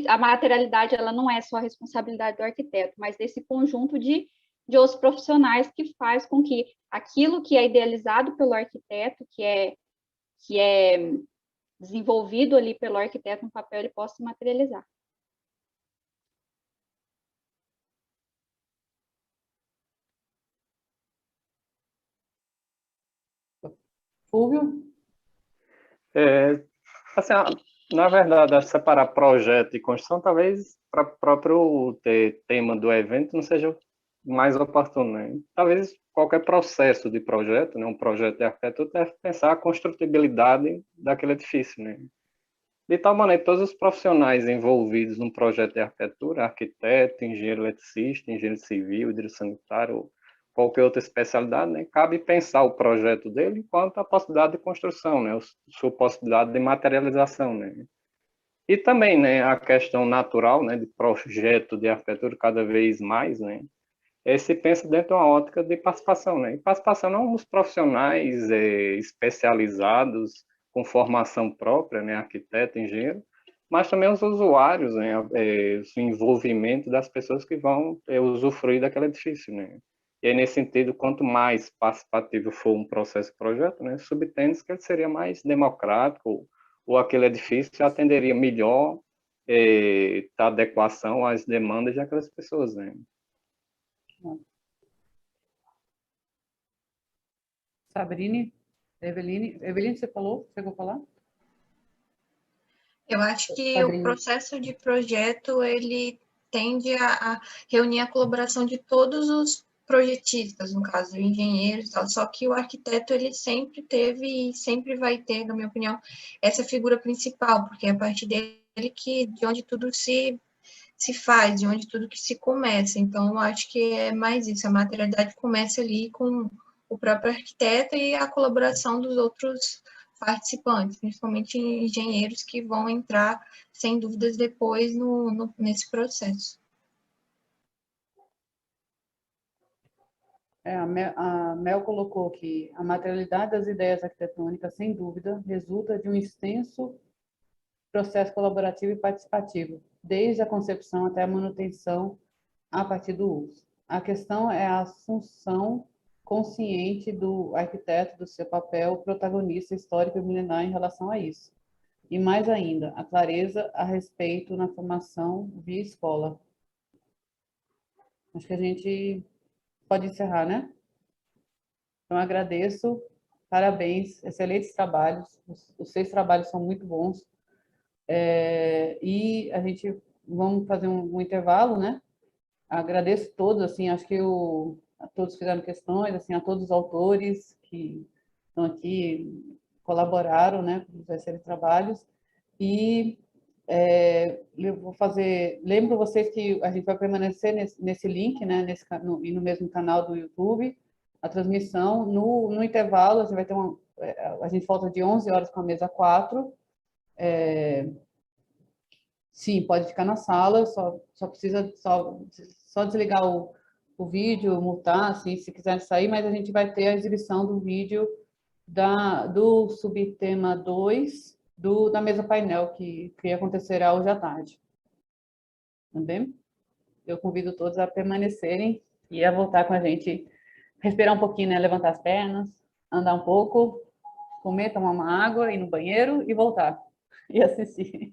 a materialidade ela não é só a responsabilidade do arquiteto, mas desse conjunto de outros profissionais que faz com que aquilo que é idealizado pelo arquiteto, que é que é desenvolvido ali pelo arquiteto no papel, ele possa se materializar. Fúvio? Assim, na verdade, separar projeto e construção, talvez para o próprio tema do evento não seja mais oportuno, né? Talvez qualquer processo de projeto, né, um projeto de arquitetura, deve pensar a construtibilidade daquele edifício, né? De tal maneira que todos os profissionais envolvidos num projeto de arquitetura, arquiteto, engenheiro eletricista, engenheiro civil, hidrossanitário, qualquer outra especialidade, né, cabe pensar o projeto dele enquanto a possibilidade de construção, né, a sua possibilidade de materialização, né. E também, né, a questão natural, né, de projeto de arquitetura cada vez mais, né, se pensa dentro de uma ótica de participação, né? E participação não nos profissionais especializados, com formação própria, né? Arquiteto, engenheiro, mas também os usuários, né? O envolvimento das pessoas que vão usufruir daquele edifício, né? E aí, nesse sentido, quanto mais participativo for um processo de projeto, né? Subtende-se que ele seria mais democrático, ou aquele edifício atenderia melhor a adequação às demandas daquelas pessoas, né? Sabrine, Eveline, você falou? Chegou a falar? Eu acho que Sabrine. O processo de projeto, ele tende a reunir a colaboração de todos os projetistas, no caso, engenheiros e tal, só que o arquiteto, ele sempre teve e sempre vai ter, na minha opinião, essa figura principal, porque é a partir dele de onde tudo se faz, de onde tudo que se começa. Então, eu acho que é mais isso, a materialidade começa ali com o próprio arquiteto e a colaboração dos outros participantes, principalmente engenheiros que vão entrar, sem dúvidas, depois nesse processo. A Mel colocou que a materialidade das ideias arquitetônicas, sem dúvida, resulta de um extenso processo colaborativo e participativo, desde a concepção até a manutenção a partir do uso. A questão é a assunção consciente do arquiteto do seu papel protagonista histórico e milenar em relação a isso. E mais ainda, a clareza a respeito na formação via escola. Acho que a gente pode encerrar, né? Então, agradeço, parabéns, excelentes trabalhos, os 6 trabalhos são muito bons. E a gente vamos fazer um intervalo, né? Agradeço todos, assim, acho que a todos fizeram questões, assim, a todos os autores que estão aqui, colaboraram, né, com os excelentes trabalhos. E eu vou lembro vocês que a gente vai permanecer nesse link, né, e no mesmo canal do YouTube, a transmissão. No intervalo, a gente vai ter a gente volta de 11 horas com a mesa 4. Sim, pode ficar na sala, só precisa só desligar o vídeo, mutar, assim, se quiser sair, mas a gente vai ter a exibição do vídeo do subtema 2 da mesa painel, que acontecerá hoje à tarde. Também? Eu convido todos a permanecerem e a voltar com a gente, respirar um pouquinho, né? Levantar as pernas, andar um pouco, comer, tomar uma água, ir no banheiro e voltar. E assistir.